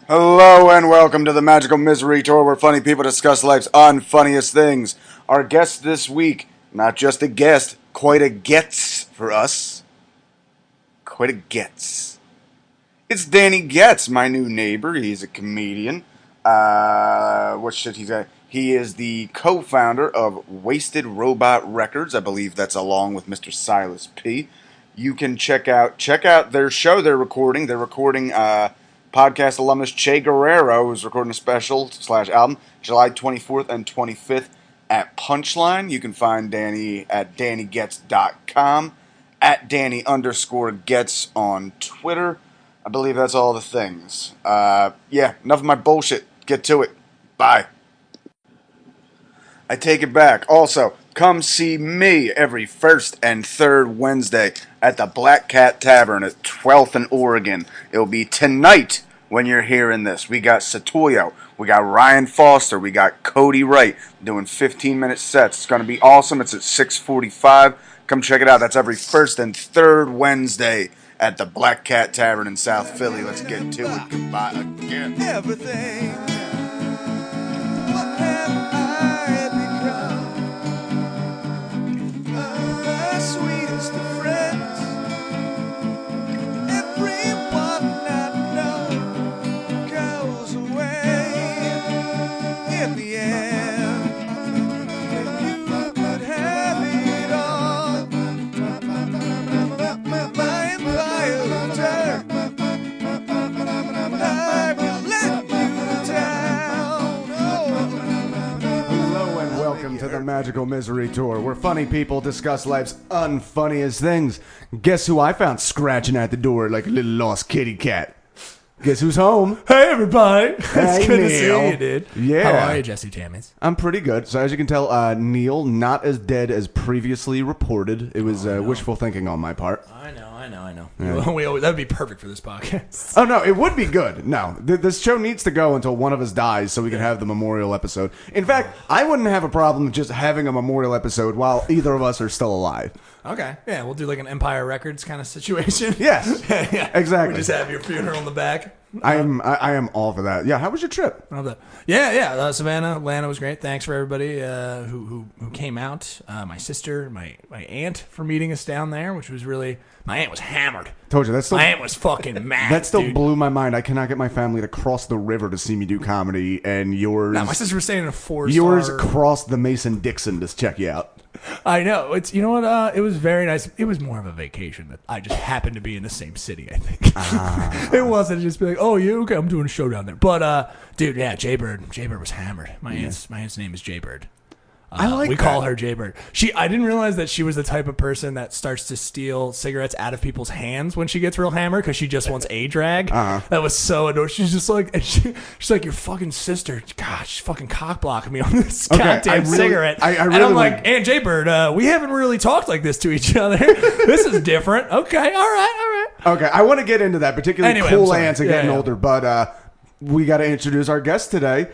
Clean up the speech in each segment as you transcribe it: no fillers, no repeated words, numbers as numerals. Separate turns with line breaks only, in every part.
Hello and welcome to the Magical Misery Tour, where funny people discuss life's unfunniest things. Our guest this week, not just a guest, quite a Getz for us. Quite a Getz. It's Danny Getz, my new neighbor. He's a comedian. What shit he's got? He is the co-founder of Wasted Robot Records. I believe that's along with Mr. Silas P. You can check out their show they're recording. They're recording podcast alumnus Che Guerrero, who's recording a special / album July 24th and 25th at Punchline. You can find Danny at DannyGetz.com, at Danny_Getz on Twitter. I believe that's all the things. Yeah, enough of my bullshit. Get to it. Bye. I take it back. Also, come see me every first and third Wednesday at the Black Cat Tavern at 12th and Oregon. It'll be tonight when you're hearing this. We got Satoyo, we got Ryan Foster, we got Cody Wright doing 15-minute sets. It's going to be awesome. It's at 6:45. Come check it out. That's every first and third Wednesday at the Black Cat Tavern in South Philly. Let's get to it. Goodbye again.
Everything. What have I become? The sweetest of friends. Everyone I know goes away in the end. You could have it all. My empire will turn. I will let you down.
Hello and welcome to the Magical Misery Tour, where funny people discuss life's unfunniest things. Guess who I found scratching at the door like a little lost kitty cat? Guess who's home?
Hey, everybody. It's
Hey,
good to see
Neil.
you, dude.
Yeah.
How are you, Jesse Tammies?
I'm pretty good. So as you can tell, Neil, not as dead as previously reported. It was wishful thinking on my part.
I know.
Yeah.
That would be perfect for this podcast.
Oh, no, it would be good. No, this show needs to go until one of us dies so we can have the memorial episode. In fact, I wouldn't have a problem just having a memorial episode while either of us are still alive.
Okay. Yeah, we'll do like an Empire Records kind of situation.
Yes,
Yeah.
exactly.
We just have your funeral in the back.
I am all for that. Yeah, how was your trip?
I love that. Yeah. Savannah, Atlanta was great. Thanks for everybody who came out. My sister, my aunt for meeting us down there, which was really... My aunt was hammered.
Told you,
My aunt was fucking mad.
that still
dude.
blew my mind. I cannot get my family to cross the river to see me do comedy, and yours...
No, my sister was staying in a 4-star...
Yours crossed the Mason-Dixon to check you out.
I know. It's you know what? It was very nice. It was more of a vacation that I just happened to be in the same city. I think it wasn't just be like, oh, you okay? I'm doing a show down there. But dude, yeah, Jaybird was hammered. My aunt's name is Jaybird.
I like
we
that.
call her Jaybird. I didn't realize that she was the type of person that starts to steal cigarettes out of people's hands when she gets real hammered because she just wants a drag. That was so annoying. She's just like, and she's like, your fucking sister. Gosh, she's fucking cock blocking me on this goddamn cigarette.
I
and
really
I'm like, Aunt Jaybird, we haven't really talked like this to each other. This is different. Okay, all right.
Okay, I want to get into that, particularly
Anyway, I'm
cool
sorry.
aunts are getting
Yeah.
older, but we got to introduce our guest today.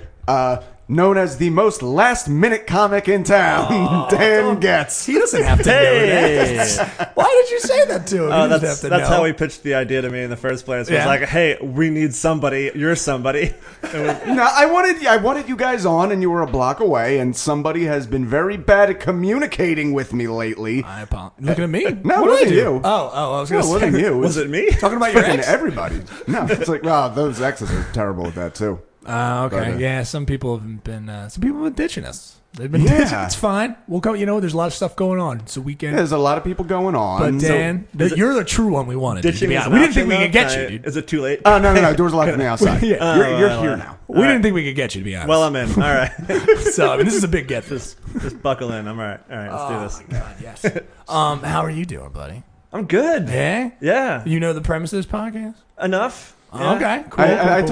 Known as the most last-minute comic in town, Dan Getz.
He doesn't have to know that. Why did you say that to him? He doesn't have to
That's
know.
how he pitched the idea to me in the first place. It was
Yeah.
like, hey, we need somebody. You're somebody.
No, I wanted you guys on, and you were a block away, and somebody has been very bad at communicating with me lately.
I apologize. Looking at me?
No,
What
it wasn't
did I do?
you.
Oh, I was
No,
going
it
to
wasn't
say.
you.
Was it me?
Talking about your
Freaking
ex?
everybody. No, it's like, wow, those exes are terrible at that, too.
Okay.
But,
Yeah, some people have been ditching us. They've been
Yeah.
ditching. It's fine. We'll go. You know, there's a lot of stuff going on. It's a weekend.
There's a lot of people going on.
But Dan, you're the true one we wanted. To
Ditching
be
is
honest.
an
We didn't think
option,
we could
though?
get you, dude.
Is it too late?
Oh, no, doors are locked from the outside.
Yeah.
You're here now.
We didn't think we could get you, to be honest.
Well, I'm in. All right.
So, I mean, this is a big get.
Just buckle in. I'm all right. All right, let's do this.
God, yes. How are you doing, buddy?
I'm good.
Yeah?
Yeah.
You know the premise of this podcast?
Enough. Yeah.
Okay, cool.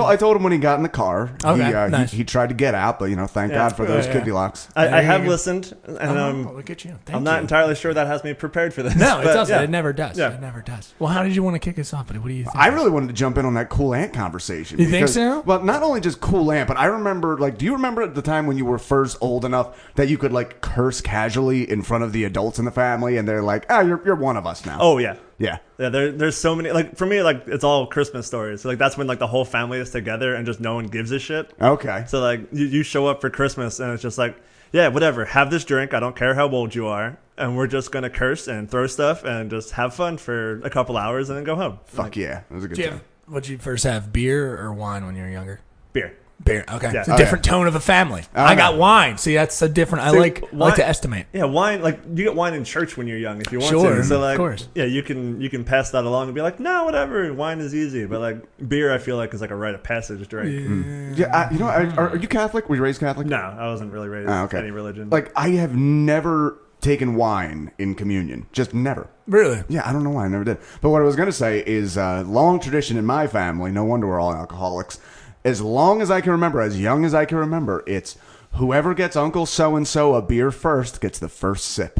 I told him when he got in the car.
Okay,
he,
nice.
he tried to get out, but thank God for those
yeah.
kidney locks.
I
There
have
you go.
listened, and
look at you.
I'm not entirely sure that has me prepared for this.
No, it
but
doesn't.
yeah.
It never does.
Yeah.
It never does. Well, how did you want to kick us off, buddy? What do you think?
I really wanted to jump in on that cool ant conversation.
You think so?
Well, not only just cool ant, but I remember, do you remember at the time when you were first old enough that you could, curse casually in front of the adults in the family, and they're like, you're one of us now?
Oh, yeah.
Yeah.
Yeah, there's so many. Like for me, like it's all Christmas stories. So like that's when like the whole family is together and just no one gives a shit.
Okay.
So like you show up for Christmas and it's just like, yeah, whatever. Have this drink. I don't care how old you are, and we're just gonna curse and throw stuff and just have fun for a couple hours and then go home.
Fuck yeah. That was a good
Did you
time.
would you first have, beer or wine when you were younger?
Beer.
Beer. Okay.
Yeah.
It's a different tone of a family.
Oh,
I got
yeah.
wine. See, that's a different. I
See,
like
wine-
to estimate.
Yeah, wine. Like you get wine in church when you're young if you want
Sure,
to. So like,
of course.
yeah, you can pass that along and be like, no, whatever. Wine is easy, but like beer, I feel like is like a rite of passage drink.
Yeah, are you Catholic? Were you raised Catholic?
No, I wasn't really raised
Oh, okay.
any religion.
Like, I have never taken wine in communion. Just never.
Really?
Yeah, I don't know why I never did. But what I was going to say is long tradition in my family, no wonder we're all alcoholics, as long as I can remember, as young as I can remember, it's whoever gets Uncle So-and-so a beer first gets the first sip.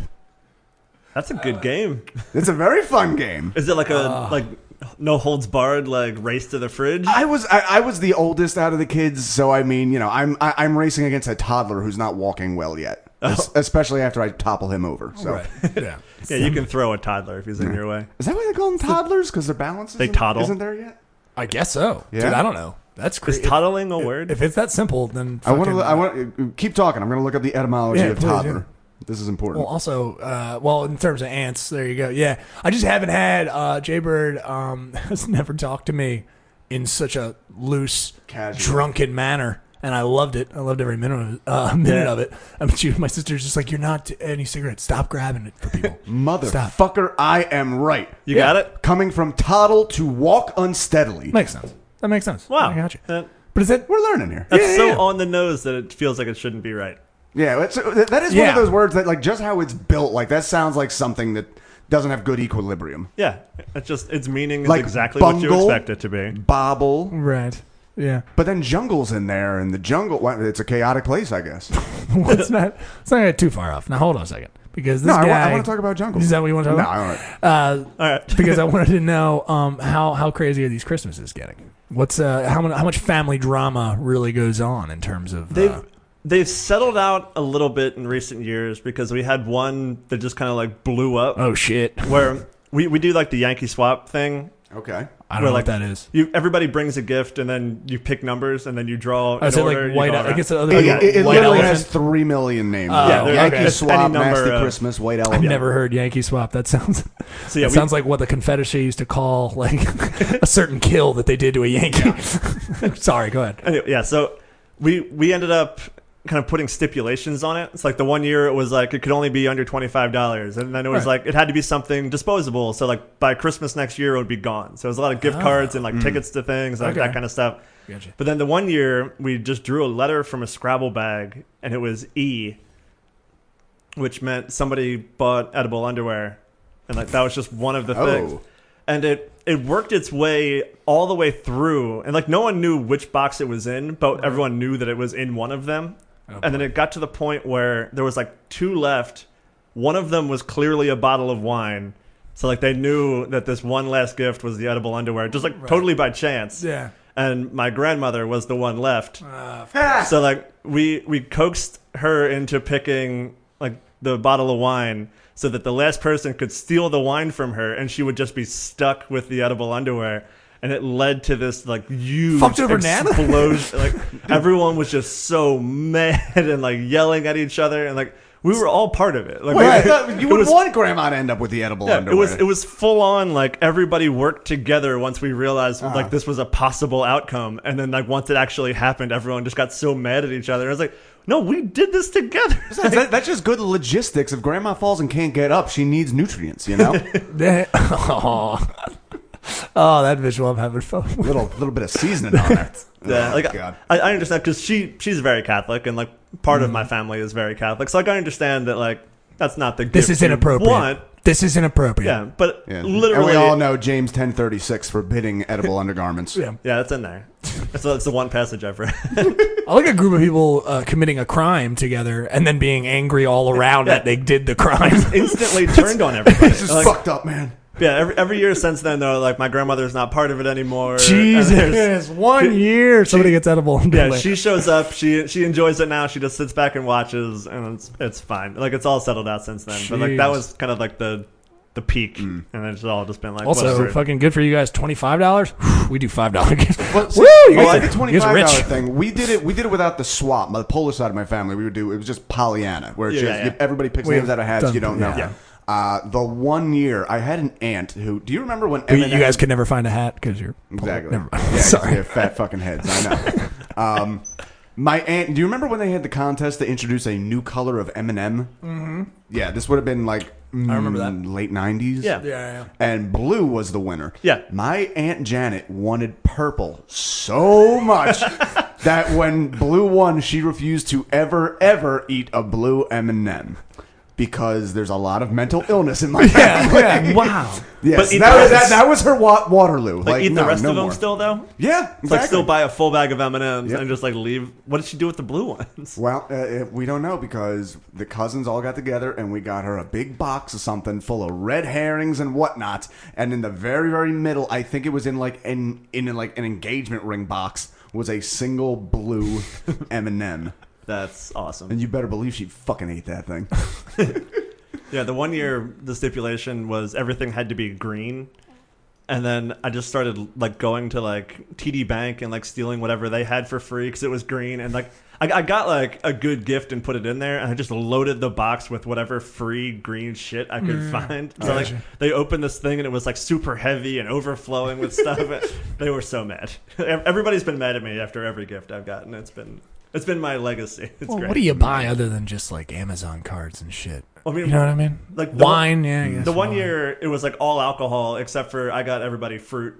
That's a good game.
It's a very fun game.
Is it like a like no holds barred like race to the fridge?
I was the oldest out of the kids, so I mean, you know, I'm racing against a toddler who's not walking well yet, especially after I topple him over. So.
Right. Yeah.
Yeah, you can throw a toddler if he's in your way.
Is that why they call them toddlers? Because their balance
They toddle.
isn't there yet?
I guess so.
Yeah.
Dude, I don't know. That's
Is
crazy.
toddling a word?
If it's that simple, then
I want
fucking-
to. I want keep talking. I'm going to look up the etymology
Yeah,
of
please,
toddler.
yeah.
This is important.
Well, also, in terms of ants, there you go. Yeah, I just haven't had Jaybird has never talked to me in such a loose,
Casual.
drunken manner, and I loved it. I loved every minute of it. I mean, my sister's just like, "You're not any cigarettes. Stop grabbing it for people."
Motherfucker, I am right.
You got it?
Coming from toddle to walk unsteadily.
Makes sense. That makes sense.
Wow.
I got you.
That-
But is it?
We're learning here.
That's
Yeah,
so
yeah.
on the nose that it feels like it shouldn't be right.
Yeah, that is one
Yeah.
of those words that, like, just how it's built, like, that sounds like something that doesn't have good equilibrium.
Yeah, its meaning is
Like
exactly what you
bungle,
expect it to be.
Bobble.
Right. Yeah.
But then jungle's in there, and the jungle, well, it's a chaotic place, I guess.
Let's not get too far off. Now hold on a second, because this
No, I
guy.
want to talk about jungle.
Is that what you want to talk
No,
about?
I don't.
All right.
Because I wanted to know how crazy are these Christmases getting? What's how much family drama really goes on in terms of
They've settled out a little bit in recent years because we had one that just kind of like blew up
oh shit,
where we do like the Yankee swap thing.
Okay.
I don't
where,
know
like,
what that is.
Everybody brings a gift and then you pick numbers and then you draw.
Oh, is it
in order,
like
you
white?
go
I
around.
guess the other
It
white
literally
elephant.
has 3 million names.
Yeah, they're-
Yankee
okay.
Swap,
Any number
Nasty
of-
Christmas, White
I've
Elephant.
never heard Yankee swap. That sounds
So yeah,
sounds like what the Confederacy used to call like a certain kill that they did to a Yankee. Sorry, go ahead.
Anyway, yeah, so we ended up kind of putting stipulations on it. It's like the one year it was like it could only be under $25, and then it was
Right.
like it had to be something disposable. So like by Christmas next year it would be gone. So it was a lot of gift cards and like tickets to things, like
Okay.
that kind of stuff.
Gotcha.
But then the one year we just drew a letter from a Scrabble bag, and it was E, which meant somebody bought edible underwear, and like that was just one of the things. And it worked its way all the way through, and like no one knew which box it was in, but everyone knew that it was in one of them. And then it got to the point where there was like 2 left. One of them was clearly a bottle of wine, so like they knew that this one last gift was the edible underwear, just like totally by chance.
Yeah.
And my grandmother was the one left. So like we coaxed her into picking like the bottle of wine so that the last person could steal the wine from her and she would just be stuck with the edible underwear. And it led to this like huge
Fucked over Nana?
explosion. Like everyone was just so mad and like yelling at each other, and like we were all part of it. Like
Wait, I
we-
thought you
it
would
was-
want Grandma to end up with the edible
yeah,
underwear.
it was full on like everybody worked together once we realized like this was a possible outcome, and then like once it actually happened, everyone just got so mad at each other. I was like, no, we did this together.
That's just good logistics. If Grandma falls and can't get up, she needs nutrients, you know?
Oh, that visual I'm having fun with.
little bit of seasoning on there.
Yeah,
Oh,
like
God.
I understand because she's very Catholic, and like part of my family is very Catholic, so like I understand that like that's not the
This
gift
is
you
inappropriate.
want.
This is inappropriate.
Yeah, but
Yeah.
literally,
And we all know James 10:36 forbidding edible undergarments.
Yeah.
yeah, it's in there. That's the one passage I've read.
I like a group of people committing a crime together and then being angry all around that they did the crime.
Instantly turned on everybody.
This is
Like,
fucked up, man.
yeah, every year since then, though, like my grandmother's not part of it anymore. And
Jesus,
there's-
1 year somebody gets edible.
Yeah, she shows up. She enjoys it now. She just sits back and watches, and it's fine. Like it's all settled out since then. But like that
Jeez.
was kind of like the the peak, and it's all just been like
Also,
whatever.
fucking good for you guys. $25. We do $5 gifts.
Well,
Woo! You
well,
guys,
the
you guys are
$25
rich.
thing, we did it without the swap. The Polish side of my family, it was just Pollyanna, where it's just everybody picks names out of hats you don't know. The 1 year I had an aunt who. Do you remember when
You
Eminem,
guys could never find a hat because you're
exactly?
Never mind.
Yeah,
Sorry.
they have fat fucking heads. I know. My aunt. Do you remember when they had the contest to introduce a new color of M&M? Mm-hmm. Yeah, this would have been like
I remember that.
late 90s.
Yeah.
And blue was the winner.
Yeah.
My Aunt Janet wanted purple so much that when blue won, she refused to ever eat a blue M&M because there's a lot of mental illness in my family.
Yeah. Wow.
Yes,
But eat
that was her Waterloo.
Like, eat the
no,
rest
no
of them
more.
still though.
Yeah,
It's
exactly.
like still buy a full bag of M&Ms
Yep.
and just like leave. What did she do with the blue ones?
Well, we don't know because the cousins all got together and we got her a big box of something full of red herrings and whatnot. And in the very, very middle, I think it was in like an engagement ring box, was a single blue M&M.
That's awesome.
And you better believe she fucking ate that thing.
Yeah, the 1 year the stipulation was everything had to be green. And then I just started like going to like TD Bank and like stealing whatever they had for free because it was green. And like I got like a good gift and put it in there, and I just loaded the box with whatever free green shit I could find. So like they opened this thing and it was like super heavy and overflowing with stuff. They were so mad. Everybody's been mad at me after every gift I've gotten. It's been my legacy. It's
Well,
great.
what do you buy other than just like Amazon cards and shit?
I mean,
You know what I mean?
like the
wine, yeah. I guess
The 1
wine.
year it was like all alcohol except for I got everybody fruit.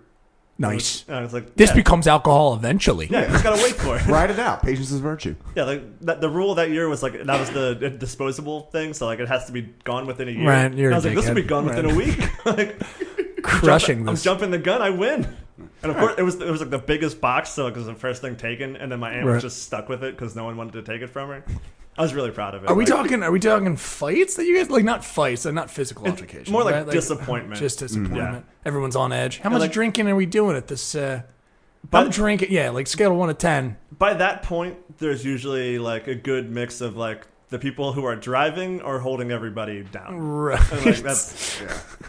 Nice.
I was like,
This
yeah,
becomes alcohol eventually.
yeah, you just gotta wait for it.
Ride it out. Patience is virtue.
Yeah, like the rule that year was like that was the disposable thing, so like it has to be gone within a year.
Right, you're
And I
a
was like, this will be
dickhead.
gone within a week. Like
Crushing
I'm
this.
jumping the gun, I win. And of course, it was like the biggest box, so it was the first thing taken, and then my aunt
Right.
was just stuck with it because no one wanted to take it from her. I was really proud of it.
Are we
Like,
talking fights that you guys like? Not fights, not physical altercations.
more like
right?
disappointment.
Just disappointment.
Yeah.
Everyone's on edge. How much
like-
drinking are we doing at this?
But-
I'm drinking. Yeah, like scale of 1 to 10.
By that point, there's usually like a good mix of like the people who are driving or holding everybody down.
Right.
And like that's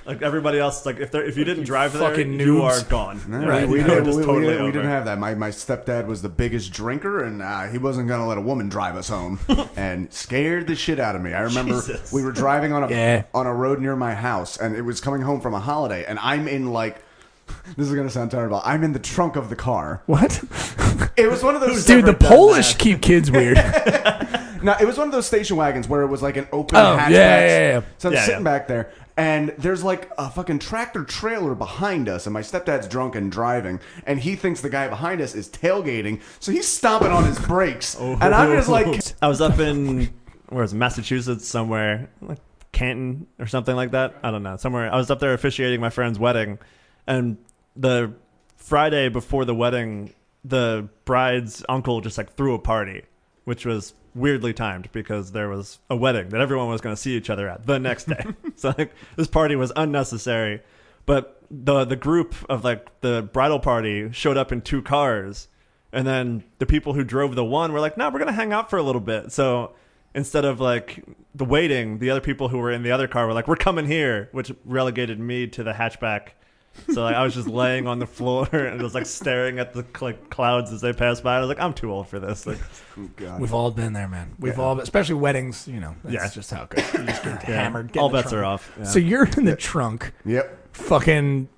like everybody else. Like if you didn't drive there,
fucking
you
noobs.
are gone.
No,
Right?
we,
You know,
did,
just
we,
totally
we
over.
didn't have that. My stepdad was the biggest drinker, and he wasn't going to let a woman drive us home, and scared the shit out of me. I remember
Jesus.
we were driving on a
Yeah.
on a road near my house, and it was coming home from a holiday, and I'm in like. This is going to sound terrible. I'm in the trunk of the car.
What?
It was one of those.
Dude, the
never done
Polish
that?
keep kids weird.
No, it was one of those station wagons where it was like an open
Oh,
hatchback.
yeah.
So I'm
Yeah,
sitting
yeah.
back there, and there's like a fucking tractor trailer behind us, and my stepdad's drunk and driving, and he thinks the guy behind us is tailgating, so he's stomping on his brakes, and I'm just like,
I was up in where was it, Massachusetts somewhere, like Canton or something like that. I don't know, somewhere. I was up there officiating my friend's wedding, and the Friday before the wedding, the bride's uncle just like threw a party, which was weirdly timed because there was a wedding that everyone was going to see each other at the next day. So like this party was unnecessary, but the group of like the bridal party showed up in 2 cars, and then the people who drove the one were like, no, we're going to hang out for a little bit. So instead of like the waiting, the other people who were in the other car were like, we're coming here, which relegated me to the hatchback. So like, I was just laying on the floor and just like staring at the like clouds as they passed by. I was like, I'm too old for this. Like,
oh, God.
We've all been there, man. We've all, especially weddings. You know, that's
Yeah.
just how it goes. You just get hammered. Get
all
in the
bets
trunk.
are off. Yeah.
So you're in the trunk,
Yep.
fucking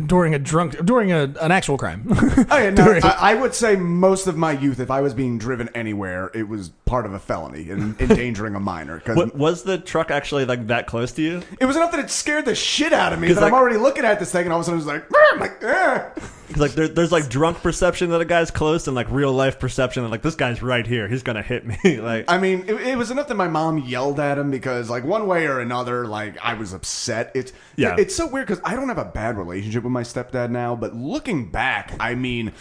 during an actual crime.
Oh, yeah, no,
During-
I would say most of my youth, if I was being driven anywhere, it was part of a felony and endangering a minor. Because
What, was the truck actually like that close to you?
it was enough that it scared the shit out of me
'Cause,
that I'm
like-
already looking at this thing, and all of a sudden it's like, "Ah," I'm like, ah.
Because like there's like drunk perception that a guy's close, and like real life perception that like this guy's right here, he's gonna hit me. Like
I mean, it was enough that my mom yelled at him because, like, one way or another, like, I was upset. It's so weird because I don't have a bad relationship with my stepdad now, but looking back, I mean,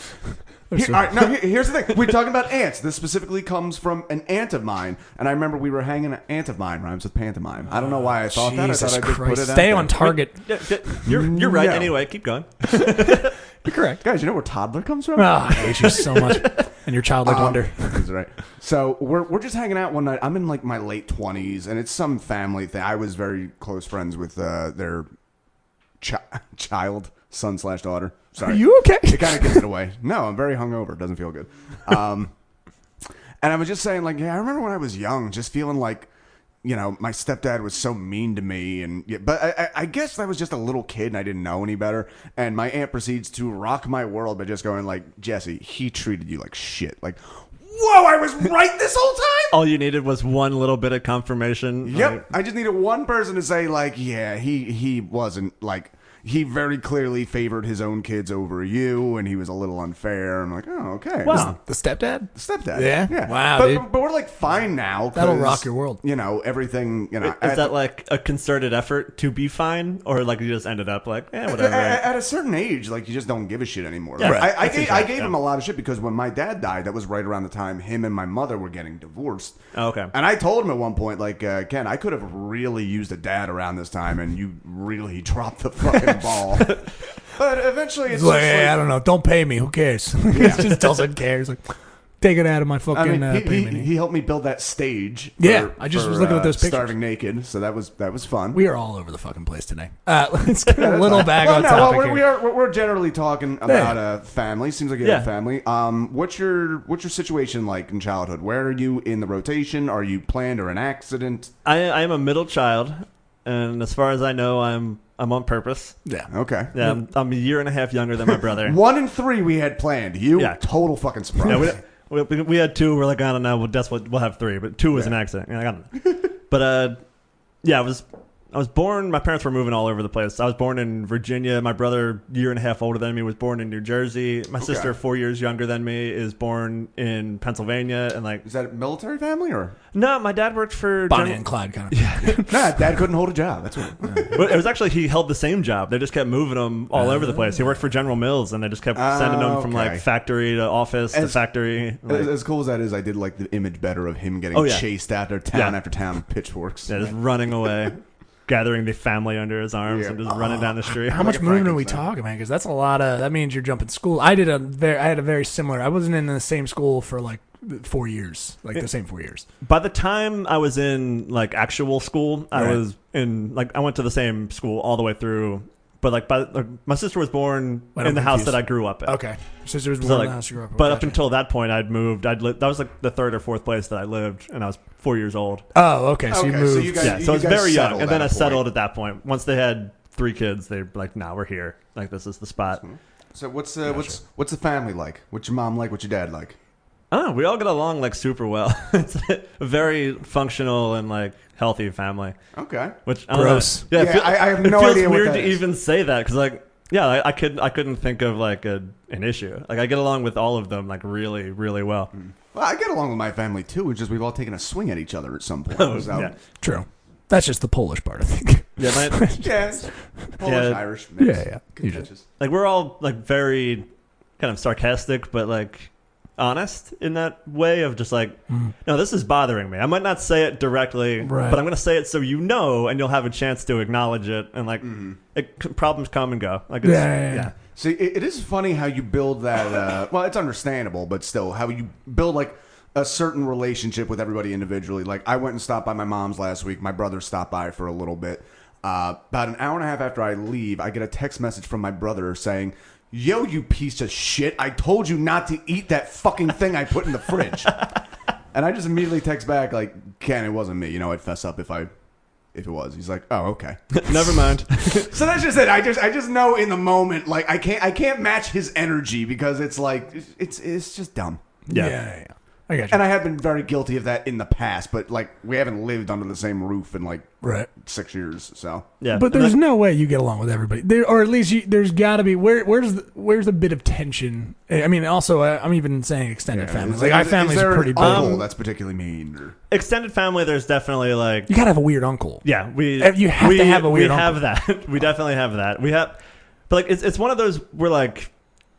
here's the thing. We're talking about ants. This specifically comes from an aunt of mine, and I remember we were hanging. An aunt of mine rhymes with pantomime. I don't know why I thought that. I
Jesus
thought I'd just put
Christ.
it out
Stay
there.
on target.
you're right
No.
anyway. Keep going.
You're correct.
Guys, you know where toddler comes from?
Oh, I hate you so much. And your childlike wonder.
That's right. So we're just hanging out one night. I'm in like my late 20s, and it's some family thing. I was very close friends with their child, son/daughter. Sorry.
Are you okay?
It kind of gives it away. No, I'm very hungover. It doesn't feel good. And I was just saying, like, yeah, I remember when I was young, just feeling like, you know, my stepdad was so mean to me, but I guess I was just a little kid and I didn't know any better. And my aunt proceeds to rock my world by just going like, Jesse, he treated you like shit. Like, whoa, I was right this whole time.
All you needed was one little bit of confirmation.
Yep, I just needed one person to say like, yeah, he wasn't like. He very clearly favored his own kids over you, and he was a little unfair. I'm like, oh, okay.
Wow. The stepdad?
The stepdad.
Yeah? Wow,
but,
dude.
But we're like fine now.
That'll rock your world.
You know, everything, you know.
Is that like a concerted effort to be fine? Or like you just ended up like, whatever.
At a certain age, like you just don't give a shit anymore.
Yeah,
Like,
right.
I gave him a lot of shit because when my dad died, that was right around the time him and my mother were getting divorced.
Oh, okay.
And I told him at one point, like, Ken, I could have really used a dad around this time, and you really dropped the fucking ball. But eventually, it's
Like,
just
hey,
like,
I don't know. Don't pay me. Who cares? He just doesn't care. He's like, take it out of my
I
fucking
mean,
payment.
he helped me build that stage.
Yeah, I just was looking at those pictures.
Starving naked, so that was fun.
We are all over the fucking place today. Let's get a little back on
well,
topic here.
we're generally talking about a family. Seems like you have a family. What's your situation like in childhood? Where are you in the rotation? Are you planned or an accident?
I am a middle child, and as far as I know, I'm on purpose.
Yeah.
Okay.
Yeah, I'm a year and a half younger than my brother.
1 and 3 we had planned. You,
Yeah.
total fucking surprise.
Yeah, we had 2. We're like, I don't know. We'll have 3, but 2 was an accident. Yeah, I don't know. But yeah, I was born. My parents were moving all over the place. I was born in Virginia. My brother, year and a half older than me, was born in New Jersey. My sister, 4 years younger than me, is born in Pennsylvania. And like,
Is that a military family or?
no, my dad worked for
Bonnie and Clyde kind of.
Nah, Dad couldn't hold a job. That's what.
But it was actually he held the same job. They just kept moving him all over the place. He worked for General Mills, and they just kept sending him from like
okay.
factory to office to factory. Like,
As cool as that is, I did like the image better of him getting
Oh, yeah.
chased after town
Yeah.
after town with pitchchforks.
yeah, just running away, gathering the family under his arms, and just running down the street.
How much
Like a
moving are we
Frankenstein.
talking, man? Because that's a lot of. That means you're jumping school. I had a very similar. I wasn't in the same school for like 4 years, like the same 4 years.
By the time I was in like actual school, I
Right.
was in like I went to the same school all the way through. But like, my sister was born
Wait,
in
I'm
the house
confused.
that I grew up in.
Okay, sister was born
So
in
like,
the house you grew up in.
but up
Gotcha.
until that point, I'd moved. That was like the 3rd or 4th place that I lived, and I was 4 years old.
Oh, okay. So you
Okay, so
moved.
you guys-
Yeah, so I was
guys
very young,
settled
and then
at
I
a point.
settled at that point. Once they had 3 kids, they were like, "Nah, we're here. Like, this is the spot."
So what's the family like? What's your mom like? What's your dad like?
Oh, we all get along like super well. It's a very functional and like healthy family.
Okay.
Which I don't
Gross.
know.
Yeah, I have no
it feels
idea what
weird
that
to
is.
even say that because like I couldn't think of like an issue. Like I get along with all of them like really really well.
Well, I get along with my family too. It's just we've all taken a swing at each other at some point.
Oh,
So-
yeah.
True. That's just the Polish part, I think.
Yeah,
Yeah. Polish,
Yeah.
Irish. Mix.
Yeah.
Contentious.
like we're all like very kind of sarcastic, but like honest in that way of just like, no, this is bothering me. I might not say it directly,
Right.
but I'm going to say it so you know, and you'll have a chance to acknowledge it. And like, problems come and go. Like, it's,
Yeah.
See, it is funny how you build that. Well, it's understandable, but still, how you build like a certain relationship with everybody individually. Like, I went and stopped by my mom's last week. My brother stopped by for a little bit. About an hour and a half after I leave, I get a text message from my brother saying, "Yo, you piece of shit! I told you not to eat that fucking thing I put in the fridge." And I just immediately text back like, "Ken, it wasn't me. You know, I'd fess up if it was." He's like, "Oh, okay."
never mind.
So that's just it. I just know in the moment, like I can't match his energy because it's like it's just dumb.
Yeah.
I got you.
And I have been very guilty of that in the past, but like we haven't lived under the same roof in like
Right.
6 years. So
Yeah.
But there's no way you get along with everybody, there, or at least there's got to be. Where's a bit of tension? I mean, also, I'm even saying extended family. Like, our family's
is there
pretty
an
big.
uncle that's particularly mean. Or,
extended family, there's definitely like,
You gotta have a weird uncle.
yeah,
You have to have a weird
We
uncle.
have that. We definitely have that. We have, but like, it's one of those where like,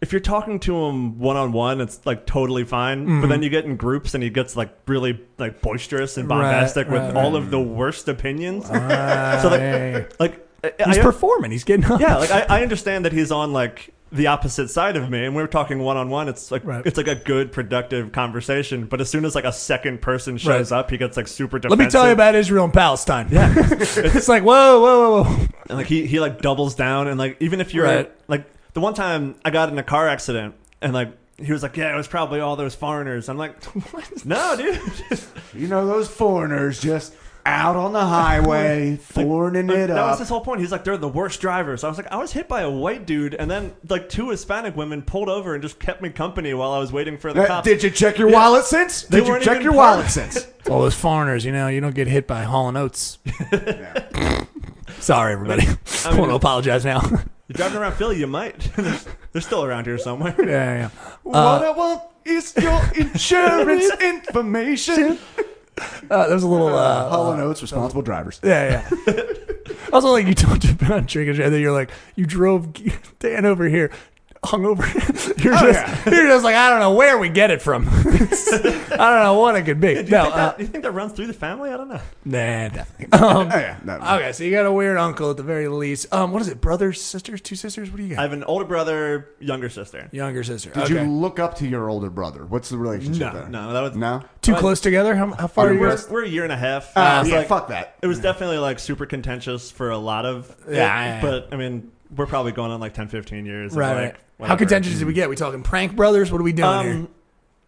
if you're talking to him one-on-one, it's like totally fine. But then you get in groups and he gets like really like boisterous and bombastic with all of the worst opinions. So like
He's
I,
performing. He's getting up.
yeah, like I understand that he's on like the opposite side of me, and we were talking one-on-one. It's like
Right.
it's like a good, productive conversation. But as soon as like a second person shows up, he gets like super defensive.
Let me tell you about Israel and Palestine. Yeah. It's like, whoa.
And like he like doubles down, and like even if you're
Right.
like the one time I got in a car accident, and like he was like, yeah, it was probably all those foreigners. I'm like, no, dude.
You know, those foreigners just out on the highway, foreigning it
That was
up.
his whole point. He's like, they're the worst drivers. I was like, I was hit by a white dude, and then like 2 Hispanic women pulled over and just kept me company while I was waiting for the cops.
Did you check your wallet since?
They
Did you
weren't
check
even
your
part-
wallet since?
All those foreigners, you know, you don't get hit by Hall & Oates. Sorry, everybody. I want to apologize now.
You're driving around Philly, you might. They're still around here somewhere.
Yeah.
What I want is your insurance information.
There's a little...
Hall & Oates, responsible drivers.
Yeah. Also, like you talked about drinking, and then you're like, you drove Dan over here, hungover. You're just like, I don't know where we get it from. I don't know what it could be.
Do you think that runs through the family? I don't know.
Nah, definitely.
No.
Okay, so you got a weird uncle at the very least. What is it? Brothers, sisters, 2 sisters? What do you got?
I have an older brother, younger sister.
Younger sister.
Did
Okay.
you look up to your older brother? What's the relationship there?
No, that was
No?
Too close together? How far are you guys?
We're a year and a half.
Yeah,
It's like-
fuck that.
It was definitely like super contentious for a lot of it,
Yeah.
but I mean, we're probably going on like 10, 15 years. of,
Right.
like,
How
whatever.
contentious did we get? We talking prank brothers? What are we doing here?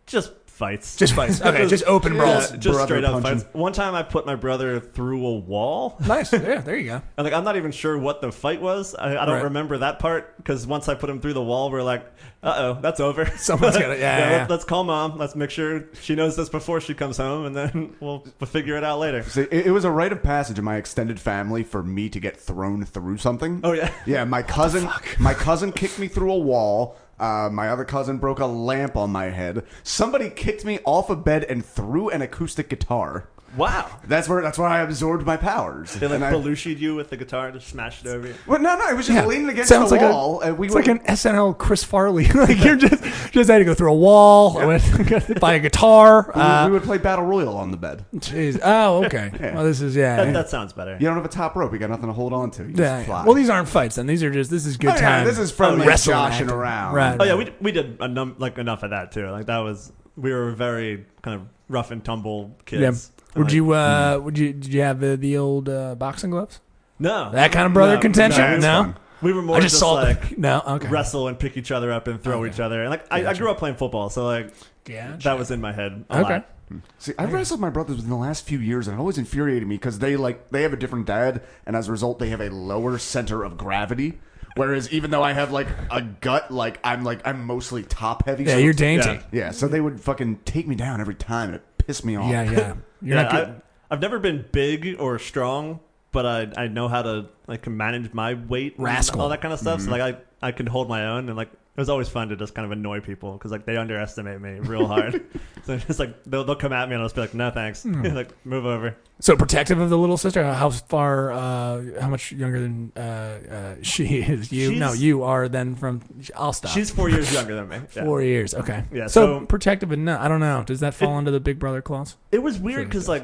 Just fights.
Just fights. Okay, just open brawls.
Yeah, just
Brother
straight up
punching.
fights. One time I put my brother through a wall.
Nice. Yeah, there you go.
And like I'm not even sure what the fight was. I don't
Right.
remember that part because once I put him through the wall, we're like, uh-oh, that's over.
Someone's gonna- yeah.
Let's call mom. Let's make sure she knows this before she comes home, and then we'll figure it out later.
See, it was a rite of passage in my extended family for me to get thrown through something.
Oh yeah.
Yeah, my cousin kicked me through a wall. My other cousin broke a lamp on my head. Somebody kicked me off a bed and threw an acoustic guitar.
Wow.
That's where I absorbed my powers.
They like
And I-
Belushi'd you with the guitar, just smashed it over you.
Well, no, it was just
Yeah.
leaning against
Sounds
the
like
wall. And we
It's
were
like an SNL Chris Farley. Like you're just had to go through a wall. I went buy a guitar.
we would play Battle Royale on the bed.
Jeez. Oh, okay.
Yeah.
Well, this is
That sounds better.
You don't have a top rope. You got nothing to hold on to. You just
Yeah.
fly.
Well, these aren't fights. Then this is good
Oh, yeah,
time.
this is friendly
wrestling
joshing
acting.
around.
Right.
Oh yeah, we did enough of that too. Like that was we were very kind of rough and tumble kids.
Yeah.
And, like,
Did you have the old boxing gloves?
No,
That kind of brother
No,
contention?
no, it's
No.
fun.
We were more
I just saw
like
no. Okay.
wrestle and pick each other up and throw each other. And like I grew up playing football, so like
Gotcha.
that was in my head a
Okay.
lot.
See, I've wrestled my brothers within the last few years, and it always infuriated me because they have a different dad, and as a result, they have a lower center of gravity. Whereas even though I have like a gut, I'm mostly top heavy.
Yeah,
so
you're
it's-
dainty.
Yeah, so they would fucking take me down every time, and it pissed me off.
Yeah. You're not good.
I've never been big or strong, but I know how to like manage my weight,
Rascal.
and all that kind of stuff. So like I can hold my own, and like it was always fun to just kind of annoy people because like they underestimate me real hard. So it's just like they'll come at me and I'll just be like, no thanks, like move over.
So protective of the little sister. How far? How much younger than she is? You are then from. I'll stop.
She's 4 years younger than me. Yeah.
4 years. Okay.
Yeah,
So,
so-
protective and no, I don't know. Does that fall under the big brother clause?
It was weird because like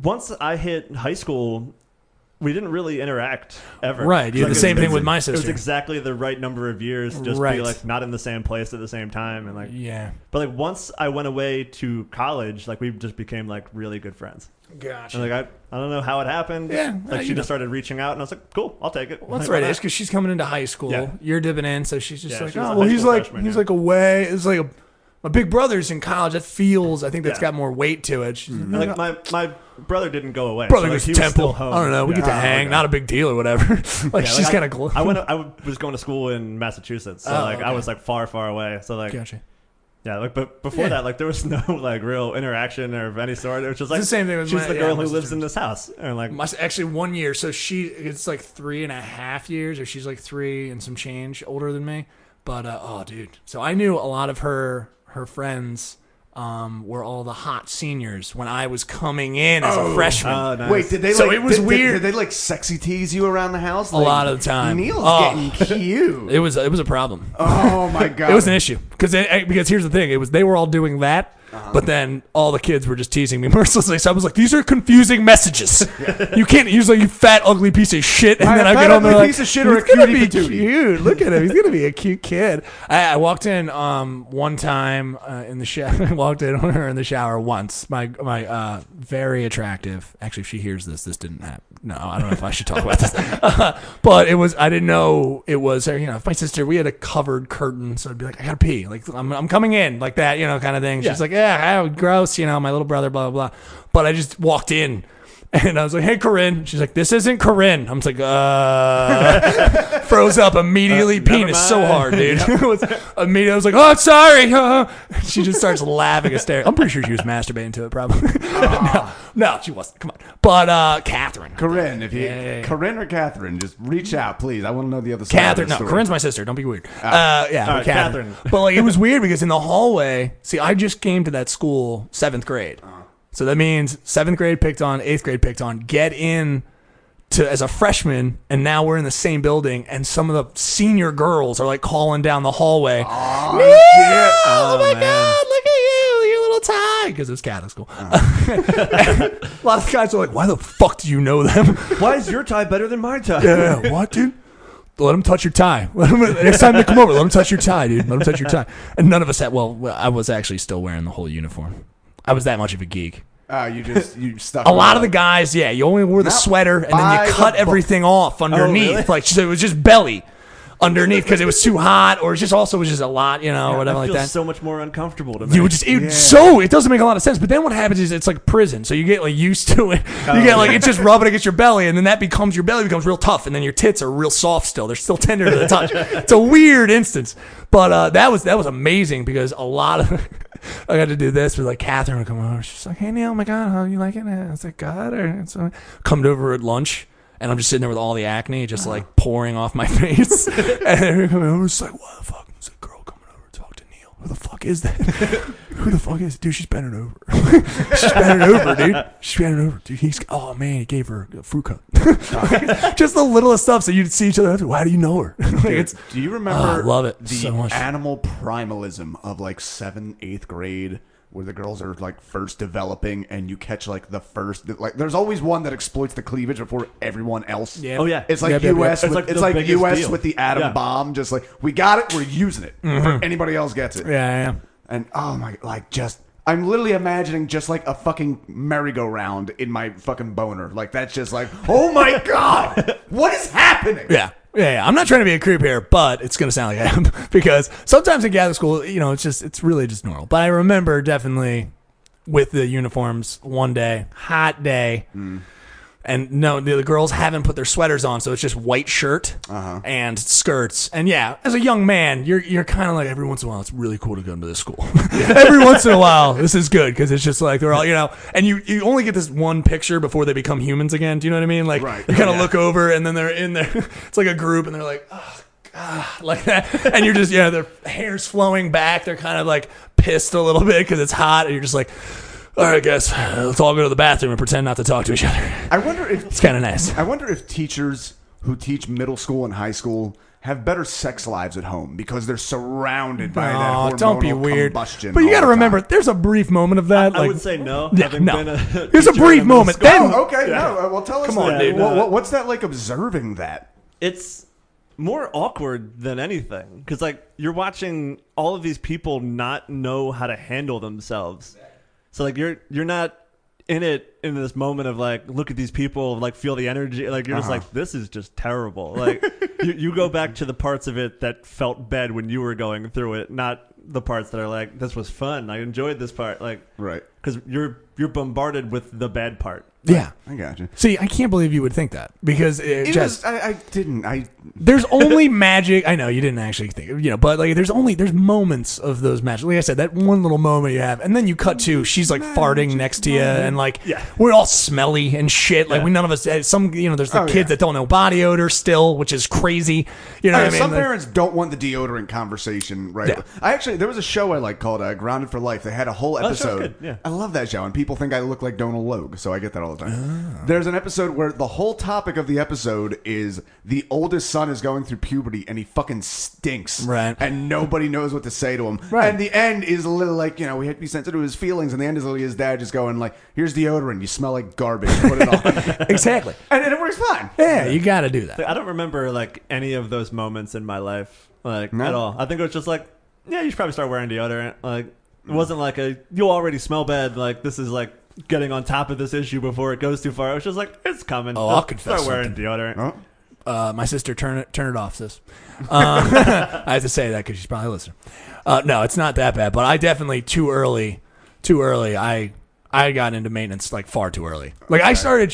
once I hit high school, we didn't really interact ever.
Right. You had
Like,
the same
it
thing
was-
with my
It was
sister.
exactly the right number of years, just
Right.
be like not in the same place at the same time, and like.
Yeah.
But like once I went away to college, like we just became like really good friends.
Gotcha.
And like I don't know how it happened.
Yeah,
like
you
she
know.
just started reaching out, and I was like, cool, I'll take it.
Well, that's
Why
right.
not?
It's because she's coming into high school.
Yeah.
You're dipping in, so she's just
Yeah,
like,
she was
oh,
a
well,
high
he's
school
like,
freshman,
he's
yeah.
like away. It's like my big brother's in college. That feels. I think that's
Yeah.
got more weight to it. She's
And, like my brother didn't go away.
brother
so, like,
goes
he
to
was still
Temple.
home.
I don't know. We
Yeah.
get to hang.
okay.
Not a big deal or whatever. like
Yeah,
she's
like,
kind of.
I was going to school in Massachusetts, so like I
okay.
was like far away. So like
Gotcha.
yeah, like but before
Yeah.
that, like there was no like real interaction or of any sort. It was just like
the same thing with
she's
my-
the
yeah,
girl
my
who lives
sister.
in this house, and like
Actually, 1 year. So it's like 3.5 years, or she's like 3 and some change older than me. But oh, dude. So I knew a lot of her friends. Were all the hot seniors when I was coming in as a freshman.
oh, nice.
Wait, did they?
So
like,
it was
did,
weird.
Did they like sexy tease you around the house?
A lot of the time.
Neil's
Oh.
getting cute.
It was a problem.
Oh my god!
It was an issue because here's the thing: they were all doing that, But then all the kids were just teasing me mercilessly. So I was like, these are confusing messages. You can't use like, you fat, ugly piece of shit. And then I get on there like,
piece of shit or a
he's gonna
cutie
be
patootie.
cute. Look at him. He's going to be a cute kid. I walked in one time in the shower. I walked in on her in the shower once. My very attractive. Actually, if she hears this didn't happen. No, I don't know if I should talk about this. But it was. I didn't know it was her. You know, if my sister, we had a covered curtain, so I'd be like, I gotta pee. Like I'm coming in, like that. You know, kind of thing. She's like, yeah, gross. You know, my little brother, blah blah blah. But I just walked in. And I was like, hey, Corinne. She's like, this isn't Corinne. I'm just like, froze up immediately. Penis so hard, dude. Immediately, I was like, oh, sorry. She just starts laughing hysterically. I'm pretty sure she was masturbating to it, probably. No, she wasn't. Come on. But Catherine.
Corinne, if you Corinne or Catherine, just reach out, please. I want to know the other side.
Catherine,
of the
no,
story.
Corinne's my sister. Don't be weird. Yeah,
All right, Catherine.
But like, it was weird because in the hallway, see, I just came to that school 7th grade. So that means 7th grade picked on, 8th grade picked on, get in to as a freshman, and now we're in the same building, and some of the senior girls are like calling down the hallway. Oh my God, look at you, your little tie. Because it's Catholic school. A lot of guys are like, why the fuck do you know them?
Why is your tie better than my tie?
Yeah, what, dude? Let him touch your tie. Next time they come over, let him touch your tie, dude. Let him touch your tie. And none of us had, well, I was actually still wearing the whole uniform. I was that much of a geek.
You stuck.
A lot of the guys, yeah, you only wore the sweater and then you cut everything off underneath.
really?
Like, so it was just belly underneath because it was too hot, or it just also was just a lot, you know, whatever like that.
So much more uncomfortable to me.
You would just it doesn't make a lot of sense. But then what happens is it's like prison, so you get like used to it. You get like it's just rubbing against your belly, and then that becomes your belly becomes real tough, and then your tits are real soft still. They're still tender to the touch. It's a weird instance, but that was amazing because a lot of I got to do this with like Catherine would come over. She's like, "Hey Neil, oh my God, how you like it?" And I was like, "God," or so come over at lunch. And I'm just sitting there with all the acne just like pouring off my face. And they're coming over. It's like, what the fuck? It's a girl coming over to talk to Neil. Who the fuck is that? Who the fuck is it? Dude, she's bending over. She's bending over, dude. She's bending over. Dude, oh man, he gave her a fruit cup. Just the littlest stuff so you'd see each other after. How do you know her? Like,
do you remember
I love it
the
so much.
animal primalism of like 7th, 8th grade? Where the girls are like first developing, and you catch like the first, like there's always one that exploits the cleavage before everyone else.
Yeah.
Oh yeah,
It's like
Yep.
US.
It's
With,
like
it's
the
like
biggest
US
deal.
with the atom bomb. Just like we got it, we're using it before anybody else gets it.
Yeah.
And oh my, like just I'm literally imagining just like a fucking merry-go-round in my fucking boner. Like that's just like, oh my God, what is happening?
Yeah. I'm not trying to be a creep here, but it's going to sound like I am because sometimes in Catholic school, you know, it's really just normal. But I remember definitely with the uniforms one day, hot day, and no, the girls haven't put their sweaters on, so it's just white shirt and skirts. And yeah, as a young man, you're kind of like every once in a while, it's really cool to come to this school. Every once in a while, this is good because it's just like they're all, you know, and you only get this one picture before they become humans again. Do you know what I mean? Like you kind of look over and then they're in there. It's like a group and they're like, oh, God, like that. And you're just, their hair's flowing back. They're kind of like pissed a little bit because it's hot. And you're just like, all right, guys, let's all go to the bathroom and pretend not to talk to each other.
I wonder if
It's kind of nice.
I wonder if teachers who teach middle school and high school have better sex lives at home because they're surrounded by that hormonal
don't be weird.
combustion.
But you got to
all the
remember,
time.
there's a brief moment of that.
I would say no.
Yeah,
having
no.
been a
There's a
teacher
brief
in middle
moment.
school.
Then
Oh, okay, no. Well, tell us.
Come on, dude.
What's that like observing that?
It's more awkward than anything because like you're watching all of these people not know how to handle themselves. So like you're not in this moment of like look at these people, like feel the energy, like you're just like this is just terrible. Like you go back to the parts of it that felt bad when you were going through it, not the parts that are like this was fun, I enjoyed this part, like
Right.
because you're bombarded with the bad part.
yeah.
I got you.
See, I can't believe you would think that because
I didn't.
there's only magic. I know you didn't actually think, but like there's moments of those magic. Like I said, that one little moment you have, and then you cut to she's like farting next to you, and like we're all smelly and shit. Like we none of us. Some there's the kids that don't know body odor still, which is crazy. You know what I mean?
Some parents don't want the deodorant conversation, right?
Yeah.
There was a show I like called Grounded for Life. They had a whole
that show's
episode.
good, yeah.
I love that show, and people think I look like Donald Logue, so I get that all all the time. There's an episode where the whole topic of the episode is the oldest son is going through puberty and he fucking stinks.
Right.
And nobody knows what to say to him.
Right.
And the end is a little like, you know, we have to be sensitive to his feelings. And the end is literally his dad just going like, here's deodorant. You smell like garbage. Put it on.
Exactly.
And it works fine.
Yeah, you got to do that.
I don't remember like any of those moments in my life, like
No?
at all. I think it was just like, yeah, you should probably start wearing deodorant. Like, it wasn't like you already smell bad. Like, this is like getting on top of this issue before it goes too far. It was just like, it's coming.
Oh, I'll confess
Start wearing deodorant.
Oh.
My sister, turn it off, sis. I have to say that because she's probably listening. No, it's not that bad, but I definitely too early. I got into maintenance like far too early. Like I started,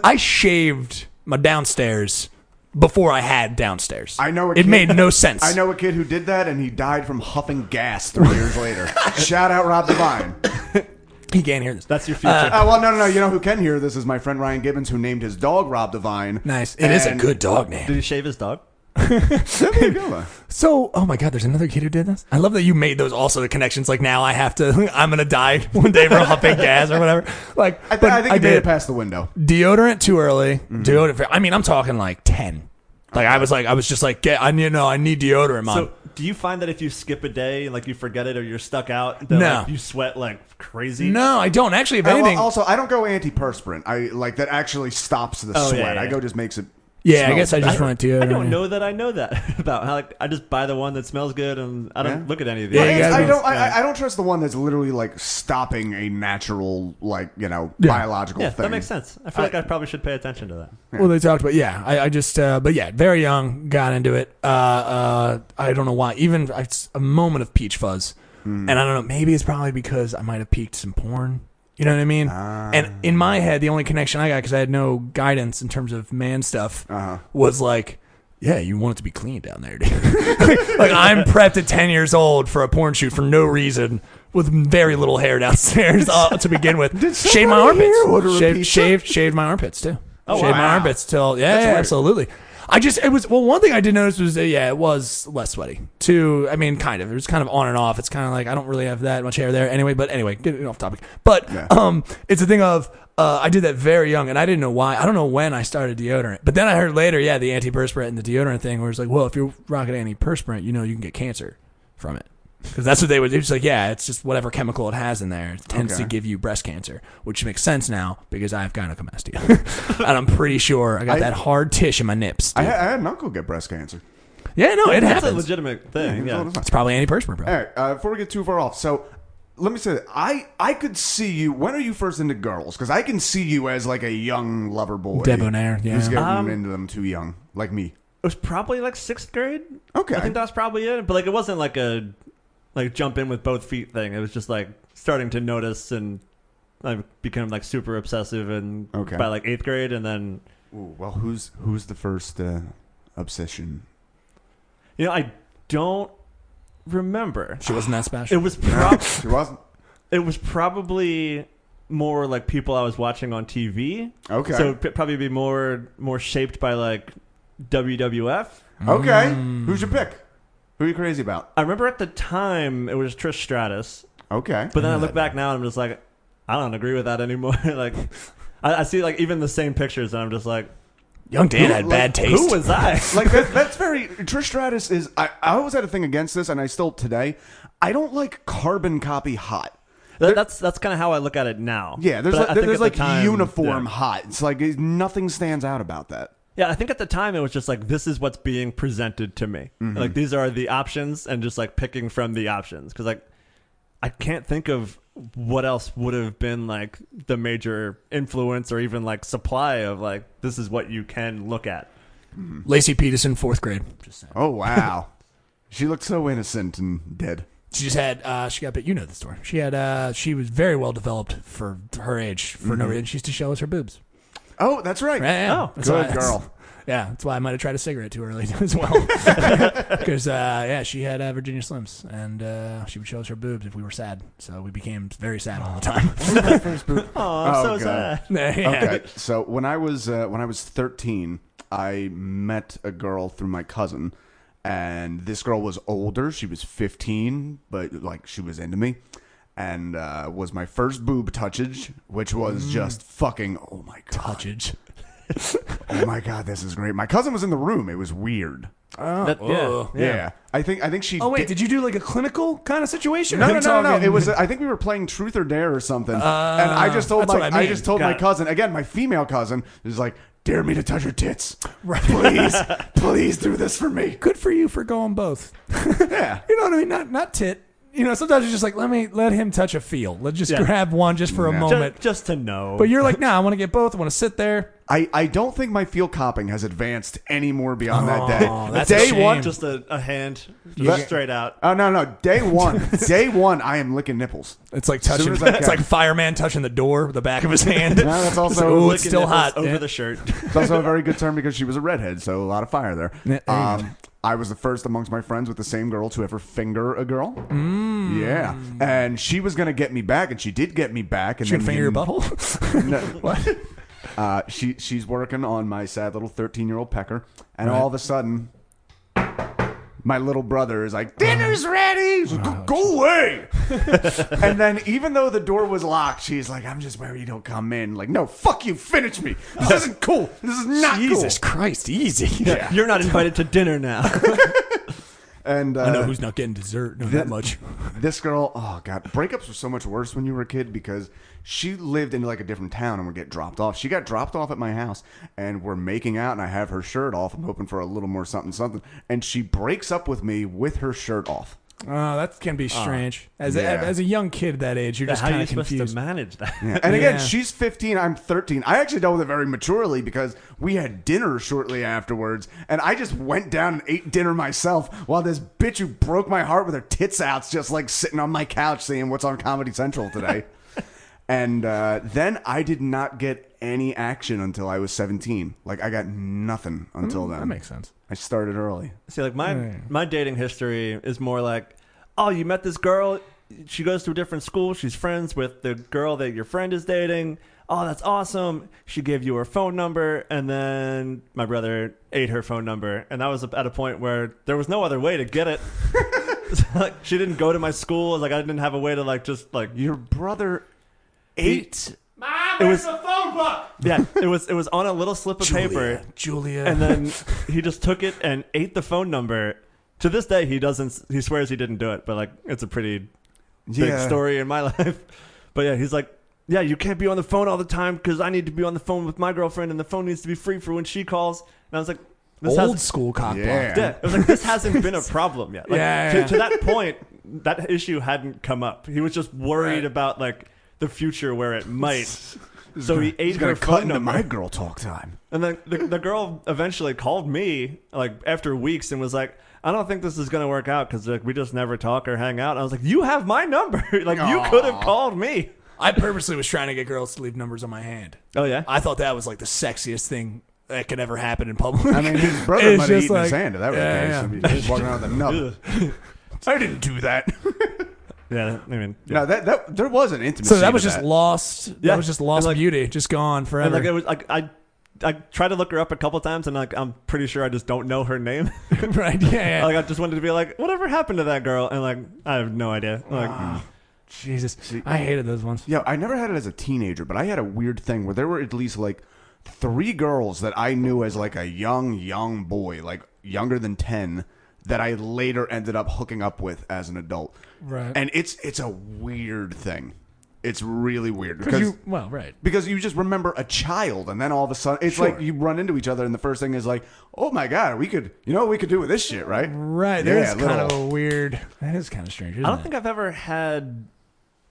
I shaved my downstairs before I had downstairs.
I know
it made no sense.
I know a kid who did that, and he died from huffing gas 3 years later. Shout out Rob Devine.
He can't hear this.
That's your future.
Well, no. You know who can hear this is my friend Ryan Gibbons, who named his dog Rob Devine.
Nice. It is a
And-
good dog name.
Did he shave his dog?
There you go.
So, oh my God, there's another kid who did this. I love that you made those also the connections. Like now I have to, I'm gonna die one day from huffing gas or whatever. Like,
I think he made it past the window.
Deodorant too early. Deodorant. I mean, I'm talking like 10. Like I was just like, I need deodorant, mom.
So, do you find that if you skip a day, like you forget it or you're stuck out, that
No.
like, you sweat like crazy?
No, I don't actually. If
Well,
anything,
also, I don't go antiperspirant. I like that actually stops the
Oh,
sweat.
yeah, yeah.
I go just makes it.
yeah, I
smell
guess I just
better.
want deodorant.
I don't know that I know that about how like I just buy the one that smells good and I don't
Yeah.
look at any of the
Yeah,
others.
you gotta
I
go-
don't. I don't trust the one that's literally like stopping a natural, like biological
Yeah,
thing.
that makes sense. I feel like I probably should pay attention to that.
Well, they talked about I just but yeah, very young, got into it. I don't know why. Even it's a moment of peach fuzz, and I don't know. Maybe it's probably because I might have peeked some porn. You know what I mean? And in my head, the only connection I got because I had no guidance in terms of man stuff was like, yeah, you want it to be clean down there, dude. Like I'm prepped at 10 years old for a porn shoot for no reason. With very little hair downstairs to begin with. Shaved my
somebody here order a
armpits.
pizza?
Shaved my armpits too.
Oh,
Shaved my
wow.
armpits till yeah,
weird.
absolutely. One thing I did notice was it was less sweaty. Two, I mean, kind of. It was kind of on and off. It's kind of like I don't really have that much hair there anyway. But anyway, getting off topic. But it's a thing of I did that very young, and I didn't know why. I don't know when I started deodorant, but then I heard later, the antiperspirant and the deodorant thing, where it's like, well, if you're rocking antiperspirant, you can get cancer from it. Because that's what they would do. It's like, it's just whatever chemical it has in there. It tends to give you breast cancer, which makes sense now because I have gynecomastia. And I'm pretty sure I got that hard tish in my nips.
I
dude.
had an uncle get breast cancer.
Yeah, no, it
That's a
happens.
legitimate thing. Yeah.
It's probably antiperspirant, bro.
All right, before we get too far off, so let me say that I could see you. When are you first into girls? Because I can see you as like a young lover boy,
Debonair, yeah.
who's getting into them too young, like me.
It was probably like 6th grade.
Okay.
I think that's probably it. But like it wasn't like a jump in with both feet thing. It was just like starting to notice and I became like super obsessive and by like 8th grade and then
Ooh, well, who's the first obsession?
I don't remember.
She wasn't that special.
It was
She wasn't.
it was probably more like people I was watching on TV.
Okay.
So it'd probably be more shaped by like WWF.
Okay. Who's your pick? Who are you crazy about?
I remember at the time it was Trish Stratus.
Okay.
But then I look back now and I'm just like, I don't agree with that anymore. Like, I see like even the same pictures and I'm just like,
Young Dan had bad taste.
who was I?
Like that's very Trish Stratus is. I always had a thing against this, and I still today. I don't like carbon copy hot.
That's kind of how I look at it now.
Yeah, there's
But I think
there's
at the
like
time-
uniform
yeah.
hot. It's like nothing stands out about that.
Yeah, I think at the time it was just like this is what's being presented to me. Like these are the options, and just like picking from the options because like I can't think of what else would have been like the major influence or even like supply of like this is what you can look at.
Lacey Peterson, 4th grade. Just saying.
Oh wow, she looked so innocent and dead.
She just had, she got, but you know the story. She had, she was very well developed for her age, for no reason. She used to show us her boobs.
Oh, that's right.
Yeah,
Oh,
that's
good
why-
girl.
Yeah, that's why I might have tried a cigarette too early as well. Because, she had Virginia Slims, and she would show us her boobs if we were sad. So we became very sad all the time.
Oh, so
God.
sad.
Yeah.
Okay, so when I was 13, I met a girl through my cousin, and this girl was older. She was 15, but like she was into me. and was my first boob touchage, which was just fucking, oh my God.
Touchage.
Oh my God, this is great. My cousin was in the room. It was weird.
Yeah.
I think she.
Oh wait, did you do like a clinical kind of situation?
No. It was. I think we were playing Truth or Dare or something, and I just told
that's what I mean.
my
Got it.
cousin again, my female cousin, is like, dare me to touch her tits,
Right.
please do this for me.
Good for you for going both.
Yeah.
You know what I mean? Not tit. You know, sometimes it's just like let him touch a feel. Let's just grab one just for a moment.
Just to know.
But you're like, nah, I want to get both. I want to sit there.
I don't think my feel copping has advanced any more beyond that day.
That's a
Day
shame.
one,
just a hand
Yeah.
straight out.
oh no, day one, I am licking nipples.
It's like
Soon
touching.
as I
It's
can.
like fireman touching the door with the back of his hand.
No, that's also
Ooh, it's
Licking
still
nipples
hot.
over
Yeah.
the shirt.
It's also a very good term because she was a redhead, so a lot of fire there.
Yeah, there you go.
I was the first amongst my friends with the same girl to ever finger a girl. Yeah, and she was gonna get me back, and she did get me back. And
She can
then
finger your butthole.
No.
What?
She's working on my sad little 13-year-old pecker, and all of a sudden, my little brother is like, "Dinner's ready! Go away!" And then, even though the door was locked, she's like, "I'm just worried you don't come in." Like, no, fuck you, finish me. This isn't cool. This is not
Jesus
cool.
Christ, easy.
Yeah.
You're not invited to dinner now.
And
I know who's not getting dessert. No, that much.
This girl, oh God, breakups were so much worse when you were a kid because she lived in like a different town and would get dropped off. She got dropped off at my house and we're making out and I have her shirt off. I'm hoping for a little more something. And she breaks up with me with her shirt off.
Oh, that can be strange. As
yeah.
a young kid that age, you're just
How are
kind
you
of
supposed
confused.
to manage that?
Yeah. And again,
Yeah.
she's 15, I'm 13. I actually dealt with it very maturely because we had dinner shortly afterwards, and I just went down and ate dinner myself while this bitch who broke my heart with her tits out's just like sitting on my couch seeing what's on Comedy Central today. And then I did not get any action until I was 17. Like, I got nothing until then.
That makes sense.
I started early.
See, like my dating history is more like, oh, you met this girl. She goes to a different school. She's friends with the girl that your friend is dating. Oh, that's awesome. She gave you her phone number, and then my brother ate her phone number, and that was at a point where there was no other way to get it. Like, she didn't go to my school. Like, I didn't have a way to
Your brother ate.
Mom,
It was-
the phone book?
Yeah, it was on a little slip of paper.
Julia.
And then he just took it and ate the phone number. To this day, he swears he didn't do it, but like it's a pretty big story in my life. But yeah, he's like, yeah, you can't be on the phone all the time because I need to be on the phone with my girlfriend, and the phone needs to be free for when she calls. And I was like, this
old
has
school cock block.
Yeah.
it was like this hasn't been a problem yet. Like,
Yeah.
to that point, that issue hadn't come up. He was just worried about like the future where it might. So he ate
He's gonna
her
cut
phone
into
number.
my girl talk time.
And then the girl eventually called me like after weeks and was like, I don't think this is going to work out because like, we just never talk or hang out. And I was like, you have my number. Like, you could have called me.
I purposely was trying to get girls to leave numbers on my hand.
Oh, yeah?
I thought that was like the sexiest thing that could ever happen in public.
I mean, his brother
It's
might have
just
eaten his
like-
hand if that was
Yeah,
the case. He's walking around with a nub. I didn't do that.
Yeah, I mean, yeah.
No, that there was an intimacy.
So that was
to
just lost.
Yeah.
That was just lost
And, like-
beauty, just gone forever.
And like, it was like, I tried to look her up a couple times and like, I'm pretty sure I just don't know her name.
right? Yeah.
Like, I just wanted to be like, whatever happened to that girl? And like, I have no idea. Like,
Jesus, I hated those ones.
Yeah, I never had it as a teenager, but I had a weird thing where there were at least like 3 girls that I knew as like a young boy, like younger than 10, that I later ended up hooking up with as an adult.
Right.
And it's a weird thing. It's really weird
right.
because you just remember a child, and then all of a sudden it's like you run into each other, and the first thing is like, oh my god, we could, you know what we could do with this shit, right?
Right.
Yeah,
There's kind
little-
of a weird. That is kind of strange. Isn't
I don't
it?
think I've ever had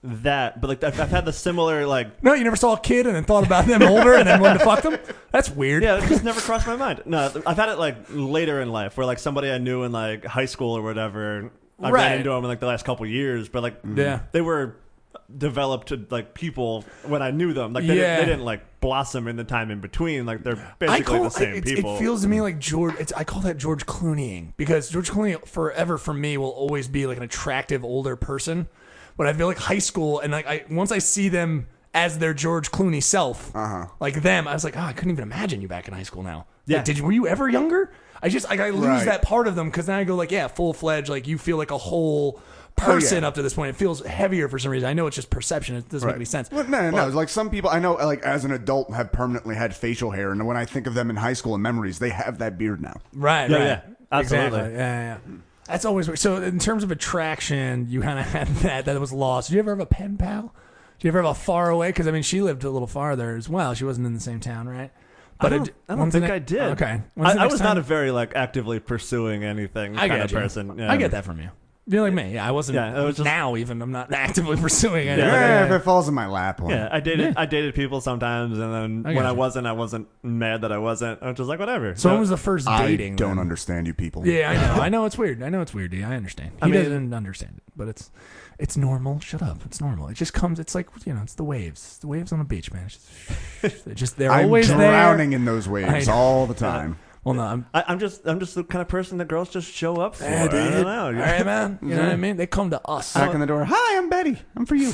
that, but like, I've had the similar, like,
No, you never saw a kid and then thought about them older and then wanted to fuck them. That's weird.
yeah, it just never crossed my mind. No, I've had it like later in life where like somebody I knew in like high school or whatever, I
Right.
ran into them in like the last couple years, but like
Yeah.
they were developed to like people when I knew them. Like they didn't like blossom in the time in between. Like they're basically the same people.
It feels to me like George. I call that George Clooneying because George Clooney forever for me will always be like an attractive older person. But I feel like high school and like once I see them as their George Clooney self, like them, I was like, I couldn't even imagine you back in high school now.
Yeah.
Like, were you ever younger? I lose
Right.
that part of them because then I go like, yeah, full fledged. Like you feel like a whole person up to this point. It feels heavier for some reason. I know it's just perception. It doesn't make any sense.
Well, no. Like some people I know, like as an adult, have permanently had facial hair, and when I think of them in high school and memories, they have that beard now.
Right.
Yeah,
right.
yeah. Absolutely.
Exactly. Yeah. That's always weird. So in terms of attraction, you kind of had that was lost. Did you ever have a pen pal? Did you ever have a far away? Because I mean, she lived a little farther as well. She wasn't in the same town, right? But
I don't think I did.
Okay.
I was not a very actively pursuing anything kind of person. Yeah.
I get that from you. You're like me. Yeah, I wasn't.
Yeah, it was just,
now even I'm not actively pursuing anything.
Yeah, if it falls in my lap.
Yeah, I dated people sometimes, and then when I wasn't mad that I wasn't. I was just like, whatever.
So when was the first dating?
I don't
then?
understand you people.
Yeah, I know. I know it's weird. D. I understand. He doesn't understand it, but it's normal. Shut up. It's normal. It just comes. It's like it's the waves. It's the waves on the beach, man. They're
I'm
always
drowning
there.
in those waves all the time.
Well, no,
I'm just the kind of person that girls just show up for.
Yeah, dude.
I don't know.
All right, man. You know what I mean? They come to us.
Back in the door. Hi, I'm Betty. I'm for you.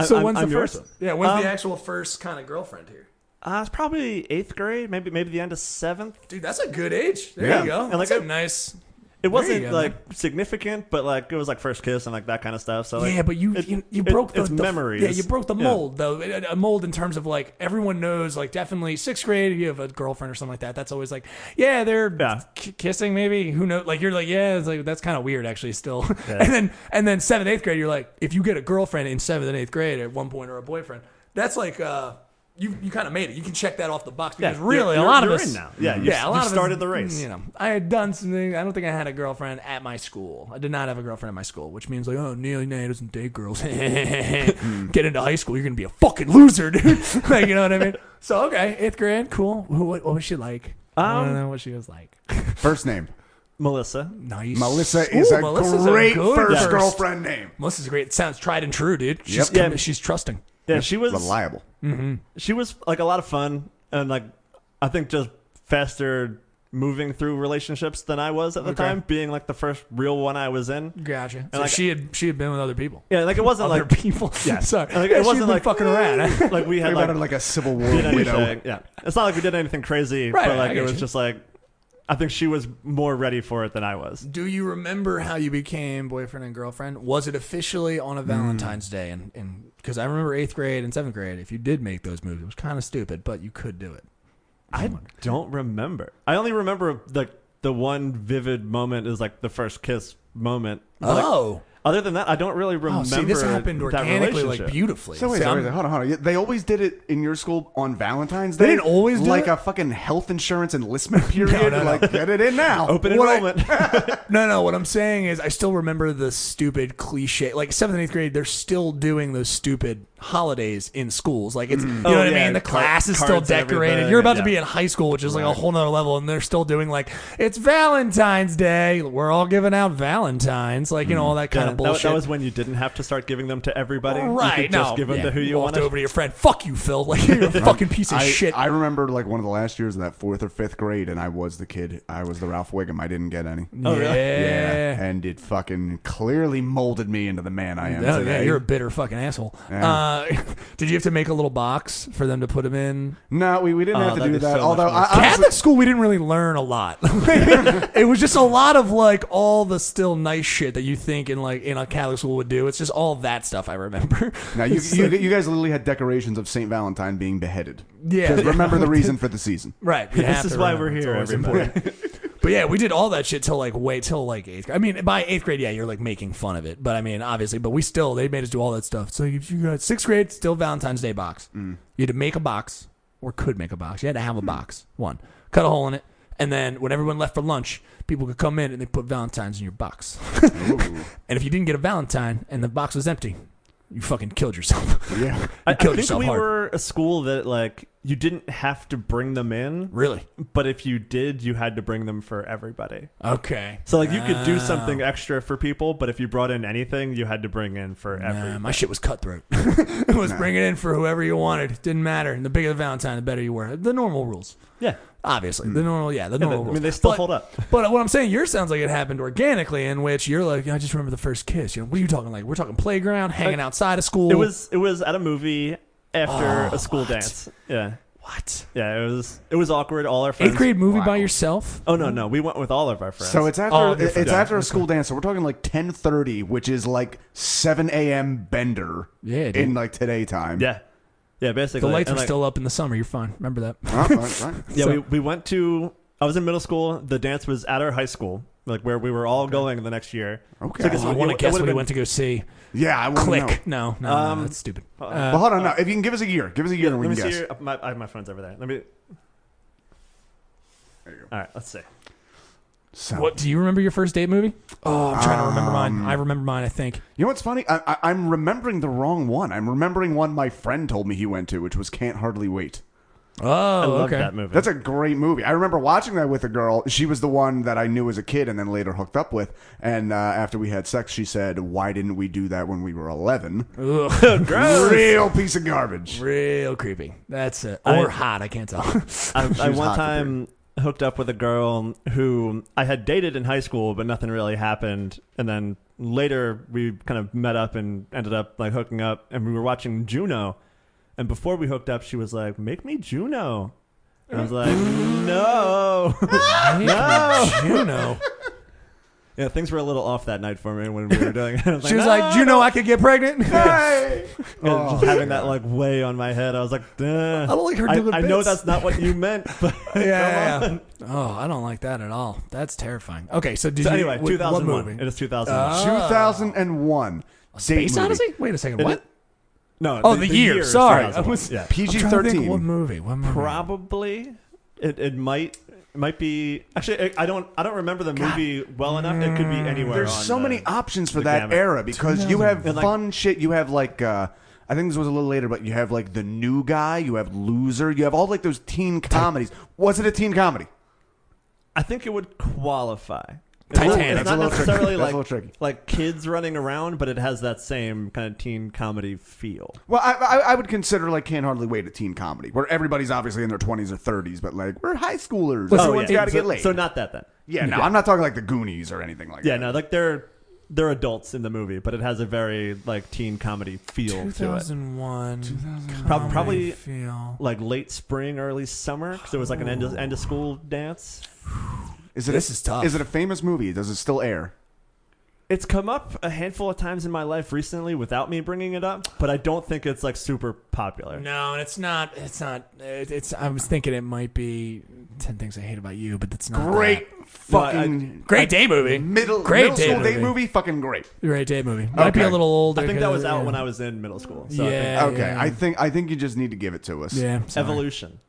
So when's the
yours?
first? Yeah, when's the actual first kind of girlfriend here?
It's probably 8th grade, maybe the end of 7th.
Dude, that's a good age. There
Yeah.
you go.
And like
That's a nice.
It
There you
wasn't
go,
like significant, but like it was like first kiss and like that kind of stuff. So like,
Yeah, but you broke
it's
the
memories.
Yeah, you broke the mold though. A mold in terms of like everyone knows, like definitely 6th grade. If you have a girlfriend or something like that, that's always like, yeah, they're kissing maybe. Who knows? Like you're like, yeah, it's like that's kind of weird actually still.
Yeah.
and then 7th, 8th grade, you're like, if you get a girlfriend in 7th and 8th grade at one point or a boyfriend, that's like You kind of made it. You can check that off the box because really a lot of us
in now. Yeah, you started the race.
You know, I had done something. I don't think I had a girlfriend at my school. I did not have a girlfriend at my school, which means like, oh, Neil doesn't date girls. Get into high school, you're gonna be a fucking loser, dude. Like, you know what I mean? So okay, 8th grade, cool. What was she like? I don't know what she was like.
First name.
Melissa.
Nice.
Melissa is a
Melissa's
great
good
first girlfriend name.
Melissa's great. It sounds tried and true, dude. She's she's trusting.
Yeah, she was
Reliable.
Mm-hmm.
She was like a lot of fun, and like I think just faster moving through relationships than I was at the time, being like the first real one I was in.
Gotcha.
And
So
like,
she had been with other people.
Yeah, like it wasn't
Other
like
people.
Yeah,
Sorry.
Like,
Yeah,
it wasn't
she'd been
like
fucking around.
Like we had
Think
like,
about it like a Civil War
did
widow.
anything. Yeah, it's not like we did anything crazy,
Right,
but like
I
it
get
was
you.
just like I think she was more ready for it than I was.
Do you remember how you became boyfriend and girlfriend? Was it officially on a Valentine's Day? And because I remember 8th grade and 7th grade, if you did make those moves, it was kind of stupid, but you could do it.
I don't remember. I only remember like the one vivid moment is like the first kiss moment. Like, other than that, I don't really remember.
See, this happened
that
organically, like
relationship.
beautifully.
So wait, hold on. They always did it in your school on Valentine's
They
Day?
didn't always do
like
it?
a fucking health insurance enlistment period?
No.
Like, get it in now.
Open enrollment.
No. What I'm saying is, I still remember the stupid cliche. Like 7th and 8th grade, they're still doing those stupid holidays in schools. Like it's, you know what I mean. The class is still
cards and
decorated.
everything.
You're about to
Yeah.
be in high school, which is like a whole nother level, and they're still doing like it's Valentine's Day. We're all giving out Valentines, like you know all that kind of bullshit.
That was when you didn't have to start giving them to everybody.
Right,
You could just give them to who you
walked
wanted.
over to your friend. Fuck you, Phil. Like you're a fucking piece of shit.
I remember like one of the last years of that 4th or 5th grade, and I was the kid. I was the Ralph Wiggum. I didn't get any.
Oh, really?
Yeah, and it fucking clearly molded me into the man I am
Oh,
today.
yeah, you're a bitter fucking asshole.
Yeah.
Did you have to make a little box for them to put them in?
No, we didn't have to
that'd
do
be
that.
so much
Although
more
Catholic school, we didn't really learn a lot. It was just a lot of like all the still nice shit that you think in a Catholic school would do. It's just all that stuff I remember.
now you guys literally had decorations of Saint Valentine being beheaded.
Yeah.
'Cause remember the reason for the season.
Right. You have
This is
to
why
remember.
we're
It's
here,
always
everybody.
important. But yeah, we did all that shit till like 8th grade. I mean, by 8th grade, yeah, you're like making fun of it. But I mean, obviously, but they made us do all that stuff. So if you got 6th grade, still Valentine's Day box. You had to make a box or could make a box. You had to have a box. One. Cut a hole in it. And then when everyone left for lunch, people could come in and they put Valentines in your box. And if you didn't get a Valentine and the box was empty, you fucking killed yourself.
Yeah.
I
killed
think
yourself
we
hard.
were a school that like you didn't have to bring them in,
Really?
but if you did, you had to bring them for everybody.
Okay.
So like you could do something extra for people, but if you brought in anything, you had to bring in for everybody.
My shit was cutthroat. It was bring it in for whoever you wanted. Didn't matter. And the bigger the Valentine, the better you were. The normal rules.
Yeah.
Obviously. The normal rules.
I mean, they still
But-
hold up.
But what I'm saying, yours sounds like it happened organically, in which you're like, I just remember the first kiss. You know, what are you talking like? We're talking playground, hanging outside of school.
It was at a movie after a school dance. Yeah.
What?
Yeah, it was awkward. All our friends.
8th grade movie by yourself?
Oh no, we went with all of our friends.
So it's after
Oh,
it's
yeah.
after a school dance. So we're talking like 10:30, which is like 7 a.m. Bender.
Yeah, dude.
in like today time.
yeah, basically.
The lights
And,
were
like,
still up in the summer. You're fine. Remember that.
Oh, right.
Yeah,
So-
we went to. I was in middle school. The dance was at our high school, like where we were all going the next year.
Okay.
So I guess
I
it
want to
would've
guess what we
been-
went to go see.
Yeah, I want to know.
Click. No, that's stupid.
Well, hold on. No, if you can give us a year, give us a year, and we
Let me
can
see.
guess.
I have my friends over there. Let me.
There you go.
All right, let's see.
So,
What do you remember your first date movie? Oh, I'm trying to remember mine. I remember mine. I think.
You know what's funny? I'm remembering the wrong one. I'm remembering one my friend told me he went to, which was Can't Hardly Wait.
Oh,
I love
okay.
that movie.
That's a great movie. I remember watching that with a girl. She was the one that I knew as a kid and then later hooked up with. And after we had sex, she said, "Why didn't we do that when we were 11?"
Ugh, gross.
Real piece of garbage.
Real creepy. That's it. Or hot. I can't tell.
I
was
one
hot
time hooked up with a girl who I had dated in high school, but nothing really happened. And then later we kind of met up and ended up like hooking up, and we were watching Juno. And before we hooked up, she was like, "Make me Juno." And I was like, "No."
No, Juno.
Yeah, things were a little off that night for me when we were doing it. I
She was
"No,
like, "Do you know I could get pregnant?"
Hey!
And just having that like weigh on my head, I was like, I
don't like her doing
I know
bits.
that's not what you meant, but
Yeah.
come on.
Oh, I don't like that at all. That's terrifying. Okay, so did
So
you?
anyway,
what
2001.
movie?
It is 2001.
2001.
Space
date movie.
Odyssey? Wait a second.
It
What?
is- No.
Oh, the year.
is
Sorry. I
2001.
was-
yeah.
I'm trying to think
PG-13.
What movie? What movie?
Probably. It might be. Actually, I don't remember the movie well enough. It could be anywhere.
There's
on
so
the-
many options for
the
that
gamut.
era because you have
And, like-
fun shit. You have like I think this was a little later, but you have like The New Guy. You have Loser. You have all like those teen comedies. Was it a teen comedy?
I think it would qualify.
Titanic.
It's
That's a
not
little tricky.
necessarily
That's a little tricky.
like kids running around, but it has that same kind of teen comedy feel.
Well, I would consider like Can't Hardly Wait a teen comedy where everybody's obviously in their 20s or 30s, but like we're high schoolers.
Oh,
Everyone's got to
so,
get laid.
So not that then.
yeah, no, I'm not talking like the Goonies or anything like
Yeah,
that.
no, like they're adults in the movie, but it has a very like teen comedy feel to it.
2001.
Probably
feel.
like late spring, early summer, because it was like an end of school dance.
This is tough.
Is it a famous movie? Does it still air?
It's come up a handful of times in my life recently without me bringing it up, but I don't think it's like super popular.
No, and it's not. It's not. It's. I was thinking it might be 10 Things I Hate About You, but that's not.
Great
that.
fucking
Great day movie.
middle
Great
school
day
date movie. Fucking great.
Great day movie. Might be
Okay.
a little older.
I think that was
'cause,
out
yeah.
when I was in middle school. So
Yeah.
I
Okay, I think you just need to give it to us.
Yeah.
think
sorry.
Evolution.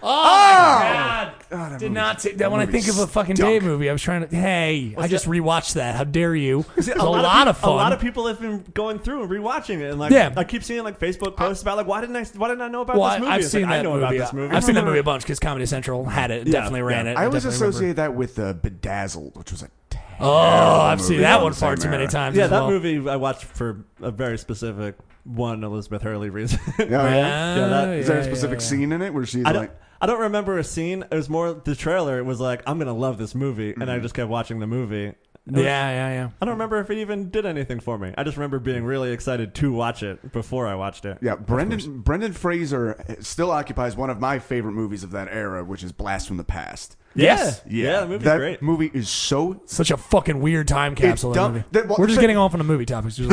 Oh my God!
that
Did
movie-
not take that when I
movie
think of a fucking
stunk.
day movie. I was trying to. Hey, I just rewatched that. How dare you? It was a
lot
lot of fun.
A lot of people have been going through and rewatching it, and like
Yeah.
I keep seeing like Facebook posts about like why didn't I know about
Well,
this movie?
I've
It's
seen
like,
that
I know
movie.
about this movie.
I've seen that movie a bunch because Comedy Central had it. Definitely ran it.
I always
definitely remember.
associate that with Bedazzled, which was a
Oh, I've seen
movie
that
from
one
the
far
same
too many
era.
times.
Yeah,
as
that
well.
movie I watched for a very specific one Elizabeth Hurley reason.
Yeah,
Yeah, that-
Is there a specific scene in it where she's like,
I don't remember a scene. It was more the trailer. It was like I'm gonna love this movie, and I just kept watching the movie.
Yeah.
I don't remember if it even did anything for me. I just remember being really excited to watch it before I watched it.
yeah, Brendan Fraser still occupies one of my favorite movies of that era, which is Blast from the Past.
Yes.
Yeah, the movie's
that
great.
movie is so.
Such a fucking weird time capsule. That
dumb-
movie.
well,
We're just
so-
getting off on a movie topic.
And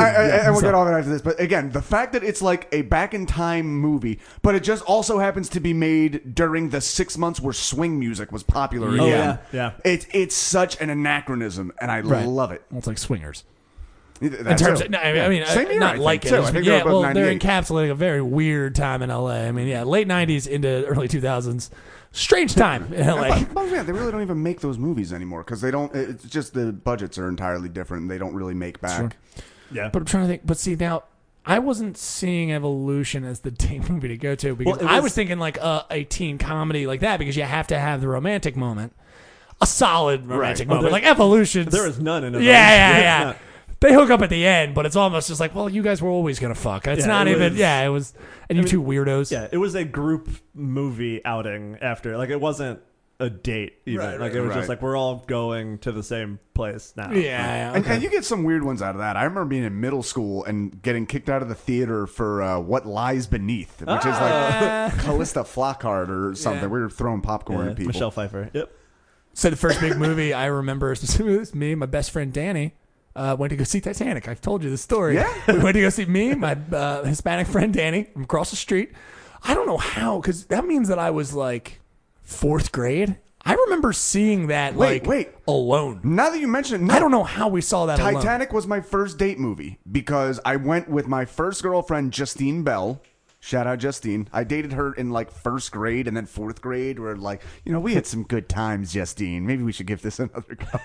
we'll get off after this, but again, the fact that it's like a back in time movie, but it just also happens to be made during the 6 months where swing music was popular
Oh,
again.
yeah.
It's such an anachronism, and I
Right.
love it.
Well, it's like Swingers.
In
In terms of, no, I mean,
Same year, I
not
think,
like it.
too. I think
yeah,
they're both
well, they're
98.
encapsulating a very weird time in LA. I mean, yeah, late 90s into early 2000s. Strange time in LA.
Well, yeah, they really don't even make those movies anymore because they don't. It's just the budgets are entirely different. And they don't really make back.
Sure.
Yeah,
But I'm trying to think. But see, now, I wasn't seeing Evolution as the teen movie to go to because
Well, it
I
was-
was thinking like a teen comedy like that because you have to have the romantic moment. A solid romantic
Right.
moment. Like Evolution.
there is none in it.
Yeah. They hook up at the end, but it's almost just like, well, you guys were always gonna fuck. It's
Yeah,
not
it
even.
was-
Yeah, it was. And you two weirdos.
Yeah, it was a group movie outing after. Like it wasn't a date even.
Right,
like it was
right.
just like we're all going to the same place now.
Yeah,
And you get some weird ones out of that. I remember being in middle school and getting kicked out of the theater for What Lies Beneath, which is like Callista Flockhart or something.
Yeah.
We were throwing popcorn at people.
Michelle Pfeiffer. Yep.
So the first big movie I remember is me and my best friend Danny went to go see Titanic. I've told you the story.
Yeah.
We went to go see me, my Hispanic friend Danny from across the street. I don't know how, because that means that I was like 4th grade. I remember seeing that
Wait.
alone.
Now that you mention it,
I don't know how we saw that alone.
Titanic was my first date movie because I went with my first girlfriend, Justine Bell. Shout out Justine. I dated her in like 1st grade and then 4th grade. We're like, we had some good times, Justine. Maybe we should give this another go.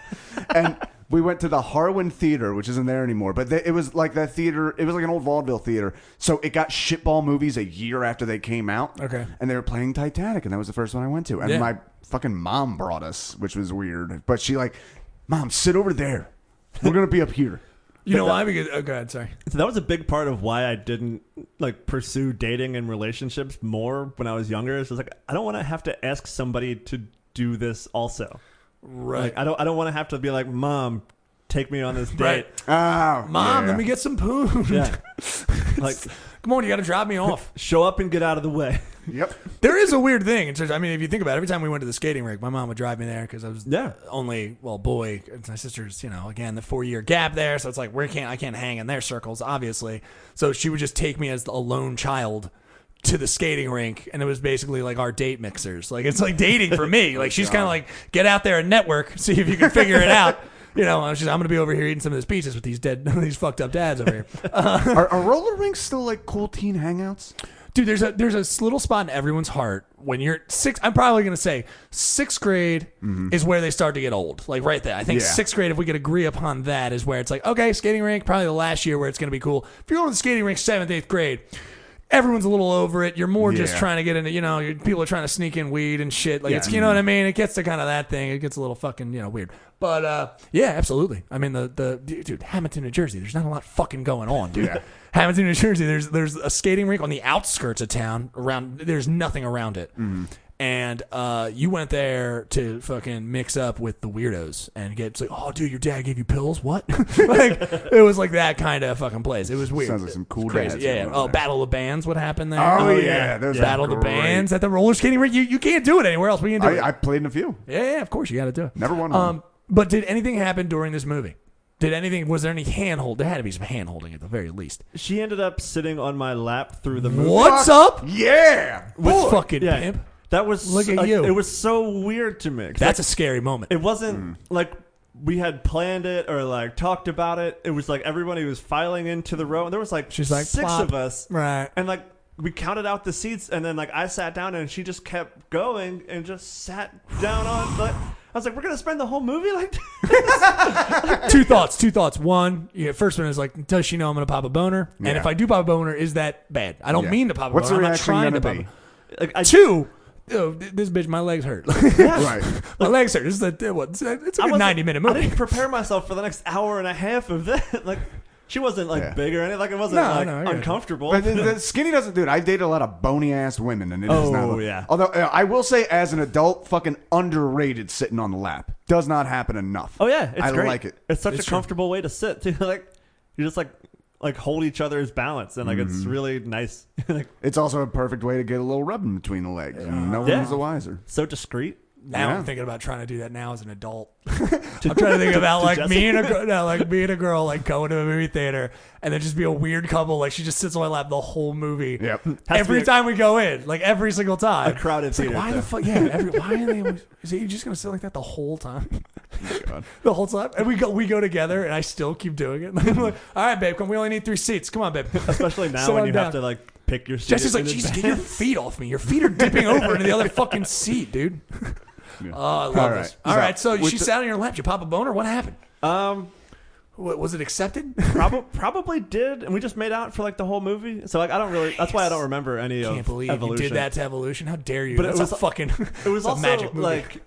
And we went to the Harwin Theater, which isn't there anymore. But it was like that theater. It was like an old vaudeville theater. So it got shitball movies a year after they came out.
Okay.
And they were playing Titanic, and that was the first one I went to. And my fucking mom brought us, which was weird. But she like, Mom, sit over there. We're going to be up here.
You know why? Because go ahead, sorry.
So that was a big part of why I didn't like pursue dating and relationships more when I was younger. It's just like I don't want to have to ask somebody to do this also.
Right.
Like, I don't want to have to be like, Mom, take me on this date.
Right.
Oh,
Mom,
yeah.
let me get some poo.
Yeah. Like,
Come on, you got to drop me off.
show up and get out of the way.
Yep.
There is a weird thing. I mean, if you think about it, every time we went to the skating rink, my mom would drive me there because I was only, boy. My sister's, again, the 4-year gap there. So it's like, I can't hang in their circles, obviously. So she would just take me as a lone child to the skating rink. And it was basically like our date mixers. Like, it's like dating for me. Like, she's kind of like, get out there and network, see if you can figure it out. I'm going to be over here eating some of these pizzas with these fucked up dads over here.
Are roller rinks still like cool teen hangouts?
Dude, there's a little spot in everyone's heart when you're 6. I'm probably going to say 6th grade is where they start to get old. Like right there. I think 6th grade, if we could agree upon that, is where it's like, okay, skating rink, probably the last year where it's going to be cool. If you're going to the skating rink 7th, 8th grade, everyone's a little over it. You're more just trying to get into, people are trying to sneak in weed and shit. Like it's, you know what I mean? It gets to kind of that thing. It gets a little fucking, weird. But yeah, absolutely. I mean, dude, Hamilton, New Jersey, there's not a lot fucking going on, dude.
Yeah.
Hamilton, New Jersey, there's a skating rink on the outskirts of town. There's nothing around it. And you went there to fucking mix up with the weirdos and get like, oh, dude, your dad gave you pills? What? Like it was like that kind of fucking place. It was weird.
Sounds like some cool
crazy.
dads.
Yeah. Oh, Battle of the Bands. What happened there?
Oh, yeah. Those
Battle of the Bands at the roller skating rink. You can't do it anywhere else. We can do it.
I played in a few.
Yeah, of course you got to do it.
Never won one.
But did anything happen during this movie? Was there any handhold? There had to be some hand holding at the very least.
She ended up sitting on my lap through the movie.
What's up?
Yeah.
Which
Boy.
fucking
Yeah.
pimp?
That was
Look at you.
It was so weird to me. 'Cause
That's a scary moment.
it wasn't like we had planned it or like talked about it. It was like everybody was filing into the row, and there was like
She's like,
6
plop.
of us,
Right.
and like we counted out the seats, and then like I sat down, and she just kept going and just sat down on. Like, I was like, we're gonna spend the whole movie like this?
Two thoughts. One, first one is like, does she know I'm gonna pop a boner? And
Yeah.
if I do pop a boner, is that bad? I don't mean to pop a
What's
boner.
the
I'm not
reaction
trying to
gonna
pop.
be?
Like, I,
Two, this bitch, my legs hurt.
Right.
My legs hurt. This is it's a good
I wasn't-
90-minute
I
movie.
didn't prepare myself for the next hour and a half of that. Like she wasn't like big or anything. Like it wasn't
No,
like
no, I got you.
uncomfortable.
But the skinny doesn't, dude. I dated a lot of bony ass women, and it is not.
Oh, yeah.
Although I will say, as an adult, fucking underrated sitting on the lap does not happen enough.
Oh yeah, it's
I
great.
like it.
It's such
It's
a
true.
comfortable way to sit too. Like you just like hold each other's balance, and like it's really nice. Like
It's also a perfect way to get a little rubbing between the legs, and no
Yeah.
one's the wiser.
so discreet.
Now
Yeah.
I'm thinking about trying to do that now as an adult. I'm trying to think about like me and a girl like going to a movie theater and then just be a weird couple. Like she just sits on my lap the whole movie.
Yep.
Every time we go in, like every single time.
A crowded
It's like,
theater,
why
too.
the fuck? Yeah. Why are they? Is he just gonna sit like that the whole time?
God.
The whole time, and we go together, and I still keep doing it. I'm like, all right, babe, come. We only need 3 seats. Come on, babe.
Especially now
Sit
when
on
you
down.
have to like pick your seat.
Jesse's like,
in
Jesus,
advance.
get your feet off me. Your feet are dipping over into the other fucking seat, dude. Oh, I love
All
this.
right.
All
So,
right, so
with
she
the-
sat on your lap. You pop a boner. What happened?
Um,
What, was it accepted?
probably did, and we just made out for like the whole movie. So like I don't really. That's why I don't remember any
Can't
of
believe
Evolution.
you did that to Evolution. How dare you?
But
That's
it was
a fucking.
It was
it's a
also
magic movie.
like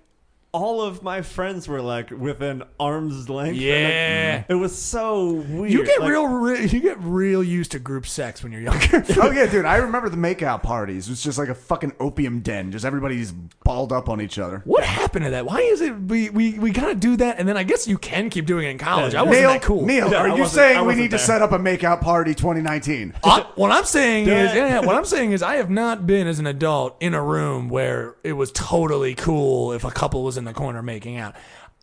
all of my friends were like within arm's length.
Yeah.
And, it was so weird.
You get
like,
you get real used to group sex when you're younger.
Oh yeah, dude. I remember the makeout parties. It was just like a fucking opium den. Just everybody's balled up on each other.
What happened to that? Why is it we kind of do that, and then I guess you can keep doing it in college. I wasn't that cool.
Neil,
No,
are
I
you
wasn't-
saying
I
we
wasn't
need to
there.
set up a makeout party 2019?
What I'm saying
Do
is,
it.
what I'm saying is, I have not been as an adult in a room where it was totally cool if a couple was in the corner making out.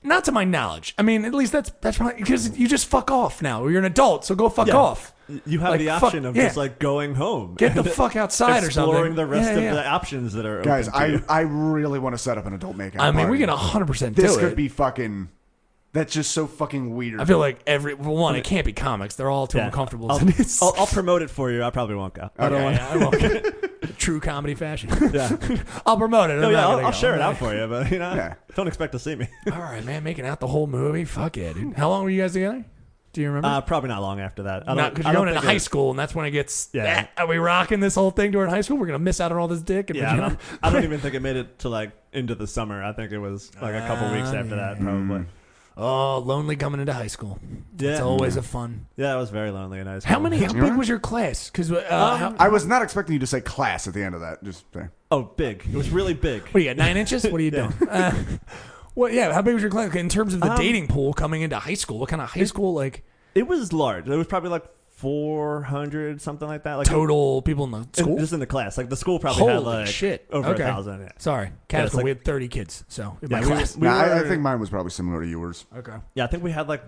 Not to my knowledge. I mean, at least that's probably because you just fuck off now. You're an adult, so go fuck
Yeah.
off.
You have
Like,
the
fuck-
option of
yeah.
just like going home.
Get the fuck outside or something.
Exploring the rest
Yeah, yeah.
of the options that are
Guys,
open to you.
I really want to set up an adult makeout.
I mean,
party.
we can 100% do
This
it.
could be fucking. That's just so fucking weird.
I feel like one, it can't be comics. They're all too
Yeah.
uncomfortable.
I'll promote it for you. I probably won't go.
I don't want.
I won't. True comedy fashion.
Yeah.
I'll promote it.
No,
I'm
yeah,
not gonna
I'll
go.
share it out for you, but
Yeah.
don't expect to see me.
All right, man, making out the whole movie. Fuck yeah, dude. How long were you guys together? Do you remember?
Probably not long after that.
Not because you're going into high school, and that's when it gets.
Yeah.
Are we rocking this whole thing during high school? We're gonna miss out on all this dick. And
Yeah, I don't even think it made it to like into the summer. I think it was like a couple weeks after that, probably.
Oh, lonely coming into high school. It's
Yeah.
always a fun.
Yeah, it was very lonely in high school.
How big was your class? Because
I was not expecting you to say class at the end of that. Just there.
Oh, big. It was really big.
what do you got? 9 inches? What are you doing? Well, yeah. How big was your class in terms of the dating pool coming into high school? What kind of high school like
It was large. It was probably like 400, something like that. Like
total people in the school?
just in the class. Like the school probably had
Holy
like
shit!
over
Okay.
1,000. Yeah.
Sorry, Catholic
it's
school.
like-
We had 30 kids. So in
Yeah,
my class.
we
Nah, I
were-
think mine was probably similar to yours.
Okay.
Yeah, I think we had like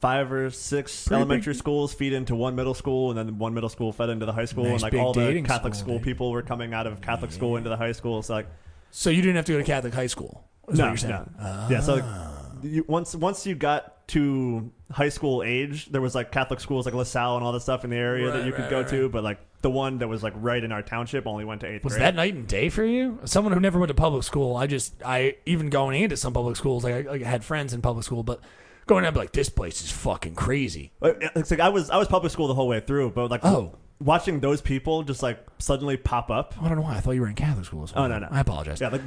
5 or 6
Pretty
elementary
big.
schools feed into one middle school, and then one middle school fed into the high school,
Nice
and like
big
all the
dating
Catholic
school,
school
dude.
people were coming out of Catholic school into the high school. So like,
So you didn't have to go to Catholic high school. Is what you're saying?
Yeah, so like, once you got to high school age, there was like Catholic schools like LaSalle and all this stuff in the area that you could go to, but like the one that was like right in our township only went to 8th
Was
grade.
that night and day for you? Someone who never went to public school. I even going into some public schools, like I had friends in public school, but going in, I'd be like, this place is fucking crazy.
It's like I was public school the whole way through, but like watching those people just like suddenly pop up.
I don't know why. I thought you were in Catholic school as well.
Oh, no.
I apologize.
Yeah, like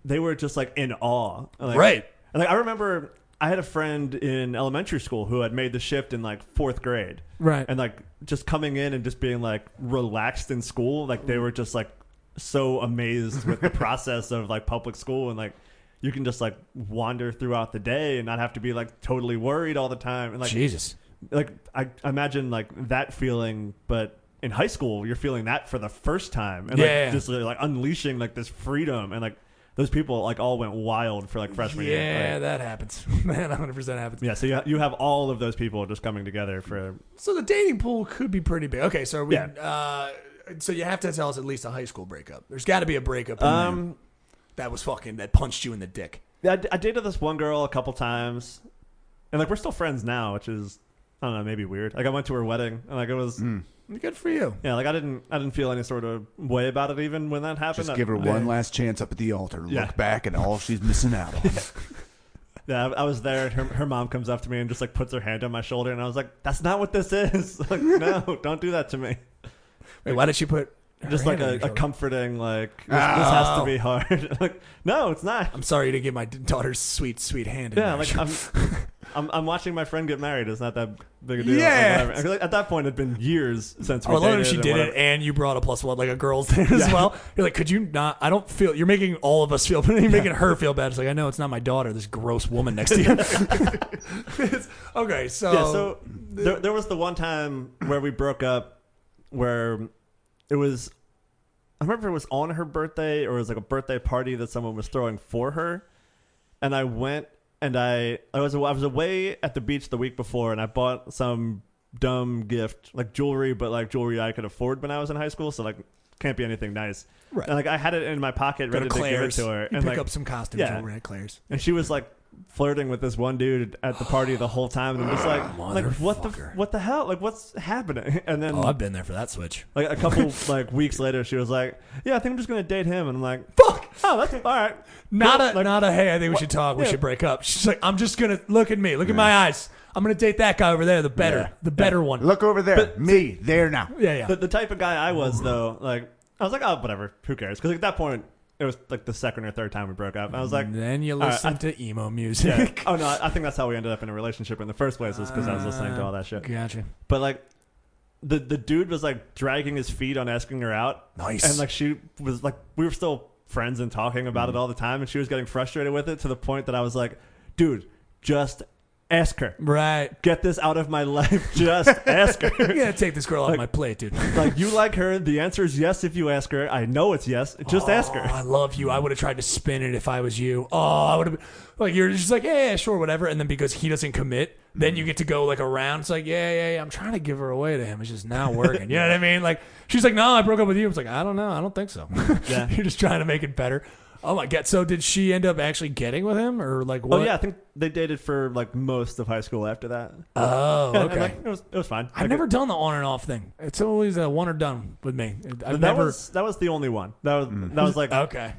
they were just like in awe. Like,
Right.
And like I remember I had a friend in elementary school who had made the shift in like 4th grade.
Right.
And like just coming in and just being like relaxed in school, like they were just like so amazed with the process of like public school, and like you can just like wander throughout the day and not have to be like totally worried all the time. And like
Jesus.
like I imagine like that feeling, but in high school you're feeling that for the first time, and
Yeah.
like just like unleashing like this freedom, and like those people like all went wild for like freshman year.
Yeah,
Like,
that happens. That 100% happens.
yeah, so you have all of those people just coming together for
So the dating pool could be pretty big. Okay, so we,
Yeah.
so you have to tell us at least a high school breakup. There's got to be a breakup in there that was fucking that punched you in the dick.
Yeah, I dated this one girl a couple times, and like we're still friends now, which is I don't know, maybe weird. Like I went to her wedding, and like it was
Good for you.
yeah, like I didn't feel any sort of way about it even when that happened.
Just give her one last chance up at the altar.
Yeah.
Look back at all she's missing out on.
Yeah, I was there. And her mom comes up to me and just like puts her hand on my shoulder, and I was like, "That's not what this is. Like, no, don't do that to me."
Wait, why did she put her
Just like
hand on your
a
shoulder?
comforting, like this has to be hard. Like, no, it's not.
I'm sorry to give my daughter's sweet hand. In
Yeah,
marriage.
like I'm watching my friend get married. It's not that big a deal.
Yeah.
Like, whatever. At that point, it'd been years since we
I love
dated.
if she
and
did
whatever.
it and you brought a +1, like a girl's there as
Yeah.
well. You're like, could you not? I don't feel. You're making all of us feel, but you're making her feel bad. It's like, I know it's not my daughter, this gross woman next to you. Okay, so.
Yeah, so there was the one time where we broke up where it was, I remember it was on her birthday, or it was like a birthday party that someone was throwing for her. And I went and I was away at the beach the week before, and I bought some dumb gift, like jewelry, but like jewelry I could afford when I was in high school. So like can't be anything nice.
Right.
And like I had it in my pocket
Go
ready
to
to give it
Claire's.
to her.
You
And
pick
like,
up some costume
yeah.
jewelry at Claire's.
and she was like flirting with this one dude at the party the whole time, and I'm just like
Motherfucker.
what the hell? Like what's happening? And then
Oh, I've been there for that switch.
like a couple like weeks later, she was like, "Yeah, I think I'm just gonna date him." And I'm like, "Fuck! Oh, that's all right."
Not
Cool.
a hey, I think we should talk. We
Yeah.
should break up. She's like, I'm just gonna look at me, look at my eyes. I'm gonna date that guy over there, the better one.
Look over there. Me, there now.
Yeah, yeah.
The type of guy I was though, like I was like, "Oh, whatever. Who cares?" Because at that point, it was like the second or third time we broke up. And I was like,
then you
all right,
listen to emo music.
yeah. Oh no, I think that's how we ended up in a relationship in the first place, was because I was listening to all that shit.
Gotcha.
But like, the dude was like dragging his feet on asking her out.
Nice.
And like, she was like, we were still friends and talking about it all the time, and she was getting frustrated with it to the point that I was like, dude, just ask her.
Right.
Get this out of my life. Just ask her.
You gotta take this girl off
Like-
my plate, dude.
Like, you like her. The answer is yes if you ask her. I know it's yes. Just ask
Oh,
her.
I love you. I would have tried to spin it if I was you. Oh, I would have like, you're just like, yeah, sure, whatever. And then because he doesn't commit, then you get to go like around. It's like, yeah. I'm trying to give her away to him. It's just not working. You know what I mean? Like, she's like, no, I broke up with you. I was like, I don't know. I don't think so.
Yeah.
You're just trying to make it better. Oh my God. So did she end up actually getting with him, or like what?
Oh yeah, I think they dated for like most of high school after that.
Oh,
Yeah, and,
okay.
like, it was fine.
I've
Like,
never done the on and off thing. It's always a one or done with me. I've
that
never.
was the only one. That was like,
Okay.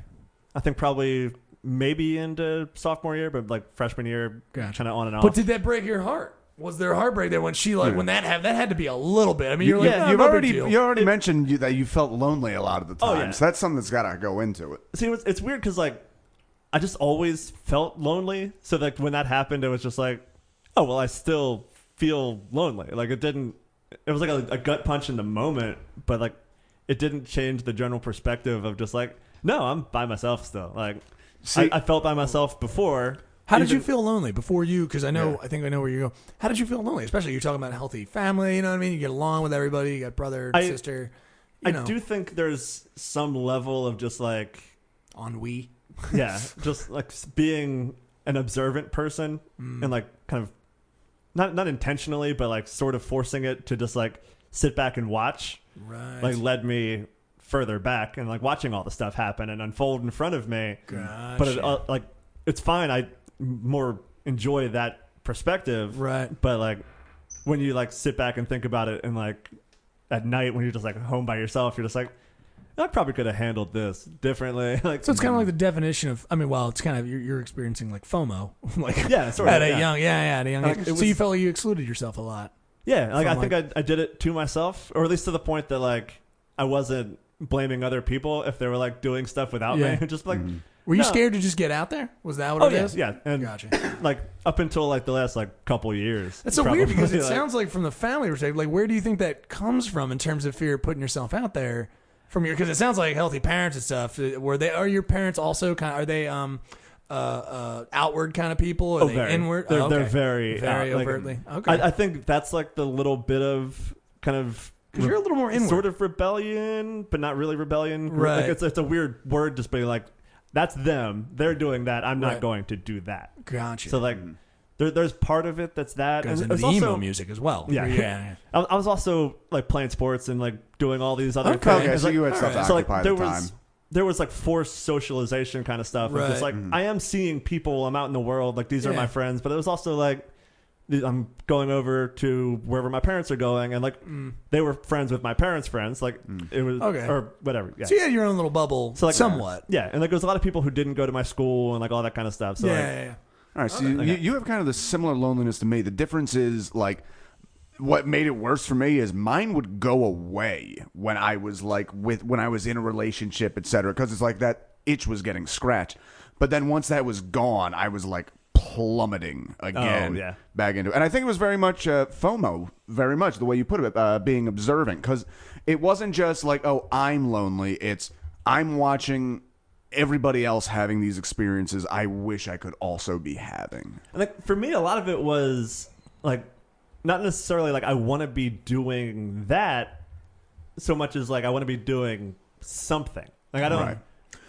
I think probably maybe into sophomore year, but like freshman year,
Gotcha.
kind of on and off.
But did that break your heart? Was there a heartbreak there when she like when that happened? That had to be a little bit. I mean, you're like,
Yeah,
no,
you've
no big
already
deal.
you already mentioned that you felt lonely a lot of the time.
Oh, yeah.
So that's something that's got to go into it.
See, it's weird because like I just always felt lonely. So like when that happened, it was just like, oh well, I still feel lonely. Like it didn't. It was like a gut punch in the moment, but like it didn't change the general perspective of just like, no, I'm by myself still. Like
See-
I felt by myself before.
How did you
Even-
feel lonely before you? Because I know, I think I know where you go. How did you feel lonely? Especially you're talking about a healthy family. You know what I mean? You get along with everybody. You got brother, sister. You
I
know,
do think there's some level of just like,
ennui.
yeah, just like being an observant person and like kind of not intentionally, but like sort of forcing it to just like sit back and watch,
Right.
like led me further back and like watching all the stuff happen and unfold in front of me.
Gotcha.
But it, like it's fine. I more enjoy that perspective,
Right.
But like when you like sit back and think about it, and like at night when you're just like home by yourself, you're just like, I probably could have handled this differently. Like,
So it's kind of like the definition of. I mean, well, it's kind of you're experiencing like FOMO, like
yeah, sort of,
at a
yeah.
young, at a young
Like,
age.
it
So you
was-
felt like you excluded yourself a lot.
Yeah, like I
From,
think I did it to myself, or at least to the point that like I wasn't blaming other people if they were like doing stuff without
Yeah.
me. Just like,
Were you
no.
scared to just get out there? Was that what
Oh
it
yeah,
is?
yeah, and
Gotcha.
like up until like the last like couple years.
That's so weird because it
like-
sounds like from the family perspective, like where do you think that comes from in terms of fear of putting yourself out there from your? Because it sounds like healthy parents and stuff. Are your parents also kind of? Are they outward kind of people? Are they
very.
inward?
They're,
Oh,
they're
okay.
very
very
out, like,
overtly. Okay,
I think that's like the little bit of kind of
because you're a little more inward.
sort of rebellion, but not really rebellion.
Right.
Like it's a weird word, just being like, that's them. They're doing that. I'm not
Right.
going to do that.
Gotcha.
So like, there's part of it that's that.
goes
And
into
it's
the
also,
emo music as well.
Yeah.
yeah.
I was also like playing sports and like doing all these other
Okay.
things.
Okay,
It's
so
like,
you had stuff to
so like
occupy
there
the time.
was there was like forced socialization kind of stuff. Of just
Right.
like I am seeing people. I'm out in the world. Like these are
Yeah.
my friends. But it was also like I'm going over to wherever my parents are going, and like they were friends with my parents' friends. Like it was
Okay.
or whatever. Yeah.
So you had your own little bubble,
So, like,
somewhat.
Yeah, and like there was a lot of people who didn't go to my school and like all that kind of stuff. So
yeah,
like,
yeah.
All right, so you have kind of the similar loneliness to me. The difference is like what made it worse for me is mine would go away when I was like when I was in a relationship, etc. Because it's like that itch was getting scratched. But then once that was gone, I was like plummeting again
yeah.
back into it. And I think it was very much FOMO, very much the way you put it, being observant. Because it wasn't just like, oh, I'm lonely. It's I'm watching everybody else having these experiences I wish I could also be having.
And like for me, a lot of it was like not necessarily like I want to be doing that so much as like I want to be doing something. Like I don't,
Right.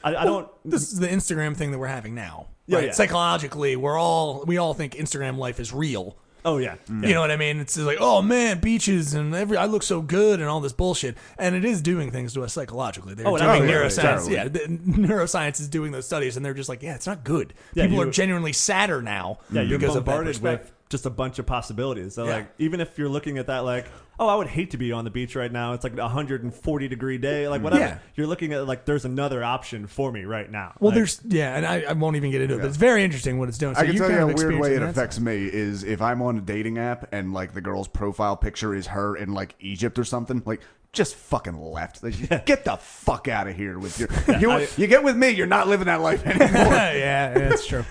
I don't.
This is the Instagram thing that we're having now.
Yeah,
right?
yeah.
Psychologically, we all think Instagram life is real.
Oh yeah,
You know what I mean? It's just like, oh man, beaches and I look so good and all this bullshit. And it is doing things to us psychologically. They're
Oh,
doing
absolutely.
neuroscience.
Totally.
Yeah, the neuroscience is doing those studies, and they're just like, yeah, it's not good.
Yeah,
People
you-
are genuinely sadder now
yeah. You're
because of that
bombarded
perspective.
with just a bunch of possibilities. So
Yeah.
like even if you're looking at that like, oh, I would hate to be on the beach right now. It's like a 140-degree day. Like, whatever.
Yeah.
You're looking at, like, there's another option for me right now.
Well,
Like,
and I won't even get into it, but it's very interesting what it's doing. So
I can
you
tell
kind
you
of
a weird way it
experiencing that
affects me is if I'm on a dating app and like the girl's profile picture is her in like Egypt or something, like just fucking left. Like, get the fuck out of here with your. You get with me, you're not living that life anymore.
yeah, that's true.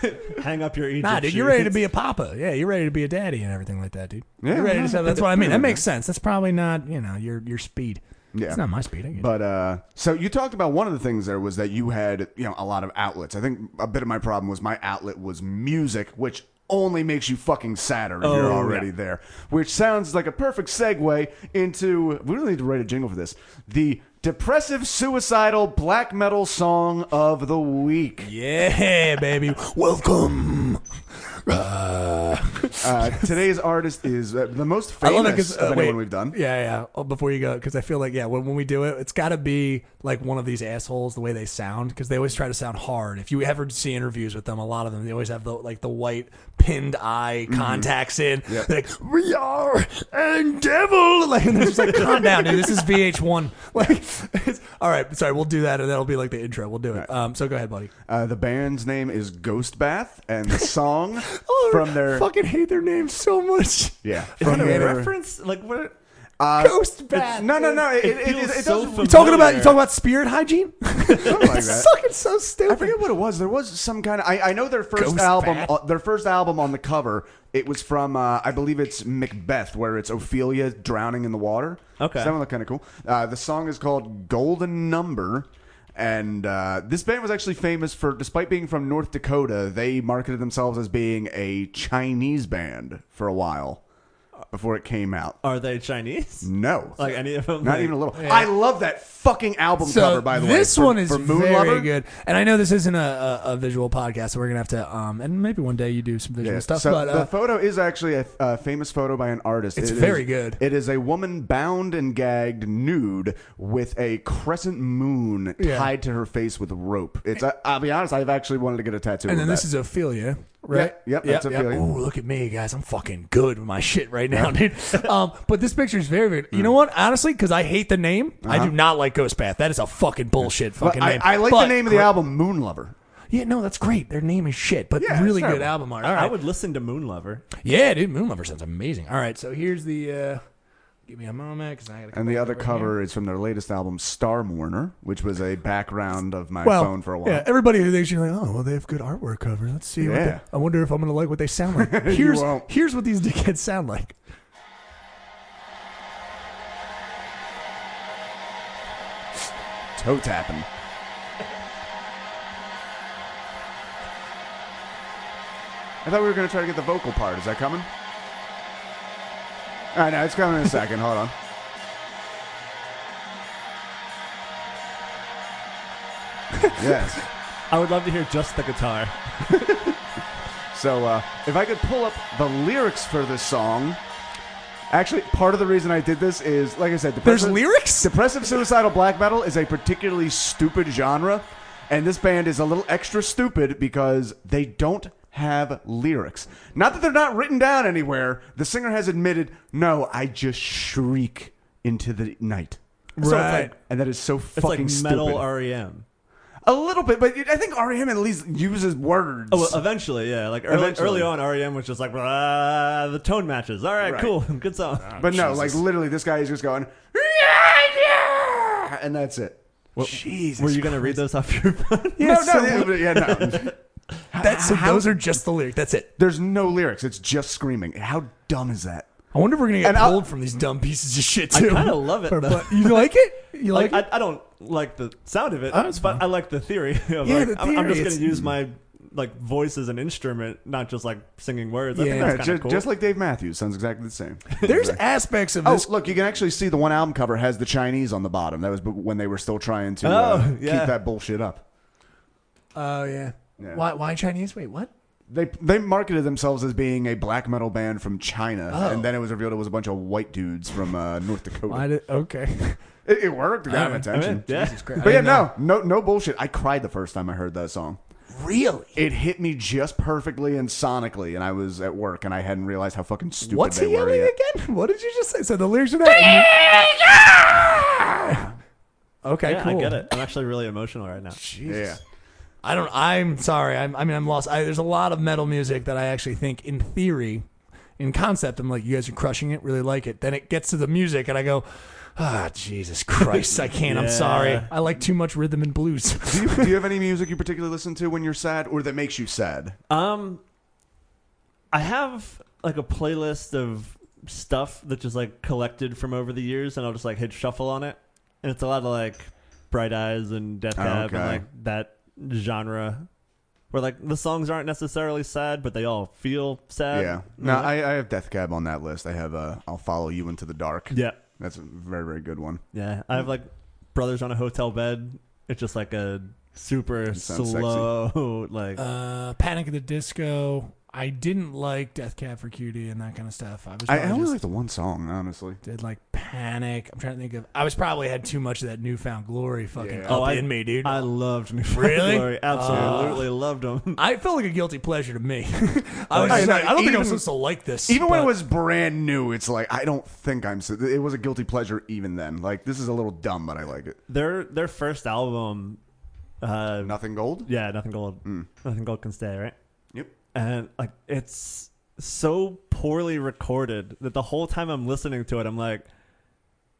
hang up your Egypt
Nah, dude, you're ready to
shoes.
be a papa. Yeah, you're ready to be a daddy and everything like that, dude.
Yeah,
You're ready to
no,
say, that's what I mean. That makes sense. That's probably not, your speed.
Yeah.
It's not my speed. I get it.
But so you talked about one of the things there was that you had a lot of outlets. I think a bit of my problem was my outlet was music, which only makes you fucking sadder if you're already there. Which sounds like a perfect segue into, we really need to write a jingle for this, the depressive, suicidal black metal song of the week.
Yeah, baby. Welcome.
Today's artist is the most
I love it
famous
because
of anyone we've done.
Yeah. Oh, before you go, because I feel like when we do it, it's got to be like one of these assholes the way they sound because they always try to sound hard. If you ever see interviews with them, a lot of them they always have the white pinned eye contacts in.
Yep.
They're like, we are and devil. Like and they're just like, calm down, dude. This is VH1. Like, all right, sorry, we'll do that, and that'll be like the intro. We'll do it. So go ahead, buddy.
The band's name is Ghost Bath, and the song
Oh,
from their
I fucking hate their name so much.
yeah
Is
from
that a
their
reference? Like, what?
Ghost Bath.
No.
It feels
It
so
doesn't.
familiar.
You talking about spirit hygiene?
Something like
It's
that.
fucking so stupid.
I forget what it was. There was some kind of. I know their first
Ghost
album.
Bath?
Their first album on the cover. It was from. I believe it's Macbeth, where it's Ophelia drowning in the water.
Okay.
So that one looked kind of cool. The song is called "Golden Number." And this band was actually famous for, despite being from North Dakota, they marketed themselves as being a Chinese band for a while before it came out.
Are they Chinese?
No.
Like any of them?
Not
Like-
even a little. I love that fucking album cover, by the way.
This one is
for Moon
very
Lover.
good, and I know this isn't a visual podcast, so we're gonna have to and maybe one day you do some visual
Yeah.
stuff.
So
but
the photo is actually a famous photo by an artist.
It's
It
very
is-
good.
It is a woman bound and gagged nude with a crescent moon
Yeah.
tied to her face with a rope. It's. I'll be honest. I've actually wanted to get a tattoo.
and then
of
this
that.
is Ophelia, right?
Yep, that's Ophelia.
Oh, look at me, guys! I'm fucking good with my shit right now, dude. But this picture is very, very. You know what? Honestly, because I hate the name, I do not like Ghost Bath. That is a fucking bullshit fucking
But
name.
I like
But
the name of the
great-
album, Moon Lover.
Yeah, no, that's great. Their name is shit, but
Yeah,
really
it's
good
terrible.
album art. All
I
right.
would listen to Moon Lover.
Yeah, dude, Moon Lover sounds amazing. All right, so here's the. Give me a moment, because I gotta.
And the other cover is from their latest album, Star Mourner, which was a background of my phone for a while.
Yeah, everybody who thinks you're like, oh, well, they have good artwork cover. Let's see. What
Yeah.
I wonder if I'm gonna like what they sound like.
won't.
Here's what these dickheads sound like.
Toe tapping. I thought we were going to try to get the vocal part. Is that coming? All right, no, it's coming in a second. Hold on. Yes.
I would love to hear just the guitar.
So if I could pull up the lyrics for this song. Actually, part of the reason I did this is, like I said,
There's lyrics?
Depressive suicidal black metal is a particularly stupid genre, and this band is a little extra stupid because they don't have lyrics. Not that they're not written down anywhere. The singer has admitted, "No, I just shriek into the night." So it's
Right.
like- and that is so
It's
fucking
like metal
stupid.
REM.
A little bit, but I think REM at least uses words.
Oh, well, eventually, yeah. Like
Eventually.
early on, REM was just like the tone matches. All right,
Right.
cool, good song.
But no, like literally, this guy is just going, and that's it.
Jesus.
Were you gonna read those off your phone?
Yeah,
No.
those are just the lyrics. That's it.
There's no lyrics. It's just screaming. How dumb is that?
I wonder if we're gonna get
And I'll-
pulled from these dumb pieces of shit
I
too.
kind of love it.
Or-
though.
but you like it? You like,
Like
it?
I don't like the sound of it,
Oh, it's
but
fine.
I like the theory. Of
Yeah,
like,
the
I'm
theory,
just
it's-
gonna use my like voice as an instrument, not just like singing words. I
Yeah.
think
Yeah,
that's kind of cool.
just like Dave Matthews. Sounds exactly the same.
There's aspects of
Oh,
this.
look, you can actually see the one album cover has the Chinese on the bottom. That was when they were still trying to keep
yeah.
that bullshit up.
Oh yeah.
Yeah.
Why Chinese? Wait, what?
They marketed themselves as being a black metal band from China,
Oh.
and then it was revealed it was a bunch of white dudes from North Dakota.
Why did? Okay.
It worked. It got
Alright.
attention.
I mean, yeah.
Jesus Christ.
But
I
yeah,
didn't know.
no bullshit. I cried the first time I heard that song.
Really?
It hit me just perfectly and sonically, and I was at work, and I hadn't realized how fucking stupid
What's
they
he
were
yelling
yet.
again? What did you just say? So the lyrics are that. Okay,
Yeah,
cool.
I get it. I'm actually really emotional right now.
Yeah.
I'm sorry. I'm lost. There's a lot of metal music that I actually think, in theory, in concept, I'm like, you guys are crushing it. Really like it. Then it gets to the music, and I go, Jesus Christ, I can't. I'm sorry. I like too much rhythm and blues.
Do you have any music you particularly listen to when you're sad, or that makes you sad?
I have like a playlist of stuff that just like collected from over the years, and I'll just like hit shuffle on it, and it's a lot of like Bright Eyes and Death Cab and like that genre, where like the songs aren't necessarily sad, but they all feel sad.
Yeah. No, I have Death Cab on that list. I have I'll Follow You Into the Dark.
Yeah.
That's a very, very good one.
Yeah, I have like Brothers on a Hotel Bed. It's just like a super
sounds
slow, like
Panic at the Disco. I didn't like Death Cab for Cutie and that kind of stuff.
I only like the one song, honestly.
did like Panic. I'm trying to think of. I was probably had too much of that Newfound Glory fucking
Yeah.
up in me, dude.
I loved Newfound
Really?
Glory. Absolutely loved them.
I felt like a guilty pleasure to me. I was
I
just
know,
like, I don't think I'm
even-
supposed to like this.
Even when it
but-
was brand new, it's like, I don't think it was a guilty pleasure even then. Like, this is a little dumb, but I like it.
Their first album,
Nothing Gold?
yeah, Nothing Gold, Nothing Gold Can Stay, right?
Yep.
And like it's so poorly recorded that the whole time I'm listening to it, I'm like,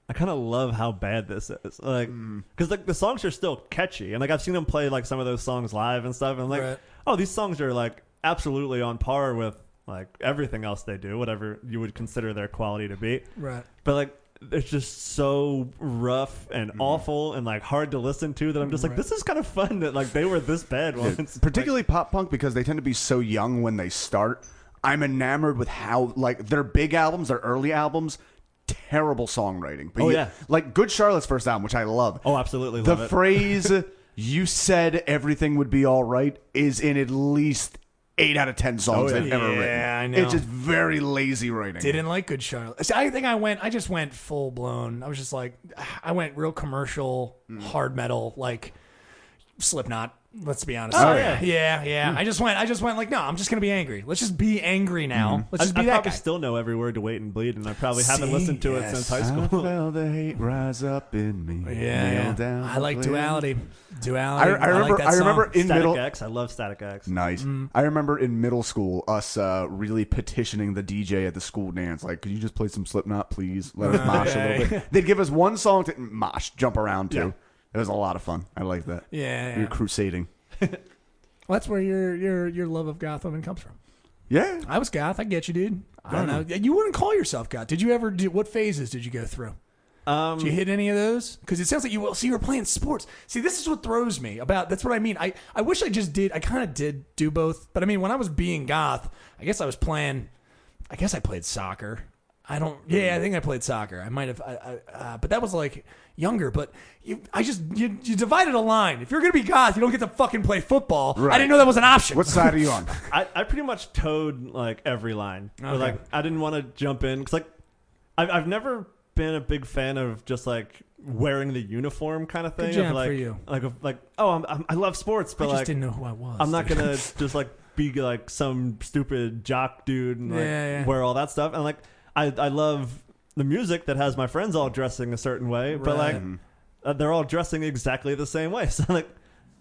I kind of love how bad this is. Like, because like the songs are still catchy, and like I've seen them play like some of those songs live and stuff, and I'm like,
Right.
oh, these songs are like absolutely on par with like everything else they do, whatever you would consider their quality to be.
right.
But like it's just so rough and awful and like hard to listen to that I'm just like, this is kind of fun that like they were this bad once.
Particularly pop punk, because they tend to be so young when they start. I'm enamored with how, like, their big albums, their early albums, terrible songwriting. But
Oh, yeah.
Like Good Charlotte's first album, which I love.
Oh, absolutely
The
love it.
phrase, you said everything would be all right, is in at least 8 out of 10 songs
Oh, yeah.
they've ever written.
Yeah, I know.
It's just very lazy writing.
Didn't like Good Charlotte. See, I think I just went full blown. I was just like, I went real commercial, hard metal, like Slipknot. Let's be honest.
Oh, yeah.
yeah. I just went like, no, I'm just gonna be angry. Let's just be angry now. Let's just
I
be that
probably
guy.
still know every word to Wait and Bleed, and I probably haven't
See?
listened to it
Yes.
since high
I
school.
felt the hate rise up in me.
Yeah.
Kneel down
I like
clear.
Duality.
I
like
remember.
that
I remember
song.
in
Static
middle.
X, I love Static X.
Nice. I remember in middle school us really petitioning the DJ at the school dance, like, could you just play some Slipknot, please? Let us mosh a little bit. They'd give us one song to mosh, jump around to.
Yeah.
It was a lot of fun. I like that.
Yeah.
We were crusading.
Well, that's where your love of goth women comes from.
Yeah.
I was goth. I get you, dude. I don't know. You wouldn't call yourself goth. Did you ever do? What phases did you go through? Did you hit any of those? Because it sounds like you will. See, you were playing sports. See, this is what throws me about. That's what I mean. I wish I just did. I kind of did do both. But I mean, when I was being goth, I guess I was playing. I guess I played soccer. I don't. Yeah, I think I played soccer. I might have. But that was like younger. But you divided a line. If you're gonna be goth, you don't get to fucking play football.
Right.
I didn't know that was an option.
What side are you on?
I pretty much towed like every line. Where,
Okay.
like I didn't want to jump in because like I've never been a big fan of just like wearing the uniform kind of thing.
Good job
of, like,
for you.
Like oh I love sports, but
I just
like
didn't know who I was.
I'm not gonna just like be like some stupid jock dude and like
Yeah.
wear all that stuff. And like I love the music that has my friends all dressing a certain way, but like they're all dressing exactly the same way. So like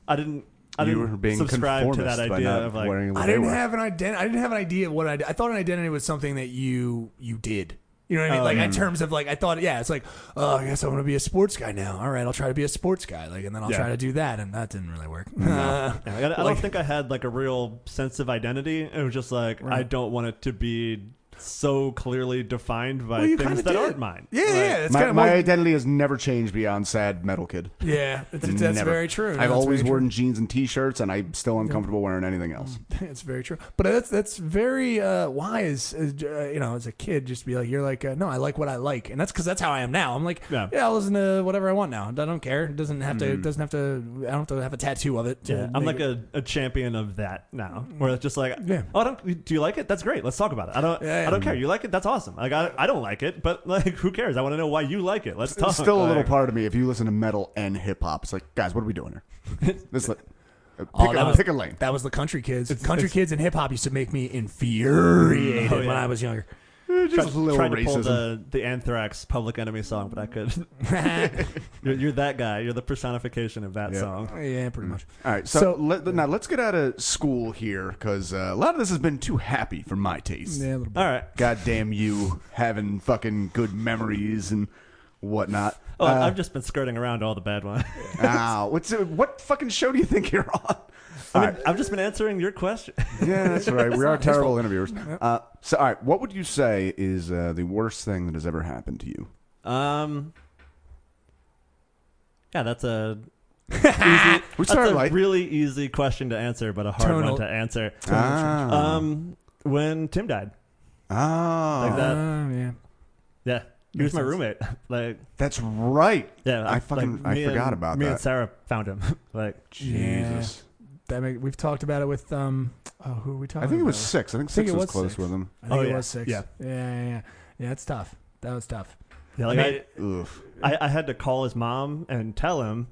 I didn't
You were being
subscribe to that
conformist by
idea
not
of like
wearing what
I
they
didn't
were.
have an identity. I didn't have an idea of what I did. I thought an identity was something that you did. You know what I mean? Like in terms of like, I thought, yeah, it's like, oh, I guess I want to be a sports guy now. All right, I'll try to be a sports guy. Like, and then I'll
Yeah.
try to do that, and that didn't really work.
Yeah, I don't
Like-
think I had like a real sense of identity. It was just like I don't want it to be so clearly defined by
Well, you
things
kinda
that
did.
aren't mine.
Yeah,
Like,
yeah. It's
My,
kind of
my identity has never changed beyond sad metal kid.
yeah. That's
Never.
very true.
I've
That's
always
very
worn jeans and t-shirts, and I'm still uncomfortable wearing anything else.
true. It's very true. But that's very wise. As a kid, just be like, you're like, no, I like what I like, and that's because that's how I am now. I'm like,
Yeah.
I'll listen to whatever I want now. I don't care. It doesn't have to. Doesn't have to. I don't have to have a tattoo of it. to
Yeah, I'm
make
like
it-
a champion of that now, where it's just like,
Yeah.
oh, do you like it? That's great. Let's talk about it.
Yeah.
I don't care. You like it? That's awesome. Like, I don't like it, but like, who cares? I want to know why you like it. Let's talk.
There's still a little
Like,
part of me, if you listen to metal and hip hop, it's like, guys, what are we doing here? This, Pick a lane.
That was the country kids. Country kids and hip hop used to make me infuriated when I was younger.
Just a little
Tried to pull
racism.
the Anthrax Public Enemy song, but I could. You're that guy. You're the personification of that song.
Yeah, pretty much.
All right, so now let's get out of school here because a lot of this has been too happy for my taste.
Yeah, a little bit.
All right.
God damn you having fucking good memories and whatnot.
Oh, I've just been skirting around all the bad ones.
Ow, what fucking show do you think you're on?
I've just been answering your question.
Yeah, that's right. We are terrible interviewers. So, all right, what would you say is the worst thing that has ever happened to you?
Yeah, that's a
We
that's
started
a
like
really easy question to answer, but a hard one to answer. When Tim died, like that.
Yeah.
Yeah, he was my roommate. Like,
That's right.
yeah,
I
me
forgot
and-
about
me
that.
and Sarah found him. Like,
Jesus.
We've talked about it with who are we talking about?
I think it was 6. I think 6
it
was
was
close
6.
with him.
I think
Oh,
it
yeah.
was 6.
Yeah.
Yeah. It's tough. That was tough.
yeah, like
Oof.
I had to call his mom and tell him,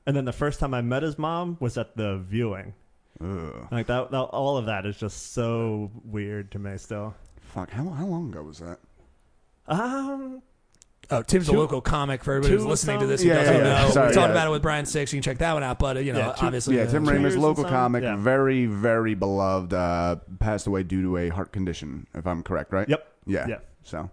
and then the first time I met his mom was at the viewing.
Ugh.
Like that all of that is just so weird to me still.
Fuck, how long ago was that?
Oh, Tim's a local comic for everybody who's listening to this who
Yeah,
doesn't
yeah, yeah.
know.
Sorry,
we talked
yeah.
about it with Brian Six. You can check that one out. But, obviously.
Yeah, Tim
2
Ramis,
years
local
and some?
comic,
Yeah.
very, very beloved, passed away due to a heart condition, if I'm correct, right?
Yep.
Yeah.
Yeah.
So,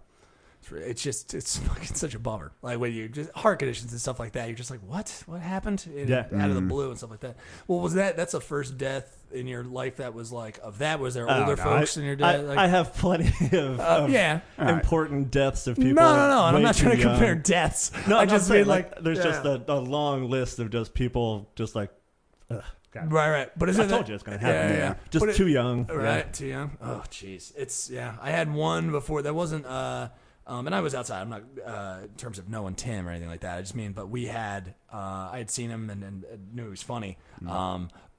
It's fucking such a bummer. Like when you just heart conditions and stuff like that, you're just like, what happened?
Yeah.
Out of the blue and stuff like that. Well, was that's the first death in your life that was like of that? Was there older
no,
folks in your death?
I have plenty of
yeah.
important deaths of people.
No. And I'm
way
not trying
too
to compare
young.
deaths.
No,
I
I'm
just
saying,
mean like
there's just a long list of just people just like, ugh, God.
right. But is
I
it
told you it's gonna happen.
Yeah.
Just
But
too young.
Right, too young. Oh, jeez. It's I had one before that wasn't. And I was outside. I'm not in terms of knowing Tim or anything like that. I just mean, but we had. I had seen him and knew he was funny.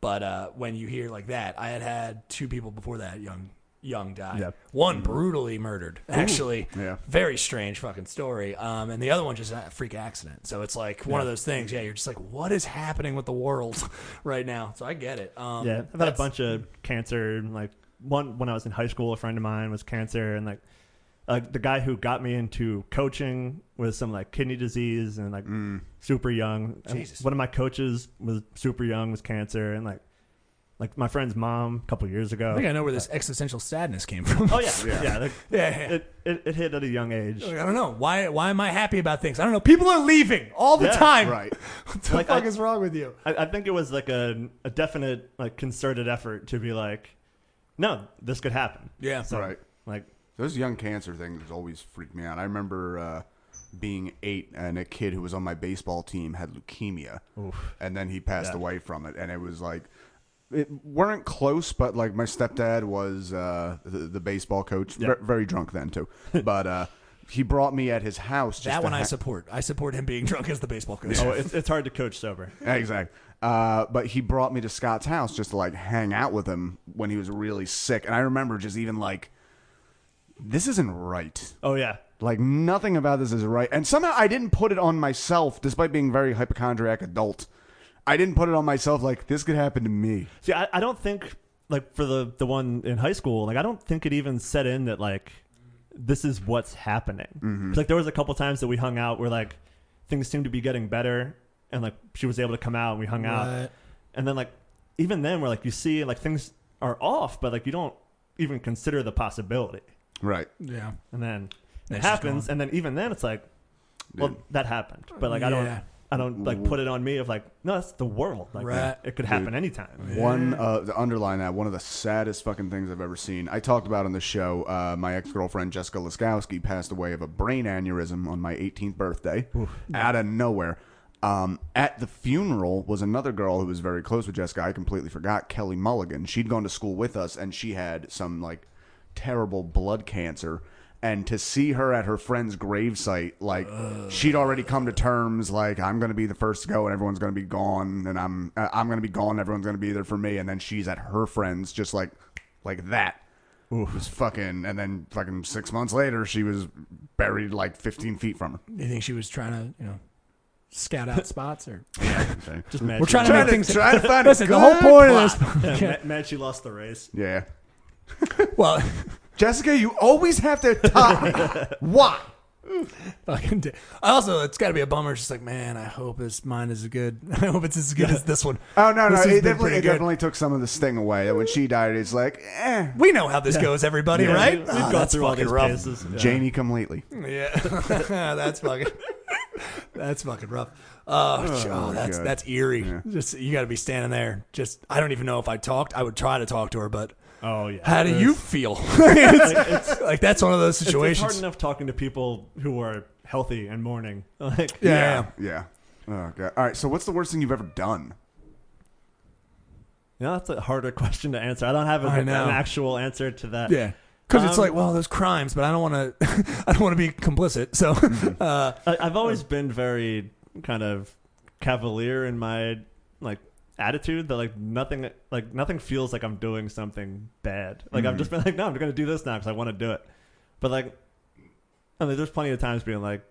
But when you hear like that, I had 2 people before that young died.
Yep.
One brutally murdered. Actually,
Yeah.
very strange fucking story. And the other one just a freak accident. So it's like one of those things. Yeah, you're just like, what is happening with the world right now? So I get it.
Yeah, I've had a bunch of cancer. Like one when I was in high school, a friend of mine was cancer, and like the guy who got me into coaching was some like kidney disease and like super young. And
Jesus.
one of my coaches was super young, was cancer, and like my friend's mom a couple years ago.
I think I know where this existential sadness came from.
Oh yeah. Like,
Yeah.
It hit at a young age.
I don't know. Why am I happy about things? I don't know. People are leaving all the
Yeah,
time.
right.
What the fuck is wrong with you?
I think it was like a definite like concerted effort to be like, no, this could happen.
Yeah.
So,
Right.
Like,
Those young cancer things always freaked me out. I remember being 8 and a kid who was on my baseball team had leukemia. And then he passed away from it. And it was like, it weren't close, but like my stepdad was the baseball coach. Very drunk then too. But he brought me at his house. Just
That
to
one I support. I support him being drunk as the baseball coach.
oh, it's hard to coach sober.
Exactly. But he brought me to Scott's house just to like hang out with him when he was really sick. And I remember just even like, this isn't right.
Oh yeah.
Like nothing about this is right. And somehow I didn't put it on myself, despite being a very hypochondriac adult. I didn't put it on myself like this could happen to me.
See, I don't think like for the one in high school, like I don't think it even set in that like this is what's happening. 'Cause, like there was a couple times that we hung out where like things seemed to be getting better, and like she was able to come out and we hung out, and then like even then we're like you see like things are off, but like you don't even consider the possibility,
Right.
Yeah.
and then it
It's just
happens,
gone.
and then even then it's like, well,
Dude.
that happened, but like
Yeah.
I don't like put it on me of like, no, that's the world. Like
Right.
it could happen anytime.
One, to underline that, one of the saddest fucking things I've ever seen. I talked about on the show, my ex-girlfriend Jessica Laskowski passed away of a brain aneurysm on my 18th birthday out of nowhere. At the funeral was another girl who was very close with Jessica. I completely forgot, Kelly Mulligan. She'd gone to school with us, and she had some like terrible blood cancer. And to see her at her friend's gravesite, like she'd already come to terms, like I'm gonna be the first to go, and everyone's gonna be gone, and I'm gonna be gone, everyone's gonna be there for me, and then she's at her friend's, just like that. It was fucking, and then fucking 6 months later, she was buried like 15 feet from her.
Do you think she was trying to, scout out spots or
Just mad
we're
she
trying to
lost-
make things.
try to find a
Listen, the whole
good
point of
plot.
this.
Yeah, mad she lost the race.
Yeah.
Well,
Jessica, you always have to top me. Why?
fucking. Also, it's got to be a bummer. It's just like, man, I hope mine is good. I hope it's as good as this one.
Oh no,
This has
it
been pretty good.
definitely took some of the sting away. When she died, it's like,
We know how this goes, everybody,
Yeah,
right?
We've
Ah,
gone
that's
through all
fucking
these
rough.
paces. Yeah.
Janie come lately.
Yeah, that's fucking. That's fucking rough.
God.
That's eerie.
Yeah.
Just you got to be standing there. Just I don't even know if I talked. I would try to talk to her, but
Oh yeah.
how do
It's-
you feel? It's, like that's one of those
It's
situations.
hard enough talking to people who are healthy and mourning. Like,
Yeah.
Yeah. Oh god. All right. So, what's the worst thing you've ever done?
that's a harder question to answer. I don't have
I
an
know.
actual answer to that.
Yeah. Because it's
Um,
like, well, those crimes, but I don't want to. I don't want to be complicit. So,
I've always been very kind of cavalier in my like attitude that like nothing feels like I'm doing something bad. Like I've just been like, no, I'm gonna do this now because I want to do it. But like, I mean, there's plenty of times being like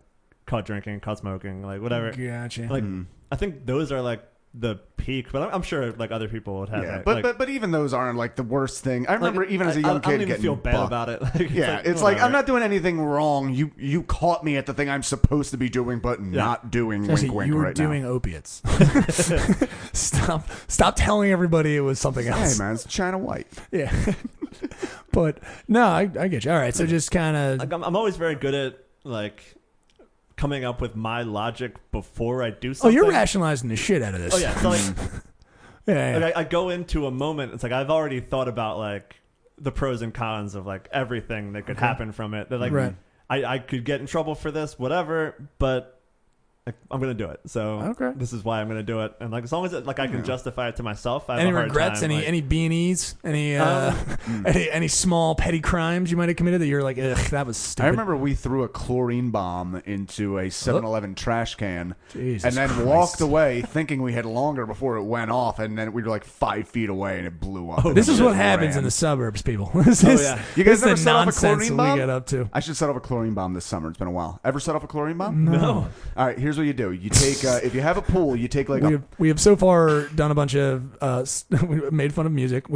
caught drinking, caught smoking, like whatever.
gotcha.
Like I think those are like the peak, but I'm sure like other people would have
Yeah,
that.
but,
like,
but even those aren't like the worst thing. I remember
like,
even as a
I
young
don't
kid
even
getting
feel bad
bucked.
about it. Like,
Yeah, it's like I'm
whatever.
not doing anything wrong. You caught me at the thing I'm supposed to be doing, but not doing.
Actually,
Wink, wink,
you were
right
doing
now.
opiates. Stop telling everybody it was something
Hey
else.
man, it's China White.
Yeah. But no, I get you. All right, so just kind of.
Like I'm always very good at like coming up with my logic before I do something.
Oh, you're rationalizing the shit out of this.
Oh yeah, so like,
yeah.
like I go into a moment. It's like I've already thought about like the pros and cons of like everything that could happen from it. That like
Right.
I could get in trouble for this, whatever, but like, I'm gonna do it. So
Okay.
this is why I'm gonna do it. And like as long as it, like I can justify it to myself, I have
Any
a hard
regrets?
time,
Any B&Es? Any small petty crimes you might have committed that you're like, ugh, that was stupid.
I remember we threw a chlorine bomb into a 7-Eleven trash can
Jesus
and then
Christ.
walked away thinking we had longer before it went off, and then we were like 5 feet away and it blew up.
This is
And
what
we
happens
ran.
in the suburbs, people. This is,
yeah.
You guys
this
never
is the
set off a
nonsense
chlorine
that we
bomb?
get up to.
I should set off a chlorine bomb this summer. It's been a while. Ever set off a chlorine bomb?
No.
All right, here's what you do. You take if you have a pool, you take like
We have so far done a bunch of we made fun of music.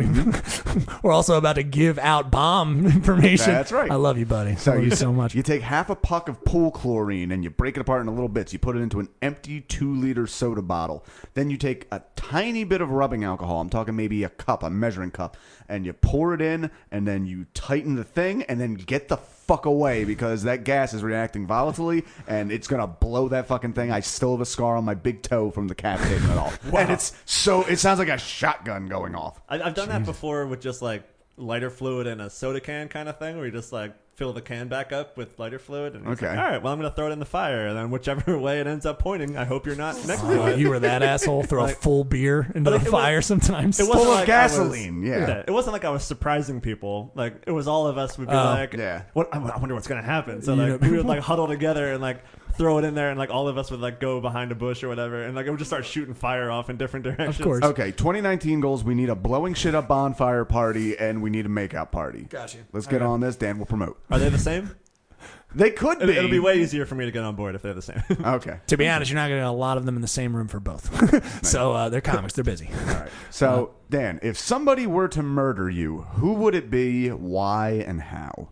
We're also about to give out bomb information.
That's right.
I love you, buddy.
So
I love you so much.
You take half a puck of pool chlorine and you break it apart into little bits. You put it into an empty 2-liter soda bottle. Then you take a tiny bit of rubbing alcohol. I'm talking maybe a measuring cup, and you pour it in, and then you tighten the thing, and then get the fuck away because that gas is reacting volatilely, and it's gonna blow that fucking thing. I still have a scar on my big toe from decapitating it all. And it sounds like a shotgun going off.
I've done that before with just like lighter fluid in a soda can kind of thing, where you just like fill the can back up with lighter fluid. And it's
Okay.
like, all right, well, I'm going to throw it in the fire. And then whichever way it ends up pointing, I hope you're not next to it.
You were that asshole. Throw a
Like-
full beer into
Like,
the
it was-
fire sometimes.
It wasn't
Full of
like I was-
gasoline, yeah.
It wasn't like I was surprising people. Like, it was all of us would be
Oh.
like,
Yeah.
"What? I wonder what's going to happen." So,
You
like,
know-
we would, like, huddle together and, like, throw it in there. And, like, all of us would, like, go behind a bush or whatever. And, like, it would just start shooting fire off in different directions.
Of course.
Okay, 2019 goals. We need a blowing shit up bonfire party, and we need a makeout party.
Gotcha.
Let's get on this. Dan will promote.
Are they the same?
They could be.
It'll be way easier for me to get on board if they're the same.
Okay.
To be honest, you're not going to get a lot of them in the same room for both. So they're comics. They're busy.
All right. So, Dan, if somebody were to murder you, who would it be, why, and how?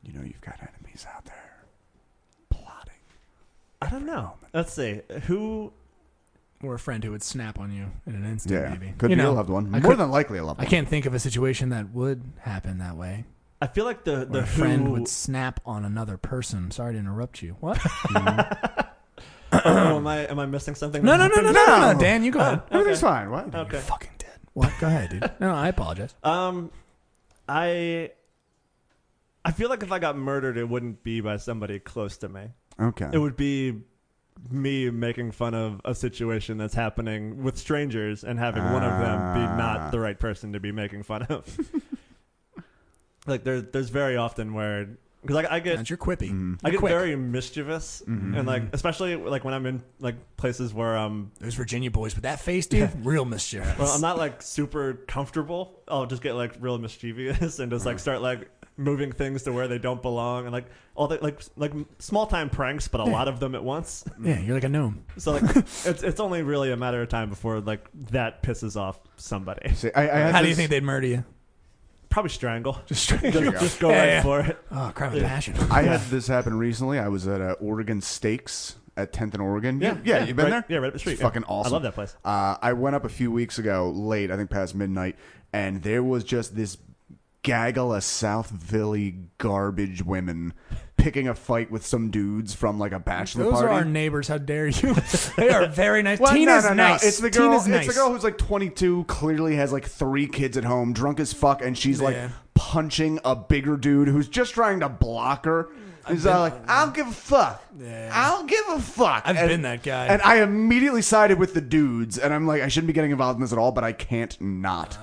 You know you've got enemies out there plotting.
I don't know. Let's see. Who...
Or a friend who would snap on you in an instant,
Yeah.
maybe.
Could
You
be a
know,
loved one.
I
More
could-
than likely a loved
I
one.
can't think of a situation that would happen that way.
I feel like the
Where a
who...
friend would snap on another person. Sorry to interrupt you. What?
Oh, am I missing something?
No,
that
no, no, no,
happened?
no, no, no. Dan, you go ahead.
Everything's fine. What?
Okay.
You're fucking dead. What? Go ahead, dude. No, I apologize.
I feel like if I got murdered, it wouldn't be by somebody close to me.
Okay.
It would be me making fun of a situation that's happening with strangers and having one of them be not the right person to be making fun of. Like there's very often where because I get
That's your quippy.
I get
quick.
very mischievous and like especially like when I'm in like places where
Those Virginia boys with that face, dude, real mischievous.
well, I'm not like super comfortable. I'll just get like real mischievous and just like start like moving things to where they don't belong, and like all the like small time pranks, but a lot of them at once.
Yeah, you're like a gnome.
So like it's only really a matter of time before like that pisses off somebody.
See, I had
How do
this-
you think they'd murder you?
Probably strangle.
Just straight.
Just go
Yeah,
right
yeah.
for it.
Oh, crap with passion.
I had this happen recently. I was at Oregon Steaks at 10th and Oregon. Yeah, you've been
right,
there?
Yeah, right up the street.
It's
yeah.
fucking awesome.
I love that place.
I went up a few weeks ago, late, I think past midnight, and there was just this gaggle of South Philly garbage women picking a fight with some dudes from like a bachelor
Those
party.
are our neighbors. How dare you? They are very nice.
Well,
Tina's
no.
nice.
It's the girl.
Tina's nice.
It's the girl who's like 22, clearly has like 3 kids at home, drunk as fuck, and she's like
Yeah.
punching a bigger dude who's just trying to block her. He's like, I don't give a fuck.
Yeah.
I don't give a fuck.
I've been that guy.
And I immediately sided with the dudes, and I'm like, I shouldn't be getting involved in this at all, but I can't not.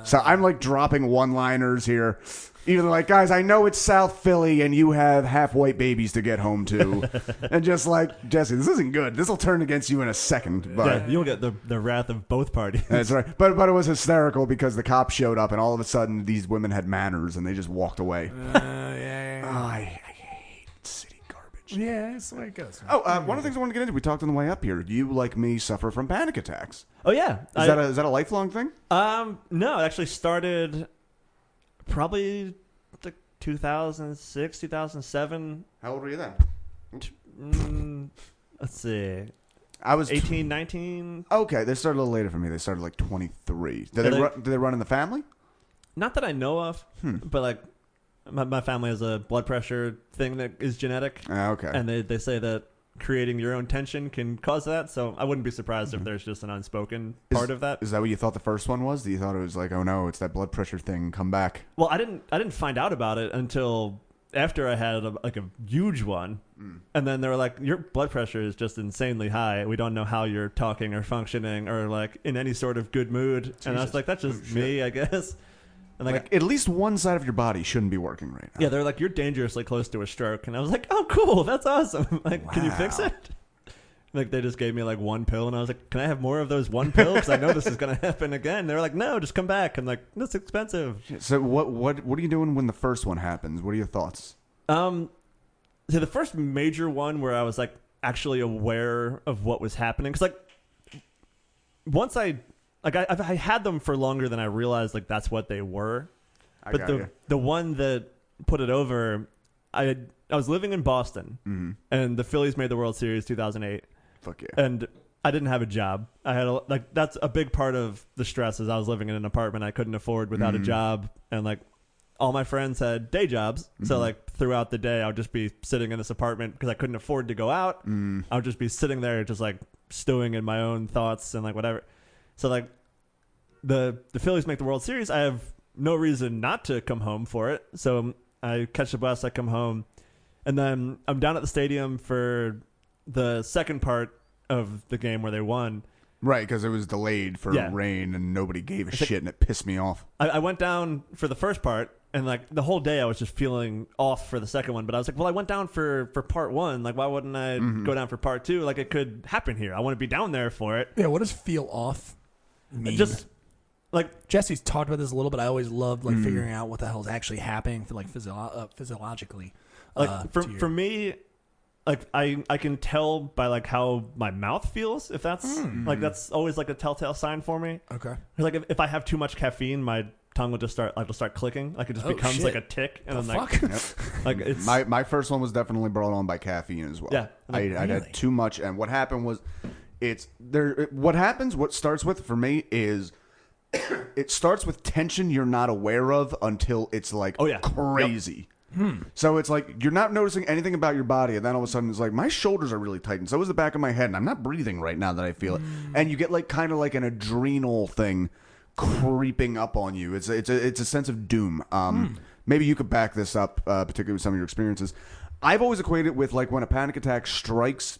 So I'm like dropping one-liners here. Even like, guys, I know it's South Philly and you have half-white babies to get home to. And just like, Jesse, this isn't good. This will turn against you in a second. But
Yeah, you'll get the wrath of both parties.
that's right. But it was hysterical because the cops showed up and all of a sudden these women had manners and they just walked away.
Yeah.
Oh, I hate city garbage.
Yeah, that's the way it goes.
Oh, one of the things I wanted to get into, we talked on the way up here. You, like me, suffer from panic attacks.
Oh yeah.
Is that a lifelong thing?
No, it actually started probably like 2006, 2007.
How old were you then?
Let's see.
I was
18, 19.
Okay, they started a little later for me. They started like 23. Did they run in the family?
Not that I know of, but like my family has a blood pressure thing that is genetic.
Okay.
And they say that creating your own tension can cause that. So I wouldn't be surprised if there's just an unspoken part of that.
Is that what you thought the first one was? You thought it was like, oh no, it's that blood pressure thing. Come back.
Well, I didn't find out about it until after I had a huge one, and then they were like, your blood pressure is just insanely high. We don't know how you're talking or functioning or like in any sort of good mood. And I was like, that's just me, I guess. And
Like at least one side of your body shouldn't be working right now.
yeah, they're like, you're dangerously close to a stroke. And I was like, oh, cool. That's awesome. Like, can you fix
Wow.
it? Like, they just gave me like one pill. And I was like, can I have more of those one pills? Because I know this is going to happen again. They were like, no, just come back. I'm like, that's expensive.
So what are you doing when the first one happens? What are your thoughts?
So the first major one where I was like actually aware of what was happening. Because like, once I had them for longer than I realized like that's what they were.
I
But
got you.
the one that put it over, I was living in Boston, and the Phillies made the World Series 2008,
Fuck yeah.
and I didn't have a job. I had that's a big part of the stress. Is I was living in an apartment I couldn't afford without a job, and like all my friends had day jobs. So like throughout the day, I would just be sitting in this apartment because I couldn't afford to go out. I would just be sitting there, just like stewing in my own thoughts and like whatever. So like the Phillies make the World Series. I have no reason not to come home for it. So I catch the bus, I come home, and then I'm down at the stadium for the second part of the game where they won.
Right, because it was delayed for
Yeah.
rain and nobody gave a shit and it pissed me off.
I went down for the first part, and like the whole day I was just feeling off for the second one. But I was like, well, I went down for part one. Like, why wouldn't I go down for part two? Like, it could happen here. I want to be down there for it.
Yeah, what does feel off mean?
Just like
Jesse's talked about this a little bit. I always loved like figuring out what the hell is actually happening for like physiologically.
for me, like I can tell by like how my mouth feels, if that's like that's always like a telltale sign for me.
Okay.
'Cause, like if I have too much caffeine, my tongue will just start clicking. Like it just
Oh,
becomes
shit.
like a tick, and
The
I'm like,
fuck?
like it's
My first one was definitely brought on by caffeine as well.
Yeah.
I
Really?
had too much, and what happened was, what starts with for me is, it starts with tension you're not aware of until it's like
Oh, yeah.
crazy. So it's like you're not noticing anything about your body, and then all of a sudden it's like my shoulders are really tight, and so is the back of my head, and I'm not breathing right now that I feel it. And you get like kind of like an adrenal thing creeping up on you. It's a sense of doom. Maybe you could back this up, particularly with some of your experiences. I've always equated it with like when a panic attack strikes.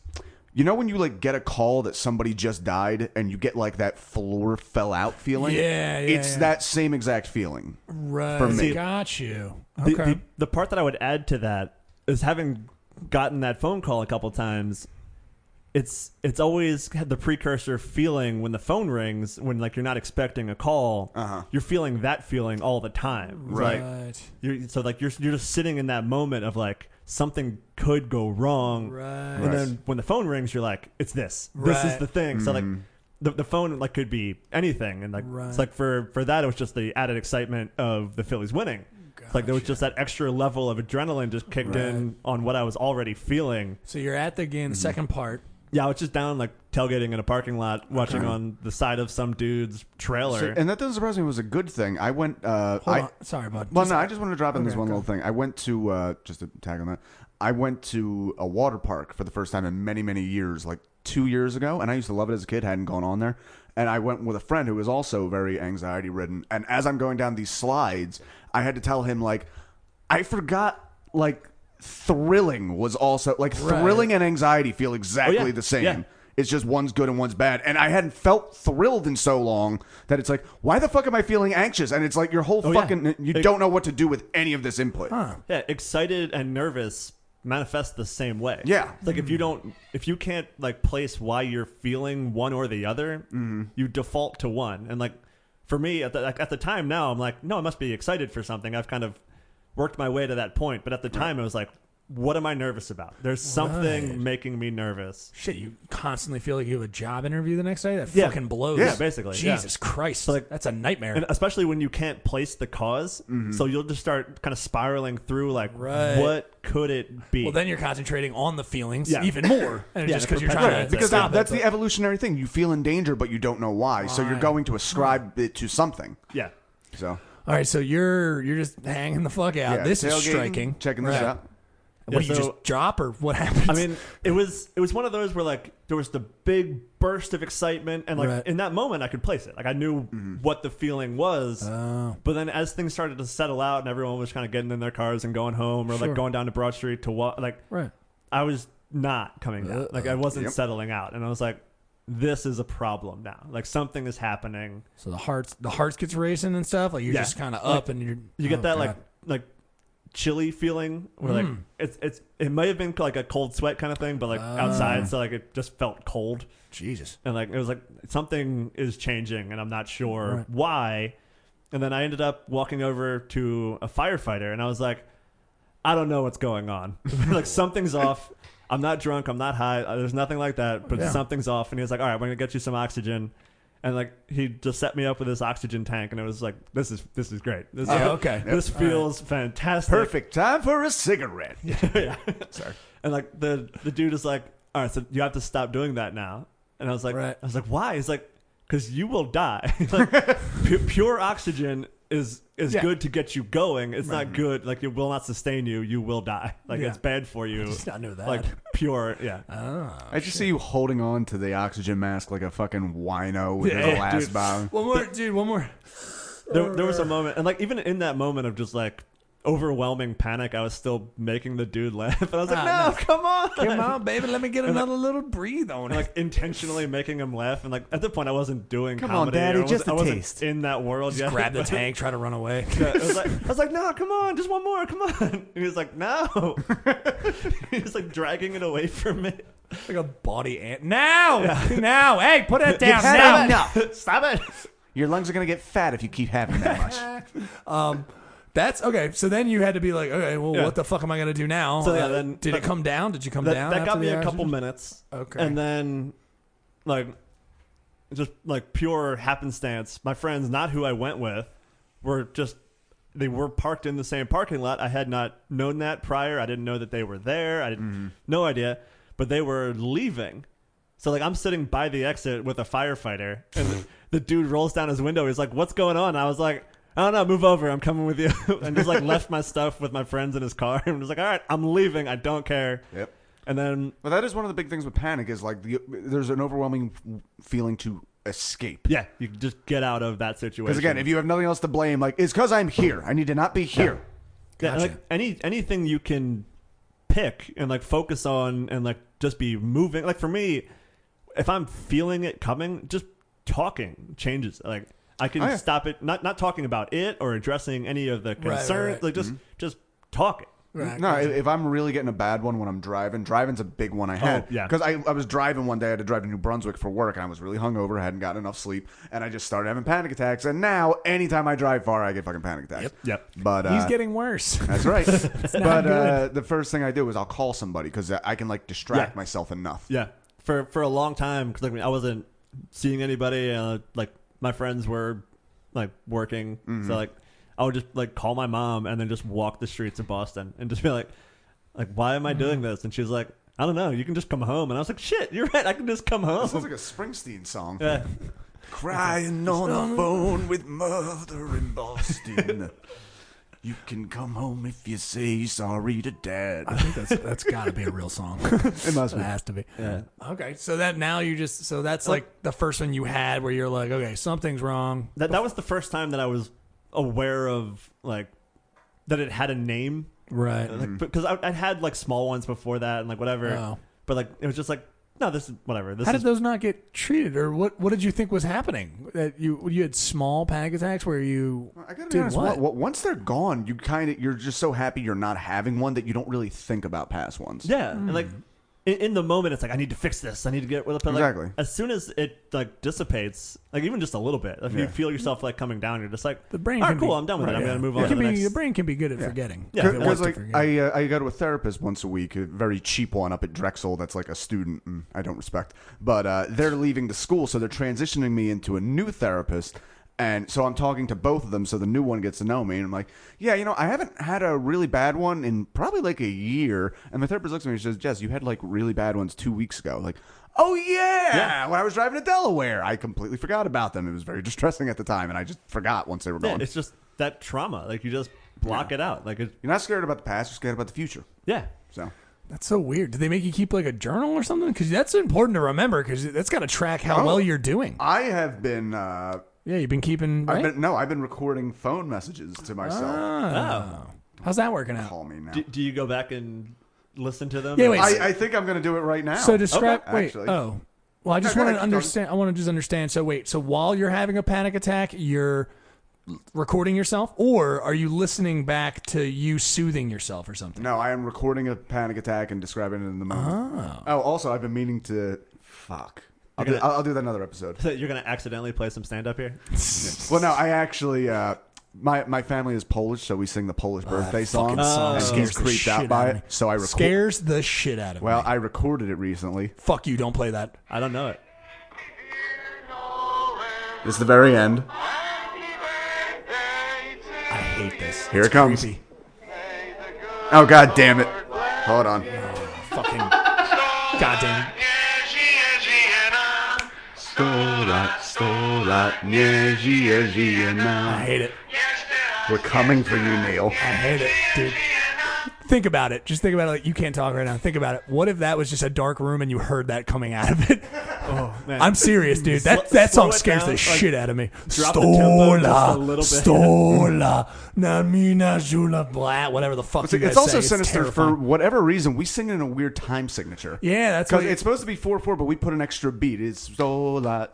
You know when you like get a call that somebody just died and you get like that floor fell out feeling?
Yeah,
It's
yeah.
that same exact feeling.
Right.
For me.
Got you.
The,
Okay.
the part that I would add to that is having gotten that phone call a couple times. it's always had the precursor feeling when the phone rings, when like you're not expecting a call. You're feeling that feeling all the time.
Right.
Like, you're just sitting in that moment of like something could go wrong.
Right.
And then when the phone rings, you're like, it's this. This is the thing. So like the phone like could be anything, and like it's like for that it was just the added excitement of the Phillies winning. It's like there was just that extra level of adrenaline just kicked in on what I was already feeling.
So you're at the game, the second part.
Yeah, I was just down like tailgating in a parking lot, watching on the side of some dude's trailer.
And that doesn't surprise me. It was a good thing. I went.
Hold on. Sorry, bud.
Well, no, I just wanted to drop in this one little thing. I went to just to tag on that. I went to a water park for the first time in many, many years, like 2 years ago, and I used to love it as a kid. Hadn't gone on there, and I went with a friend who was also very anxiety ridden. And as I'm going down these slides, I had to tell him like, I forgot like. Thrilling was also like thrilling and anxiety feel exactly the same.
Yeah.
It's just one's good and one's bad. And I hadn't felt thrilled in so long that it's like, why the fuck am I feeling anxious? And it's like your whole you don't know what to do with any of this input.
Yeah, excited and nervous manifest the same way.
Yeah.
It's like if you can't like place why you're feeling one or the other, you default to one. And like for me at the time now, I'm like, no, I must be excited for something. I've kind of worked my way to that point, but at the time it was like, what am I nervous about? There's something making me nervous.
Shit, you constantly feel like you have a job interview the next day? That fucking blows.
Yeah, basically.
Jesus Christ.
So like,
that's a nightmare.
And especially when you can't place the cause, so you'll just start kind of spiraling through like, what could it be?
Well, then you're concentrating on the feelings even more. And just because you're trying to
because
stop
that's
it.
the evolutionary thing. You feel in danger, but you don't know why. So you're going to ascribe it to something.
Yeah.
So
all right, so you're just hanging the fuck out. This is
tailgating,
striking.
Checking this out.
What do you just drop or what happens?
I mean, it was one of those where like there was the big burst of excitement, and like in that moment I could place it. Like I knew what the feeling was. But then as things started to settle out and everyone was kind of getting in their cars and going home or like going down to Broad Street to walk, like I was not coming down. Like I wasn't settling out, and I was like, this is a problem now. Like something is happening.
So the hearts gets racing and stuff. Like you're just kind of up, and
you get that like chilly feeling where like it might have been like a cold sweat kind of thing, but like outside, so like it just felt cold.
Jesus.
And like it was like something is changing, and I'm not sure why. And then I ended up walking over to a firefighter, and I was like, I don't know what's going on. Like something's off. I'm not drunk. I'm not high. There's nothing like that, but something's off. And he was like, all right, we're going to get you some oxygen. And like he just set me up with this oxygen tank, and it was like, this is great. This feels fantastic.
Perfect time for a cigarette.
Yeah. Sorry. And like the dude is like, all right, so you have to stop doing that now. And I was like, why? He's like, because you will die. Like pure oxygen is good to get you going. It's not good. Like it will not sustain you. You will die. Like it's bad for you.
I just not know that.
Like pure. Yeah.
I just see you holding on to the oxygen mask like a fucking wino with his last bow.
One more.
There was a moment, and like even in that moment of just like overwhelming panic, I was still making the dude laugh, and I was like, no, come on,
baby, let me get another little breathe on it.
And like intentionally making him laugh, and like at the point I wasn't doing
come
comedy.
on, Daddy,
I wasn't in that world yet.
Grab the tank, try to run away.
I was like, no, come on, just one more, come on. And he was like, no. He was like dragging it away from me.
Like a body ant. Now! Hey, put it down now!
Stop it!
Your lungs are going to get fat if you keep having that much.
That's okay. So then you had to be like, okay, well, what the fuck am I going to do now?
So then
did it come down? Did you come down?
That got me a
oxygen?
couple minutes.
Okay.
And then, like, just like pure happenstance, my friends, not who I went with, they were parked in the same parking lot. I had not known that prior. I didn't know that they were there. I had no idea. But they were leaving. So, like, I'm sitting by the exit with a firefighter, and the dude rolls down his window. He's like, what's going on? And I was like, I don't know, move over. I'm coming with you. And just, like, left my stuff with my friends in his car. And was like, all right, I'm leaving. I don't care.
Yep.
And then...
But that is one of the big things with panic is, like, there's an overwhelming feeling to escape.
Yeah, you just get out of that situation.
Because, again, if you have nothing else to blame, like, it's because I'm here. I need to not be here.
Yeah, like, anything you can pick and, like, focus on and, like, just be moving. Like, for me, if I'm feeling it coming, just talking changes. Like, I can stop it, not talking about it or addressing any of the concerns, like just talking.
Right.
No, if I'm really getting a bad one when I'm driving's a big one I had.
yeah.
Because I was driving one day, I had to drive to New Brunswick for work, and I was really hungover, I hadn't gotten enough sleep, and I just started having panic attacks. And now, anytime I drive far, I get fucking panic attacks.
Yep.
But
He's getting worse.
that's right. But
good.
the first thing I do is I'll call somebody because I can like distract myself enough.
Yeah. For a long time, because I wasn't seeing anybody. Like my friends were like working, so like I would just like call my mom and then just walk the streets of Boston and just be like, why am I doing this? And she was like, I don't know. You can just come home. And I was like, shit, you're right. I can just come home.
This sounds like a Springsteen song.
Yeah.
Crying on the phone with mother in Boston. You can come home if you say sorry to dad.
I think that's got to be a real song.
It must be.
It has to be.
Yeah.
Okay, so that now you just that's like the first one you had where you're like, okay, something's wrong.
That was the first time that I was aware of like that it had a name.
Right.
Like, because I'd had like small ones before that and like whatever.
Oh.
But like it was just like, no, this is whatever.
How did those not get treated, or what did you think was happening? That you had small panic attacks where you
I gotta be
did
honest.
what?
Once they're gone, you're just so happy you're not having one that you don't really think about past ones.
Yeah, and like in the moment, it's like I need to fix this. I need to get with it. But like,
Exactly.
as soon as it like dissipates, like even just a little bit, if you
Yeah.
feel yourself like coming down, you're just like
The brain
all right,
can
cool.
be-
I'm done with it.
right,
I'm
yeah.
gonna move
It
on to
can
the
be,
next.
the brain can be good at forgetting.
Yeah.
If it wants
Because
to
like
forget.
I go to a therapist once a week, a very cheap one up at Drexel. That's like a student I don't respect, but they're leaving the school, so they're transitioning me into a new therapist. And so I'm talking to both of them, so the new one gets to know me. And I'm like, yeah, I haven't had a really bad one in probably like a year. And my therapist looks at me and says, Jess, you had like really bad ones 2 weeks ago. Like, oh, yeah. When I was driving to Delaware, I completely forgot about them. It was very distressing at the time, and I just forgot once they were
Yeah,
gone.
it's just that trauma. Like you just block it out. Like
You're not scared about the past, you're scared about the future.
yeah.
So
That's so weird. Did they make you keep like a journal or something? Because that's important to remember. Because that's got to track how well you're doing.
I have been.
Yeah, you've been keeping. Right?
I've been recording phone messages to myself.
Oh. How's that working out?
Call me now.
Do you go back and listen to them?
Yeah, wait.
I think I'm going to do it right now.
So describe.
Okay.
Wait.
Actually.
Oh. Well, I just
No, go
want to
ahead, keep
understand. I want to just understand. So wait. So while you're having a panic attack, you're recording yourself, or are you listening back to you soothing yourself or something?
No, I am recording a panic attack and describing it in the moment. Oh, also, I've been meaning to. Fuck. I'll do that another episode.
You're gonna accidentally play some stand up here.
Well, no, I actually. My family is Polish, so we sing the Polish birthday song,
song
and
scares
he's
the
creeped
shit
out
out
by
of
it.
me.
So I record.
Scares the shit out of
Well,
me.
I recorded it recently.
Fuck you! Don't play that.
I don't know it.
This is the very end.
I hate this.
Here
It's
it comes.
creepy.
Oh, god damn it! Hold on.
Fucking goddamn. I hate it.
We're coming for you, Neil.
I hate it, dude. Think about it. Just think about it. Like, you can't talk right now. Think about it. What if that was just a dark room and you heard that coming out of it?
Oh man.
I'm serious, dude. That
Slow
song
it
scares
down,
the
like,
shit out of me.
drop the tempo just a little bit.
Stola, na mina jula blah, whatever the fuck you guys
It's also
say.
sinister for
terrifying.
whatever reason. We sing it in a weird time signature.
Yeah, that's
Because
what
it's supposed to be 4/4, but we put an extra beat. It's stola,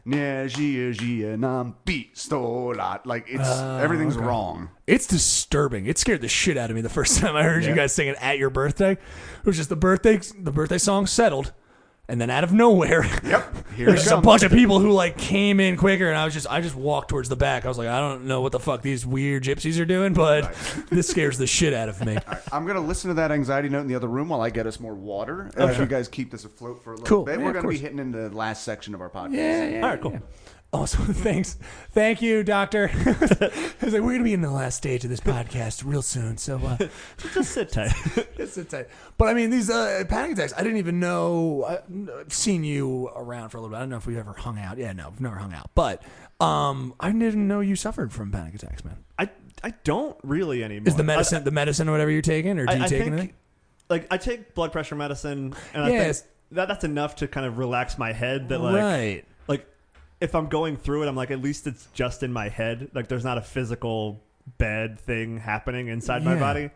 nie żyje nam beat stola. Like it's everything's wrong.
It's disturbing. It scared the shit out of me the first time I heard you guys sing it at your birthday. It was just the birthday song settled, and then out of nowhere,
Yep. Here
there's
it
just a
comes.
bunch of people who like came in quicker, and I just walked towards the back. I was like, I don't know what the fuck these weird gypsies are doing, but this scares the shit out of me.
I'm gonna listen to that anxiety note in the other room while I get us more water. If you guys keep this afloat for a little
Cool.
bit,
Yeah,
we're
of
gonna be
course.
hitting into the last section of our podcast.
Yeah.
All right, cool.
Also, thank you, doctor. I was like, we're gonna be in the last stage of this podcast real soon, so
Just sit tight.
it's a tight. But I mean, these panic attacks, I didn't even know. I've seen you around for a little bit. I don't know if we've ever hung out. Yeah, no, we've never hung out. But I didn't know you suffered from panic attacks, man.
I don't really anymore.
Is the medicine or whatever you're taking, or do you
I
take
think,
anything?
like I take blood pressure medicine, and I
Yes.
think that's enough to kind of relax my head. That like,
Right.
like if I'm going through it, I'm like, at least it's just in my head. Like there's not a physical bad thing happening inside my
Yeah.
body.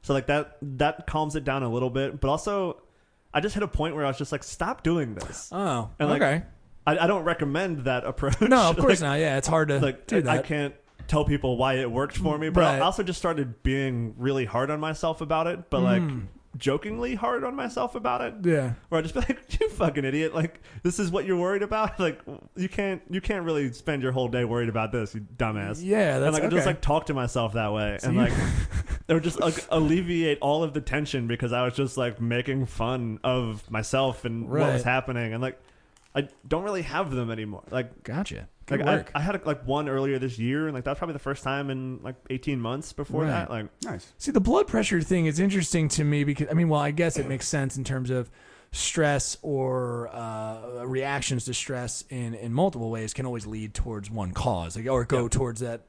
So like that calms it down a little bit. But also, I just hit a point where I was just like, stop doing this.
Oh,
And, like,
okay.
I don't recommend that approach.
No, of course
Like,
not. Yeah, it's hard to
Like
do that.
I can't tell people why it worked for me, but
Right.
I also just started being really hard on myself about it, but like jokingly hard on myself about it.
Yeah.
Or I'd just be like, you fucking idiot. Like, this is what you're worried about? Like, you can't really spend your whole day worried about this, you dumbass.
Yeah, that's
and like I just
okay.
like talk to myself that way. And like it would just like alleviate all of the tension because I was just like making fun of myself and what was
Right.
happening. And like I don't really have them anymore. Like
Gotcha. Good
like
work.
I had like one earlier this year, and like that was probably the first time in like 18 months before
Right.
that. Like,
Nice.
See, the blood pressure thing is interesting to me because, I mean, well, I guess it makes sense in terms of stress or reactions to stress in multiple ways can always lead towards one cause, like, or go towards that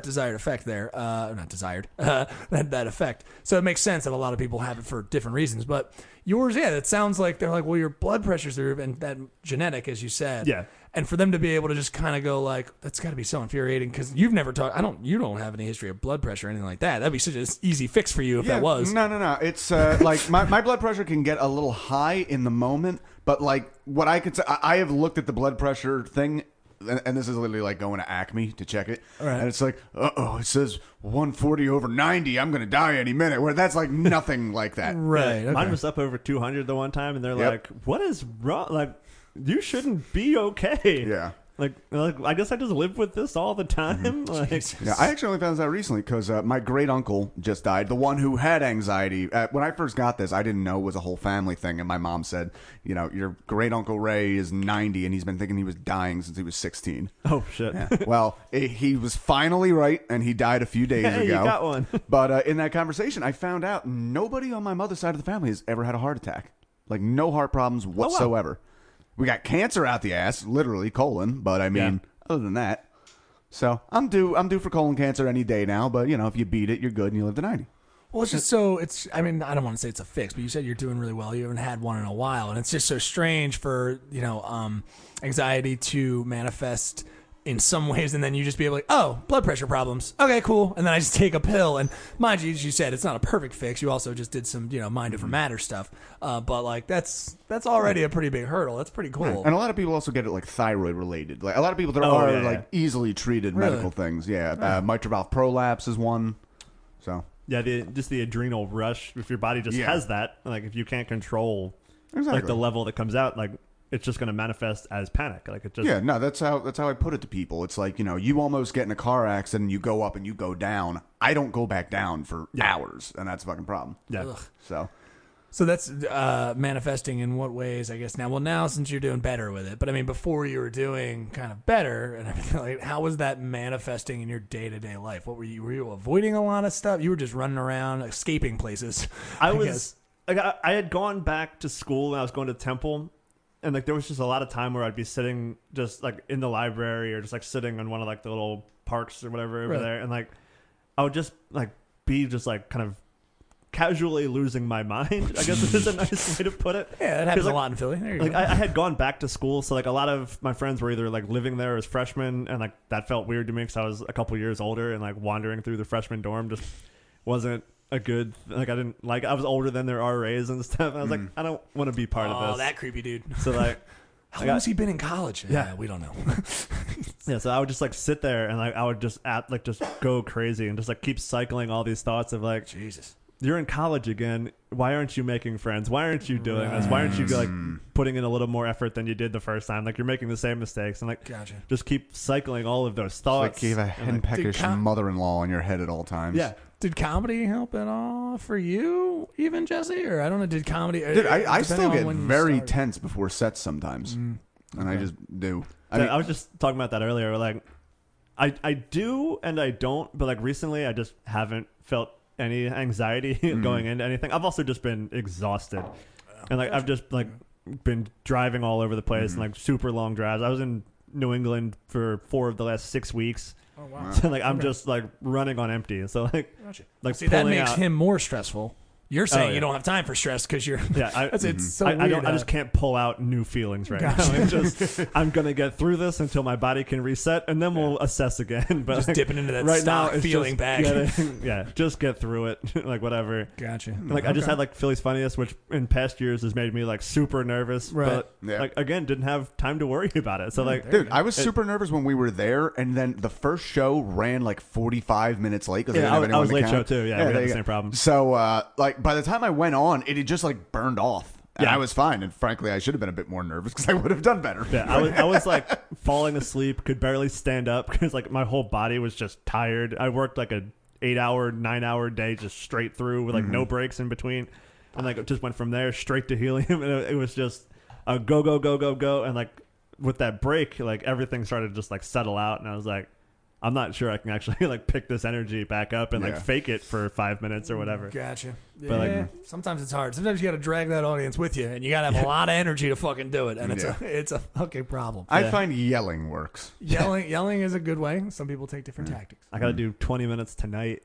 desired effect there. Not desired, that effect. So it makes sense that a lot of people have it for different reasons. But yours, yeah, it sounds like they're like, well, your blood pressure's there, and that genetic, as you said.
Yeah.
And for them to be able to just kind of go like, that's got to be so infuriating because you've never talked. You don't have any history of blood pressure or anything like that. That'd be such an easy fix for you if that was.
No. It's like my blood pressure can get a little high in the moment, but like what I could say, I have looked at the blood pressure thing, and this is literally like going to Acme to check it,
All right.
and it's like, it says 140/90. I'm gonna die any minute. Where that's like nothing like that.
Right.
mine
okay.
was up over 200 the one time, and they're
Yep.
like, what is wrong? Like, you shouldn't be okay.
Yeah.
Like, I guess I just live with this all the time. Like,
Yeah, I actually only found this out recently because my great uncle just died. The one who had anxiety. When I first got this, I didn't know it was a whole family thing. And my mom said, your great uncle Ray is 90, and he's been thinking he was dying since he was 16.
oh shit.
Well, he was finally right, and he died a few days
Hey,
ago.
you got one.
But in that conversation, I found out nobody on my mother's side of the family has ever had a heart attack. Like, no heart problems whatsoever. We got cancer out the ass, literally colon. But I mean, other than that, so I'm due for colon cancer any day now. But if you beat it, you're good, and you live to 90.
Well, it's just so I mean, I don't want to say it's a fix, but you said you're doing really well. You haven't had one in a while, and it's just so strange for anxiety to manifest in some ways, and then you just be able to, oh, blood pressure problems. Okay, cool. And then I just take a pill, and mind you, as you said, it's not a perfect fix. You also just did some mind over matter stuff, but like that's already a pretty big hurdle. That's pretty cool.
And a lot of people also get it like thyroid related. Like a lot of people, there
Oh,
are
yeah,
like easily treated
Really?
medical things. Yeah, mitral valve prolapse is one. So
Yeah, just the adrenal rush. If your body just
Yeah.
has that, like if you can't control like
Exactly.
the level that comes out, like it's just going to manifest as panic. Like it just
yeah, no, that's how I put it to people. It's like you almost get in a car accident, and you go up and you go down. I don't go back down for hours, and that's a fucking problem.
yeah.
Ugh.
So
So that's manifesting in what ways, I guess, now? Well, now since you're doing better with it, but I mean, before you were doing kind of better and everything, like, how was that manifesting in your day-to-day life? What were you avoiding a lot of stuff? You were just running around, escaping places.
I
guess.
was like I had gone back to school and I was going to Temple, and like there was just a lot of time where I'd be sitting just like in the library or just like sitting on one of like the little parks or whatever over
Right.
there, and like I would just like be just like kind of casually losing my mind. I guess is a nice way to put it.
Yeah, that happens
'Cause, like,
a lot in Philly. There you
Like
go.
I had gone back to school, so like a lot of my friends were either like living there as freshmen, and like that felt weird to me because I was a couple years older, and like wandering through the freshman dorm just wasn't a good. Like I didn't like. I was older than their RAs and stuff. And I was like, I don't want to be part of
Oh,
this.
that creepy dude.
So like,
How long has he been in college?
Yeah.
We don't know.
yeah. So I would just like sit there and like I would just just go crazy and just like keep cycling all these thoughts of like,
Jesus.
you're in college again. Why aren't you making friends? Why aren't you doing this? Why aren't you like putting in a little more effort than you did the first time? Like you're making the same mistakes, and like
Gotcha.
just keep cycling all of those
it's
thoughts.
like you have a
And, like,
henpeckish mother-in-law in your head at all times.
yeah,
Did comedy help at all for you, even Jesse? Or I don't know. Did comedy?
Dude, I still
depending on
get
when you
very
started.
tense before sets sometimes, and I just do.
I was just talking about that earlier. Like, I do and I don't, but like recently, I just haven't felt any anxiety going into anything. I've also just been exhausted, and like I've just like been driving all over the place and like super long drives. I was in New England for 4 of the last 6 weeks.
Oh wow.
So like I'm just like running on empty. So like
Gotcha.
like
See, that
pulling
makes
out-
him more stressful You're saying
yeah.
you don't have time for stress because you're.
Yeah,
it's so
I
weird.
don't. I just can't pull out new feelings right now. It's just, I'm gonna get through this until my body can reset, and then we'll assess again. But
just dipping into that
right
stock
now, it's
feeling
just
bag.
just get through it. Like whatever.
Gotcha.
Like I just had like Philly's Funniest, which in past years has made me like super nervous.
Right.
But
Yeah.
like again, didn't have time to worry about it. So like,
Dude, I was super nervous when we were there, and then the first show ran like 45 minutes late because
Yeah, I was late show too. Yeah, we had
there
the
you
same
go.
problem.
So, like, by the time I went on, it had just like burned off. And
Yeah.
I was fine. And frankly, I should have been a bit more nervous because I would have done better.
Yeah, I was like falling asleep, could barely stand up because like my whole body was just tired. I worked like a 8-hour, 9-hour day just straight through with like no breaks in between, and like it just went from there straight to helium, and it was just a go go go go go, and like with that break, like everything started to just like settle out, and I was like, I'm not sure I can actually like pick this energy back up and like
Yeah.
fake it for 5 minutes or whatever.
Gotcha.
But, like-
Yeah, sometimes it's hard. Sometimes you got to drag that audience with you, and you got to have a lot of energy to fucking do it, and it's a fucking problem.
I find yelling works.
Yelling is a good way. Some people take different tactics.
I gotta do 20 minutes tonight.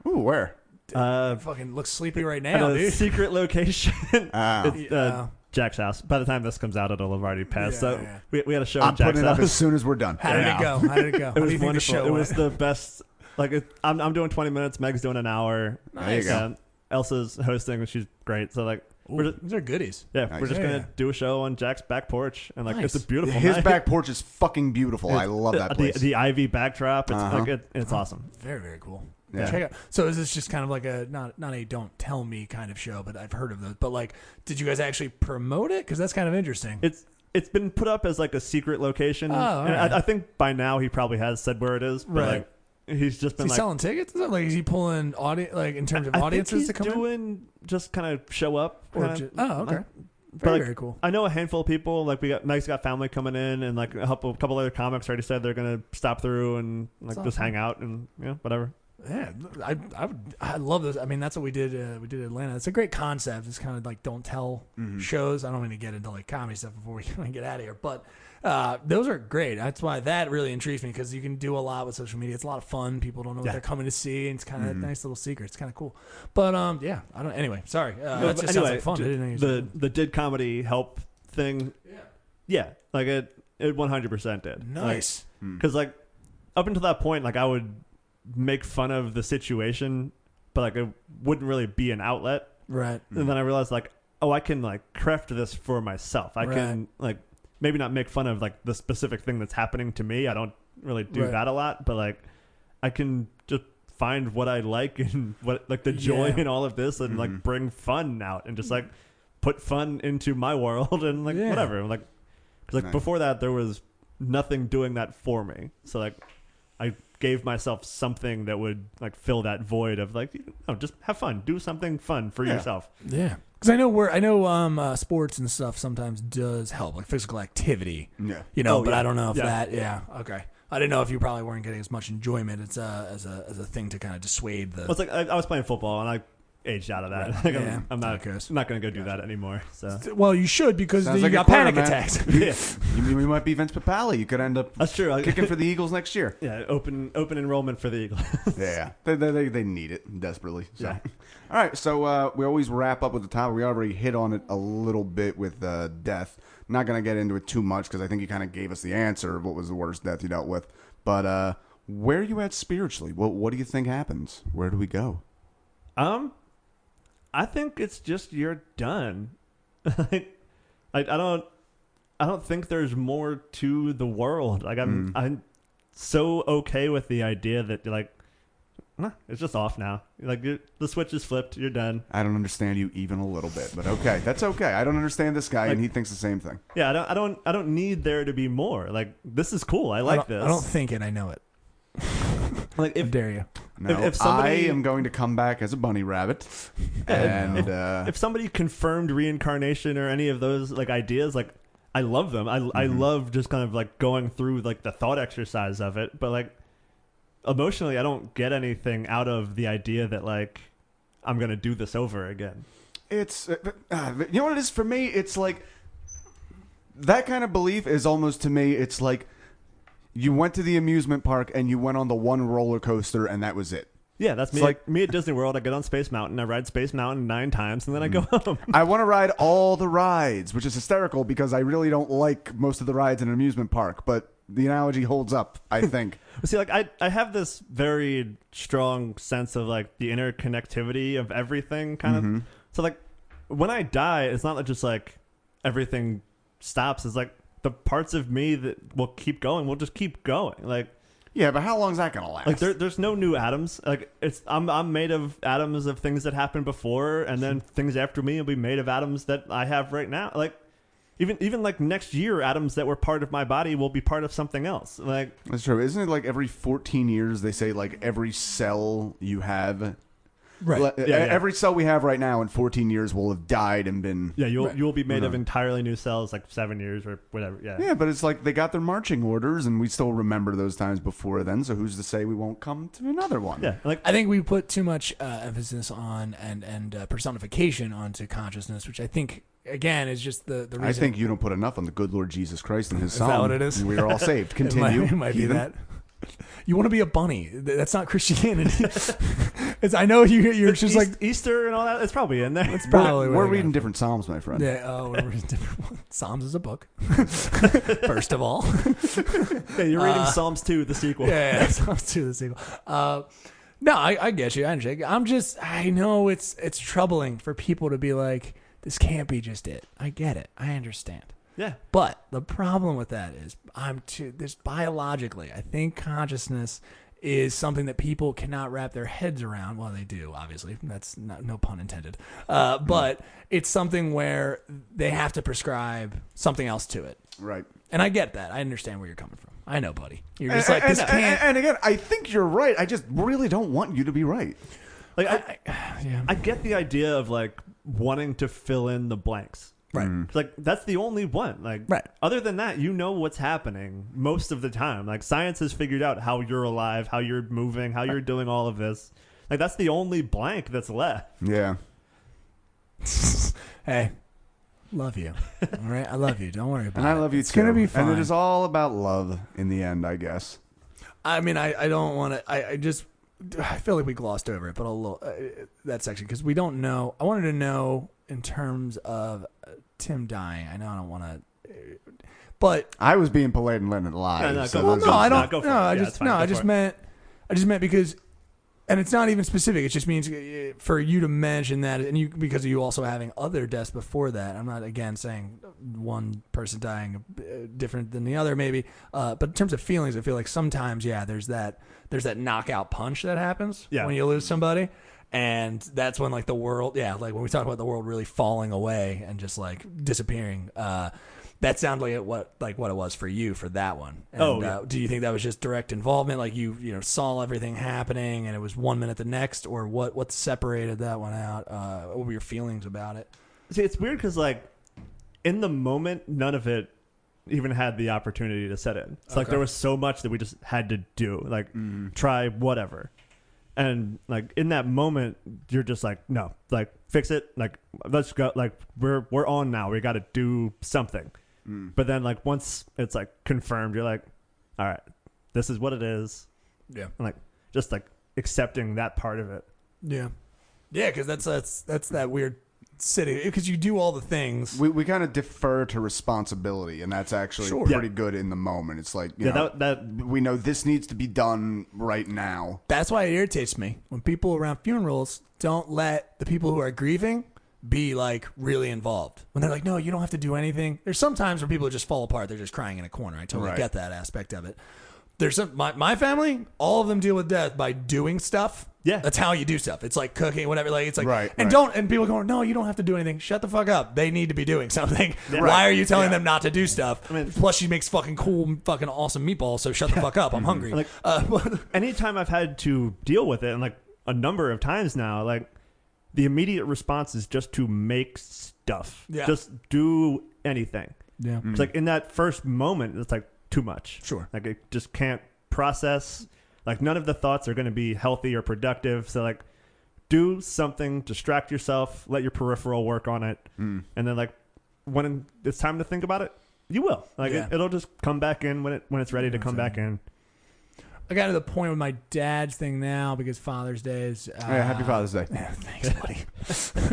Ooh, where?
Fucking look sleepy right
At
now,
a
dude.
secret location.
Oh.
It's,
Yeah.
Jack's house. By the time this comes out, it'll have already passed.
Yeah,
so
yeah.
We had a show
I'm
at Jack's
putting it up
house.
as soon as we're done.
How did it go? How did it go?
It
How do
was
you think the
wonderful.
show
It was
went?
the best. Like I'm doing 20 minutes. Meg's doing an hour.
There you go.
Elsa's hosting, and she's great. So like we're
Ooh,
just,
these are goodies.
we're
Nice.
just
Yeah,
gonna
yeah.
do a show on Jack's back porch, and like
Nice.
it's a beautiful
His
night.
back porch is fucking beautiful. I love that place.
The ivy backdrop. It's like it's awesome.
Very, very cool.
Yeah.
Check out. So is this just kind of like a not a don't tell me kind of show, but I've heard of those. But like, did you guys actually promote it? Because that's kind of interesting.
It's been put up as like a secret location.
Oh, all
And
right.
I think by now he probably has said where it is. But
Right.
like, he's just
Is
been
he
like
selling tickets? Like, is he pulling audience? Like in terms of
I
audiences
think
to
he's
come in?
doing just kind of show up.
Or
kinda.
oh, okay.
Like,
Very,
like,
very cool.
I know a handful of people. Like Meg's got family coming in, and like a couple other comics already said they're gonna stop through and like
That's
just
awesome.
hang out and whatever.
Yeah, I love this. I mean, that's what we did. We did Atlanta. It's a great concept. It's kind of like don't tell shows. I don't mean to get into like comedy stuff before we get out of here, but those are great. That's why that really intrigues me because you can do a lot with social media. It's a lot of fun. People don't know what they're coming to see, and it's kind of a nice little secret. It's kind of cool. But yeah, I don't. Anyway, sorry. That just sounds like fun. I didn't know you
the did comedy help thing. Yeah, like it 100% did.
nice.
Because like up until that point, like I would make fun of the situation, but like it wouldn't really be an outlet.
Right.
And then I realized like, oh, I can like craft this for myself. I can like maybe not make fun of like the specific thing that's happening to me. I don't really do
Right.
that a lot, but like I can just find what I like and what like the joy
Yeah.
in all of this and like bring fun out and just like put fun into my world and like
Yeah.
whatever. Like, 'cause, like
Nice.
before that there was nothing doing that for me. So like I gave myself something that would like fill that void of like, just have fun, do something fun for yourself.
Yeah. Because I know sports and stuff sometimes does help, like physical activity.
Yeah.
You know,
Oh,
but
yeah.
I don't know if
Yeah.
that. Yeah. Okay. I didn't know if you probably weren't getting as much enjoyment as a thing to kind of dissuade the.
Well, it's like I was playing football and I aged out of that.
Right.
Like,
Yeah.
I'm not
Okay.
I'm not going to go do that anymore. So
Well, you should because
Sounds
you
like a
got panic
quarter, man.
attacks.
yeah,
You might be Vince Papale. You could end up
that's true.
kicking for the Eagles next year.
Yeah, open enrollment for the Eagles.
Yeah, they need it desperately. So.
Yeah.
All right, so we always wrap up with the topic. We already hit on it a little bit with death. Not going to get into it too much because I think you kind of gave us the answer of what was the worst death you dealt with. But where are you at spiritually? What do you think happens? Where do we go?
I think it's just you're done. Like, I don't think there's more to the world. Like I'm so okay with the idea that like, nah, it's just off now. Like the switch is flipped. You're done.
I don't understand you even a little bit, but okay, that's okay. I don't understand this guy, and he thinks the same thing.
Yeah, I don't need there to be more. Like this is cool. I like this.
I don't think it. I know it.
like
How
if
dare you?
No,
if somebody-
I am going to come back as a bunny rabbit, and
if somebody confirmed reincarnation or any of those like ideas, like I love them. I love just kind of like going through like the thought exercise of it, but like emotionally I don't get anything out of the idea that like I'm going to do this over again.
it's you know what it is for me. It's like that kind of belief is almost to me. It's like you went to the amusement park and you went on the one roller coaster and that was it.
Yeah, that's me.
It's like-
Me at Disney World. I get on Space Mountain. I ride Space Mountain 9 times, and then I go home.
I want to ride all the rides, which is hysterical because I really don't like most of the rides in an amusement park. But the analogy holds up, I think.
See, like I have this very strong sense of like the interconnectivity of everything, kind of. So like when I die, it's not just like everything stops. It's like the parts of me that will keep going will just keep going. Like.
Yeah, but how long is that gonna last?
Like there's no new atoms. Like I'm made of atoms of things that happened before, and then things after me will be made of atoms that I have right now. Like even like next year, atoms that were part of my body will be part of something else. Like
That's true. Isn't it like every 14 years they say like every cell you have,
Right.
every cell we have right now in 14 years will have died and been.
yeah, you'll be made of entirely new cells, like 7 years or whatever. Yeah.
Yeah, but it's like they got their marching orders, and we still remember those times before then. So who's to say we won't come to another one?
Yeah. Like
I think we put too much emphasis on and personification onto consciousness, which I think again is just the reason.
I think you don't put enough on the good Lord Jesus Christ and His
Is
Son.
that what it is?
We are all saved. Continue.
It might be
heathen.
that. You want to be a bunny? That's not Christianity. I know you're just like
Easter and all that. It's probably in there.
it's probably
We're
where they
reading
got it
different Psalms, my friend.
from. Yeah. Oh, we're reading different. Psalms is a book. First of all.
Yeah, you're reading Psalms 2, the sequel.
Yeah, Psalms 2, the sequel. No, I get you. I understand. I know it's troubling for people to be like, this can't be just it. I get it. I understand.
Yeah.
But the problem with that is this biologically, I think consciousness is something that people cannot wrap their heads around. Well, they do, obviously. That's no pun intended. But it's something where they have to prescribe something else to it.
Right.
And I get that. I understand where you're coming from. I know, buddy. You're just like, this can't.
And again, I think you're right. I just really don't want you to be right.
Like
Yeah.
I get the idea of like wanting to fill in the blanks.
Right.
It's like that's the only one. Like
Right.
other than that, you know what's happening most of the time. Like science has figured out how you're alive, how you're moving, how you're doing all of this. Like that's the only blank that's left.
Yeah.
Hey, love you. All right? I love you. Don't worry about it.
And I love you
It's
too.
going to be
And
fine.
it is all about love in the end, I guess.
I mean, I don't want to. I feel like we glossed over it, but a little that section because we don't know. I wanted to know in terms of Tim dying. I know I don't want to, but
I was being polite and letting it lie.
No,
so
go-
that's-
go-
I don't.
go for
No,
it.
I
Yeah,
just
it's fine.
no.
Go
I
for
just
it.
meant because, and it's not even specific. It just means for you to mention that, and you because of you also having other deaths before that. I'm not again saying one person dying different than the other, maybe. But in terms of feelings, I feel like sometimes, yeah, there's that knockout punch that happens when you lose somebody. And that's when like the world, like when we talk about the world really falling away and just like disappearing, that sounded like what it was for you for that one. And, do you think that was just direct involvement? Like you saw everything happening and it was 1 minute the next, or what separated that one out? What were your feelings about it?
See, it's weird because like in the moment, none of it even had the opportunity to set in. It's like there was so much that we just had to do, like try whatever. And like in that moment, you're just like, no, like fix it. Like let's go. Like we're on now. We got to do something. But then like once it's like confirmed, you're like, all right, this is what it is.
Yeah,
And like just like accepting that part of it.
yeah, because that's that weird city because you do all the things.
We kind of defer to responsibility, and that's actually pretty good in the moment. It's like, you know,
that
we know this needs to be done right now.
That's why it irritates me when people around funerals don't let the people who are grieving be like really involved. When they're like, no, you don't have to do anything. There's some times where people just fall apart. They're just crying in a corner. I totally get that aspect of it. There's my family, all of them deal with death by doing stuff.
Yeah.
That's how you do stuff. It's like cooking, whatever. Like it's like,
Right,
and
right.
and people go, no, you don't have to do anything. Shut the fuck up. They need to be doing something. Why are you telling them not to do stuff? Plus, she makes fucking cool, fucking awesome meatballs. So shut the fuck up. I'm hungry.
Like, anytime I've had to deal with it, and like a number of times now, like the immediate response is just to make stuff.
Yeah.
Just do anything.
Yeah.
It's like in that first moment, it's like too much.
Sure.
Like it just can't process. Like none of the thoughts are going to be healthy or productive. So like do something, distract yourself, let your peripheral work on it. And then like when it's time to think about it, you will. Like it'll just come back in when it's ready to come back in.
I got to the point with my dad's thing now because Father's Day is.
Yeah, happy Father's Day.
Yeah, thanks, buddy.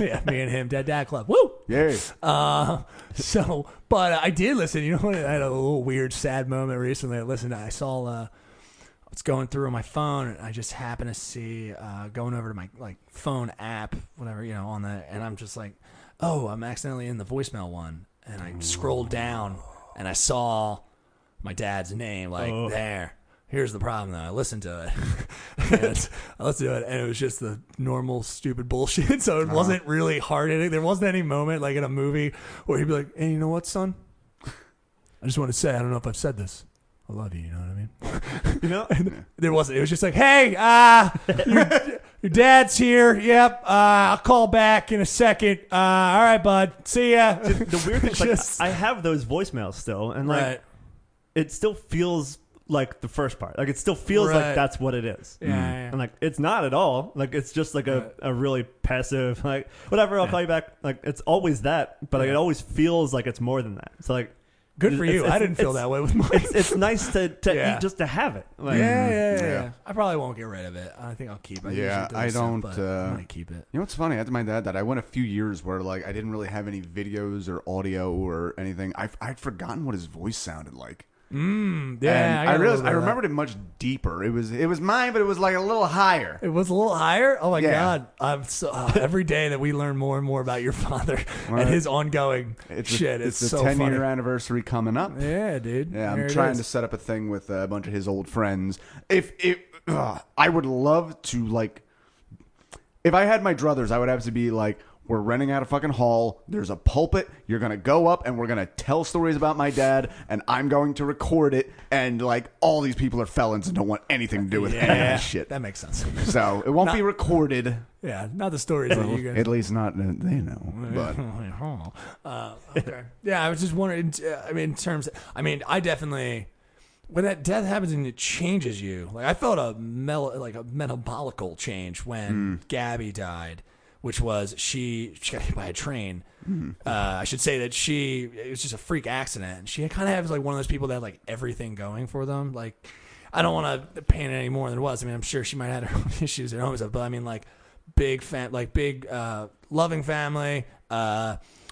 Yeah, me and him, Dad Club. Woo!
Yay.
But I did listen. You know what? I had a little weird, sad moment recently. I saw. I was going through my phone, and I just happened to see going over to my phone app, whatever on the, and I'm just like, oh, I'm accidentally in the voicemail one, and I scrolled down, and I saw my dad's name there. Here's the problem, though. I listened to it. And it was just the normal stupid bullshit. So it wasn't really hard hitting. There wasn't any moment like in a movie where he'd be like, "Hey, you know what, son? I just want to say, I don't know if I've said this. I love you. You know what I mean?" And there wasn't. It was just like, "Hey, your dad's here. Yep. I'll call back in a second. All right, bud. See ya."
The weird thing is, I have those voicemails still, and it still feels like the first part. Like it still feels like that's what it is.
Yeah.
And it's not at all. Like it's just like a really passive whatever. I'll call you back. Like it's always that, but it always feels like it's more than that. So
good for you. I didn't feel that way with mine.
It's nice to eat just to have it.
Yeah. I probably won't get rid of it. I think I'll keep it.
I don't.
But I might keep it.
You know what's funny? I had to my dad that I went a few years where I didn't really have any videos or audio or anything. I'd forgotten what his voice sounded like.
Yeah,
I realized I remembered it much deeper. It was mine, but it was like a little higher.
It was a little higher. Oh my god! I'm so every day that we learn more and more about your father and his ongoing shit. It's
the
so
10-year anniversary coming up.
Yeah, dude.
Yeah, I'm trying to set up a thing with a bunch of his old friends. I would love to if I had my druthers, I would have to be like, we're renting out a fucking hall. There's a pulpit. You're going to go up and we're going to tell stories about my dad and I'm going to record it. And all these people are felons and don't want anything to do with any of this shit.
That makes sense.
So it won't be recorded.
Yeah, not the stories that you guys.
At least not, they know. But.
Okay. Yeah, I was just wondering, I definitely, when that death happens and it changes you, I felt a metabolical change when Gabby died. Which was she got hit by a train. I should say that it was just a freak accident. And she kind of has one of those people that have everything going for them. I don't want to paint it any more than it was. I mean, I'm sure she might have had her own issues at home and stuff, but I mean, big loving family,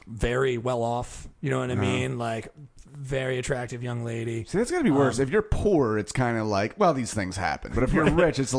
very well off. You know what I mean? Very attractive young lady.
See, that's gotta be worse. If you're poor, it's kind of well, these things happen. But if you're rich, it's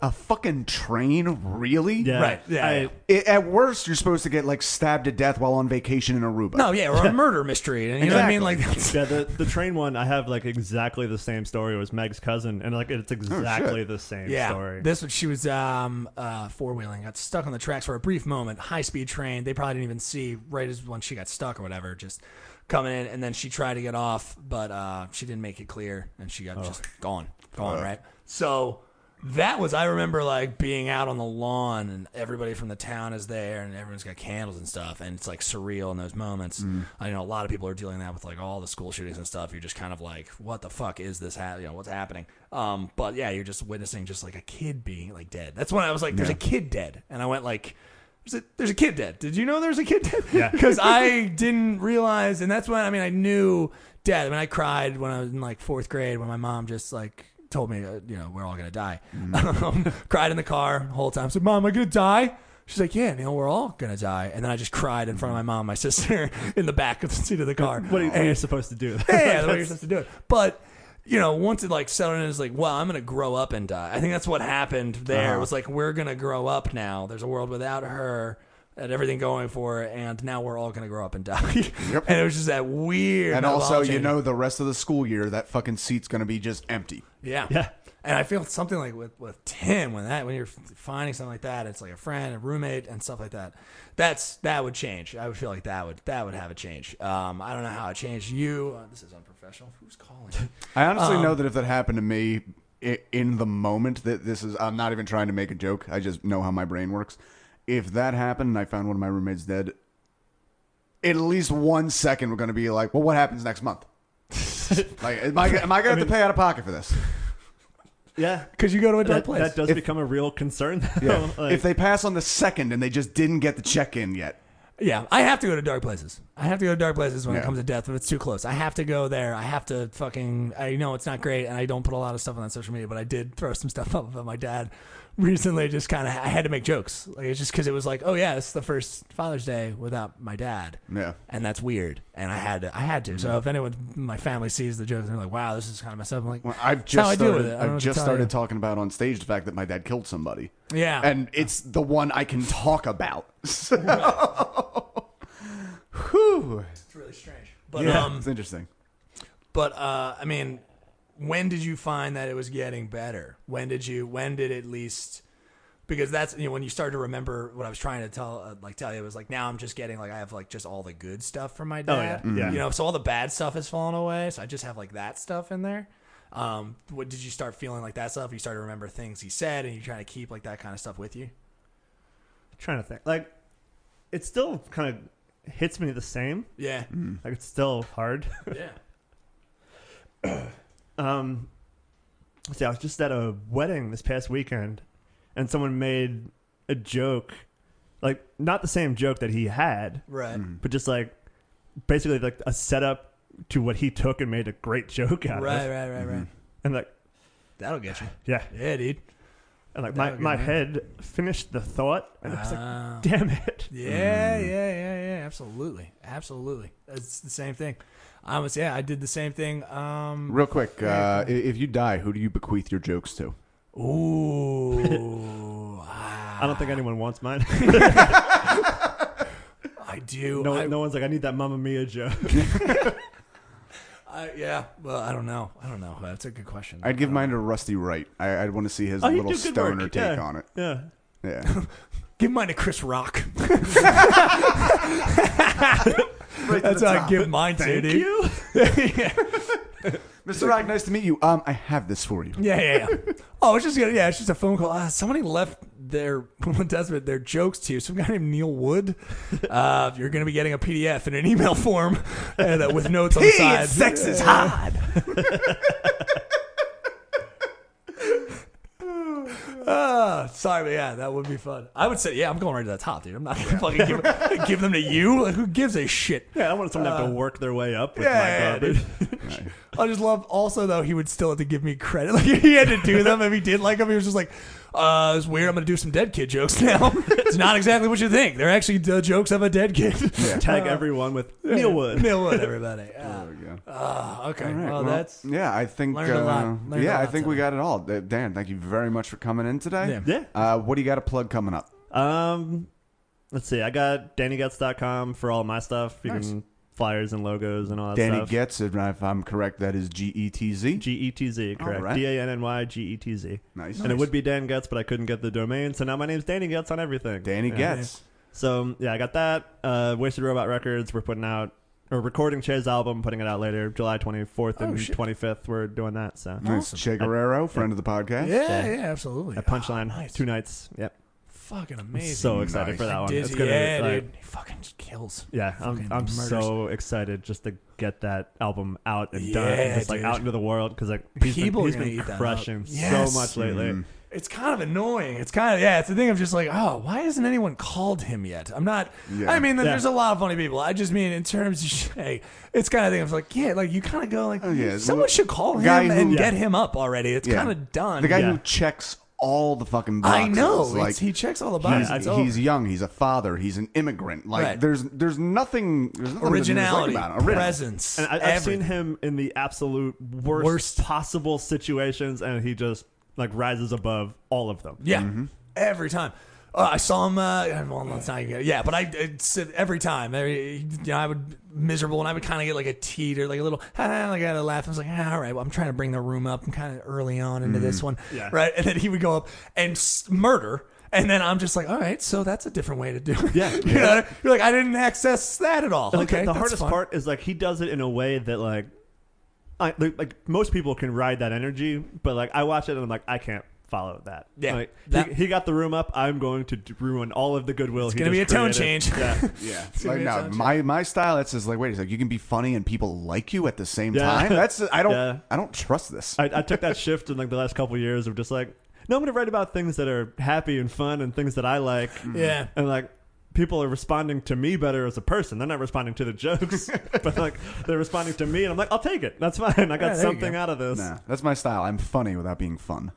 a fucking train, really?
Yeah.
Right. Yeah.
At worst, you're supposed to get stabbed to death while on vacation in Aruba.
No, yeah, or a murder mystery. And you know what I mean?
The train one, I have exactly the same story. It was Meg's cousin, and it's exactly the same story.
This one, she was four-wheeling, got stuck on the tracks for a brief moment. High-speed train. They probably didn't even see right as when she got stuck or whatever. Just coming in, and then she tried to get off, but she didn't make it clear, and she got just gone, right? So. That was, I remember being out on the lawn and everybody from the town is there and everyone's got candles and stuff and it's surreal in those moments. I know a lot of people are dealing with that with all the school shootings and stuff. You're just kind of what the fuck is this? What's happening? But yeah, you're just witnessing just a kid being dead. That's when I was there's a kid dead. And I went there's a kid dead. Did you know there's a kid dead?
Yeah.
Because I didn't realize, and that's when, I knew death. I mean, I cried when I was in fourth grade when my mom just told me, we're all going to die. Cried in the car the whole time. I said, "Mom, am I going to die?" She's like, "Yeah, we're all going to die." And then I just cried in front of my mom and my sister in the back of the seat of the car.
What are you supposed to do?
Yeah, the way you're supposed to do it. But, once it settled in, it's well, I'm going to grow up and die. I think that's what happened there. It was we're going to grow up now. There's a world without her. Had everything going for it, and now we're all going to grow up and die. Yep. And it was just that weird.
And also, the rest of the school year, that fucking seat's going to be just empty.
Yeah. And I feel something with Tim when you're finding something like that, it's a friend, a roommate, and stuff like that. That would change. I would feel that would have a change. I don't know how it changed you. This is unprofessional. Who's calling?
I honestly know that if that happened to me in the moment, I'm not even trying to make a joke. I just know how my brain works. If that happened and I found one of my roommates dead, at least 1 second we're going to be well, what happens next month? Am I going to have to pay out of pocket for this?
Yeah.
Because you go to a dark place.
That does become a real concern.
Yeah. If they pass on the second and they just didn't get the check in yet.
Yeah, I have to go to dark places. I have to go to dark places when
Yeah.
it comes to death. If it's too close, I have to go there. I have to fucking. I know it's not great, and I don't put a lot of stuff on that social media, but I did throw some stuff up about my dad recently. Just kind of, I had to make jokes. Like it's just because it was like, oh yeah, it's the first Father's Day without my dad.
Yeah.
And that's weird. And I had to. So if anyone, my family sees the jokes, and they're like, wow, this is kind of messed up. I'm like,
Well, I've
that's how
just
I deal with
started.
it. I don't know
I've
what to
just
tell
started
you.
talking about on stage the fact that my dad killed somebody.
Yeah.
And it's the one I can talk about. So, whew.
It's really strange. But
Yeah, it's interesting.
But I mean, when did you find that it was getting better? When did at least, because that's, you know, when you start to remember what I was trying to tell you, it was like, now I'm just getting like, I have like just all the good stuff from my dad.
Oh, yeah.
You know, so all the bad stuff has fallen away. So I just have like that stuff in there. What did you start feeling like that stuff? You start to remember things he said, and you trying to keep like that kind of stuff with you?
Trying to think. Like, it still kind of hits me the same.
Yeah.
Like, it's still hard.
Yeah.
See, I was just at a wedding this past weekend, and someone made a joke, like not the same joke that he had,
Right.
but just like basically like a setup to what he took and made a great joke out
Right.
of.
Right.
And like,
That'll get you.
yeah,
Yeah, dude.
and like
That'll
my
get me.
head finished the thought, and I was
Ah.
like, damn it.
Yeah. Absolutely. It's the same thing. I did the same thing.
Real quick, if you die, who do you bequeath your jokes to?
Ooh.
I don't think anyone wants mine.
I do.
No one's like, I need that Mamma Mia joke.
Yeah. Well, I don't know. That's a good question.
I'd give mine to Rusty Wright. I'd want to see his
Oh, he'd
little
do good
stoner
work.
take
Yeah.
on it.
Yeah.
Yeah.
Give mine to Chris Rock. That's how I give mine to,
Thank
dude.
you.
Mr. Rock, nice to meet you. I have this for you.
Yeah. Oh, it's just a phone call. Somebody left their jokes to you. Some guy named Neil Wood. You're going to be getting a PDF in an email form with notes on the side.
Sex is hot.
Sorry, but yeah, that would be fun. I would say, I'm going right to the top, dude. I'm not going to fucking give them to you. Like, who gives a shit?
Yeah, I want someone to have to work their way up with
Yeah,
my garbage.
I just love also though he would still have to give me credit. Like he had to do them if he did like them. He was just like, it's weird. I'm gonna do some dead kid jokes now. It's not exactly what you think. They're actually the jokes of a dead kid.
Tag everyone with Neil Wood.
Neil Wood, everybody.
There we go.
Okay.
All right,
Well, that's
yeah. I think
learned a lot. Learned a
I
lot
think we
today.
got it all. Dan, thank you very much for coming in today.
Yeah.
What do you got to plug coming up?
Let's see. I got DannyGetz.com for all my stuff. You
Nice.
can flyers and logos and all that
Danny
stuff.
Getz, if I'm correct, that is Getz.
Getz, correct.
All right.
DANNYGETZ.
Nice.
And it would be Dan Getz, but I couldn't get the domain, so now my name's Danny Getz on everything.
Danny
Yeah.
Getz.
So yeah, I got that. Wasted Robot Records. We're recording Che's album, putting it out later, July 24th and
shit.
25th. We're doing that. So
Nice. Che Guerrero, friend of the podcast.
yeah, absolutely.
at Punchline,
nice.
2 nights. Yep.
Fucking amazing.
So excited
Nice.
for that one.
Dizzy,
It's gonna
yeah,
like,
dude. He fucking just kills.
yeah,
Fucking
I'm
murders.
so excited just to get that album out and done,
Yeah,
and just like
dude.
out into the world because like
People are
he's
gonna
been
eat that
crushing
up. Yes.
so much lately.
Mhm.
It's kind of annoying. It's kind of, it's the thing of just like, oh, why hasn't anyone called him yet? I'm not,
Yeah.
I mean,
Yeah.
there's a lot of funny people. I just mean in terms of, hey, it's kind of thing. I was like, yeah, like you kind of go like,
yeah.
someone should call him
Guy who-
and
Yeah.
get him up already. It's
Yeah.
kind of done.
The guy
Yeah.
who checks all the fucking boxes.
I know.
Like,
He checks all the boxes.
he's,
It's over.
he's young. He's a father. He's an immigrant. Like
Right.
there's nothing. There's nothing
Originality,
to dislike about him.
presence,
And I've
everything.
seen him in the absolute worst possible situations, and he just like rises above all of them.
Yeah,
Mm-hmm.
every time. I saw him. Well, let's not get. Yeah, but it's every time. I would miserable, and I would kind of get like a teeter, like a little, like I had a laugh. I was like, all right, well, I'm trying to bring the room up. I'm kind of early on into this one,
Yeah.
right? And then he would go up and murder. And then I'm just like, all right, so that's a different way to do it.
Yeah.
You know, you're like, I didn't access that at all.
And, like,
Okay,
the
that's
hardest
fine.
part is like he does it in a way that like most people can ride that energy, but like I watch it and I'm like, I can't follow that.
Yeah.
Like,
That-
he got the room up. I'm going to ruin all of the goodwill.
It's
he
gonna be
just
a tone
created.
change.
Yeah.
Yeah,
gonna
like
be a
no,
sound
my style. It's just like wait, it's like you can be funny and people like you at the same
Yeah.
time. That's I don't
Yeah.
I don't trust this.
I took that shift in like the last couple of years of just like, no, I'm going to write about things that are happy and fun and things that I like.
Yeah.
And like, people are responding to me better as a person. They're not responding to the jokes, but like they're responding to me, and I'm like, I'll take it. That's fine. I got something out of this.
Nah, that's my style. I'm funny without being fun.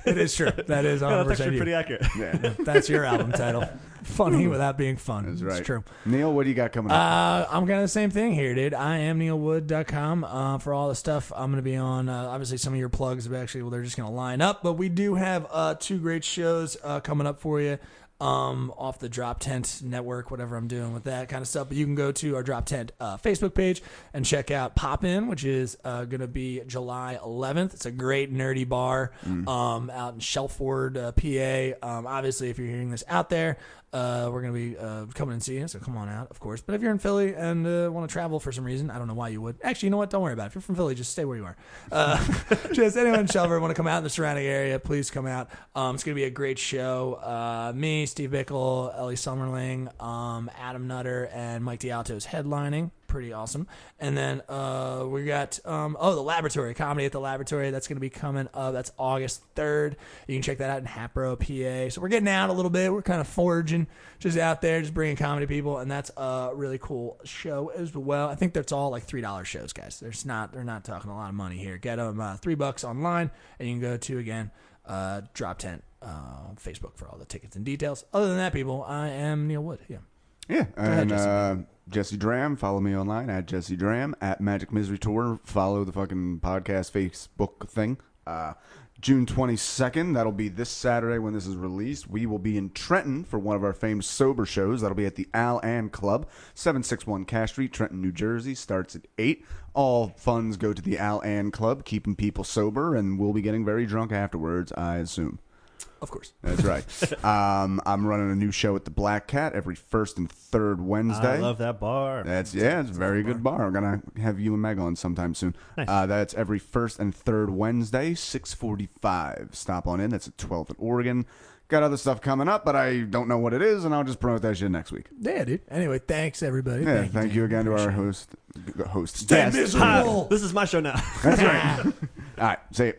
It is true. That is 100%
Yeah, that's actually
you.
pretty accurate.
Yeah,
That's your album title. Funny without being fun.
that's right.
It's true.
Neil, what do you got coming up?
I'm kind of the same thing here, dude. I am neilwood.com for all the stuff I'm going to be on. Obviously, some of your plugs, they're just going to line up. But we do have 2 great shows coming up for you. Off the DropTent network, whatever I'm doing with that kind of stuff. But you can go to our DropTent Facebook page and check out Pop In, which is going to be July 11th. It's a great nerdy bar out in Shelford, PA. Obviously, if you're hearing this out there, we're going to be coming and seeing you, so come on out, of course. But if you're in Philly and want to travel for some reason, I don't know why you would. Actually, you know what? Don't worry about it. If you're from Philly, just stay where you are. Just anyone in Shelford want to come out in the surrounding area, please come out. It's going to be a great show. Me, Steve Bickle, Ellie Summerling, Adam Nutter, and Mike D'Alto is headlining. Pretty awesome. And then we got the Laboratory, Comedy at the Laboratory. That's going to be coming up. That's August 3rd. You can check that out in Hapro, PA. So we're getting out a little bit. We're kind of foraging, just out there, just bringing comedy people, and that's a really cool show as well. I think that's all like $3 shows, guys. They're not talking a lot of money here. Get them $3 online, and you can go to again DropTent Facebook for all the tickets and details. Other than that, people, I am Neil Wood. Yeah.
Yeah,
ahead,
and Jesse Dram, follow me online at Jesse Dram, at Magic Misery Tour. Follow the fucking podcast Facebook thing. June 22nd, that'll be this Saturday when this is released. We will be in Trenton for one of our famed sober shows. That'll be at the Al Ann Club, 761 Cash Street, Trenton, New Jersey. Starts at 8. All funds go to the Al Ann Club, keeping people sober, and we'll be getting very drunk afterwards, I assume.
Of course.
That's right. I'm running a new show at the Black Cat every first and third Wednesday.
I love that bar.
It's a very good bar. I'm gonna have you and Meg on sometime soon.
Nice.
That's every first and third Wednesday, 6:45. Stop on in. That's at 12th at Oregon. Got other stuff coming up, but I don't know what it is, and I'll just promote that shit next week.
Yeah, dude. Anyway, thanks, everybody.
Yeah, thank you again to our host.
Stay
guest.
miserable.
This is my show now.
That's right. All right, see you.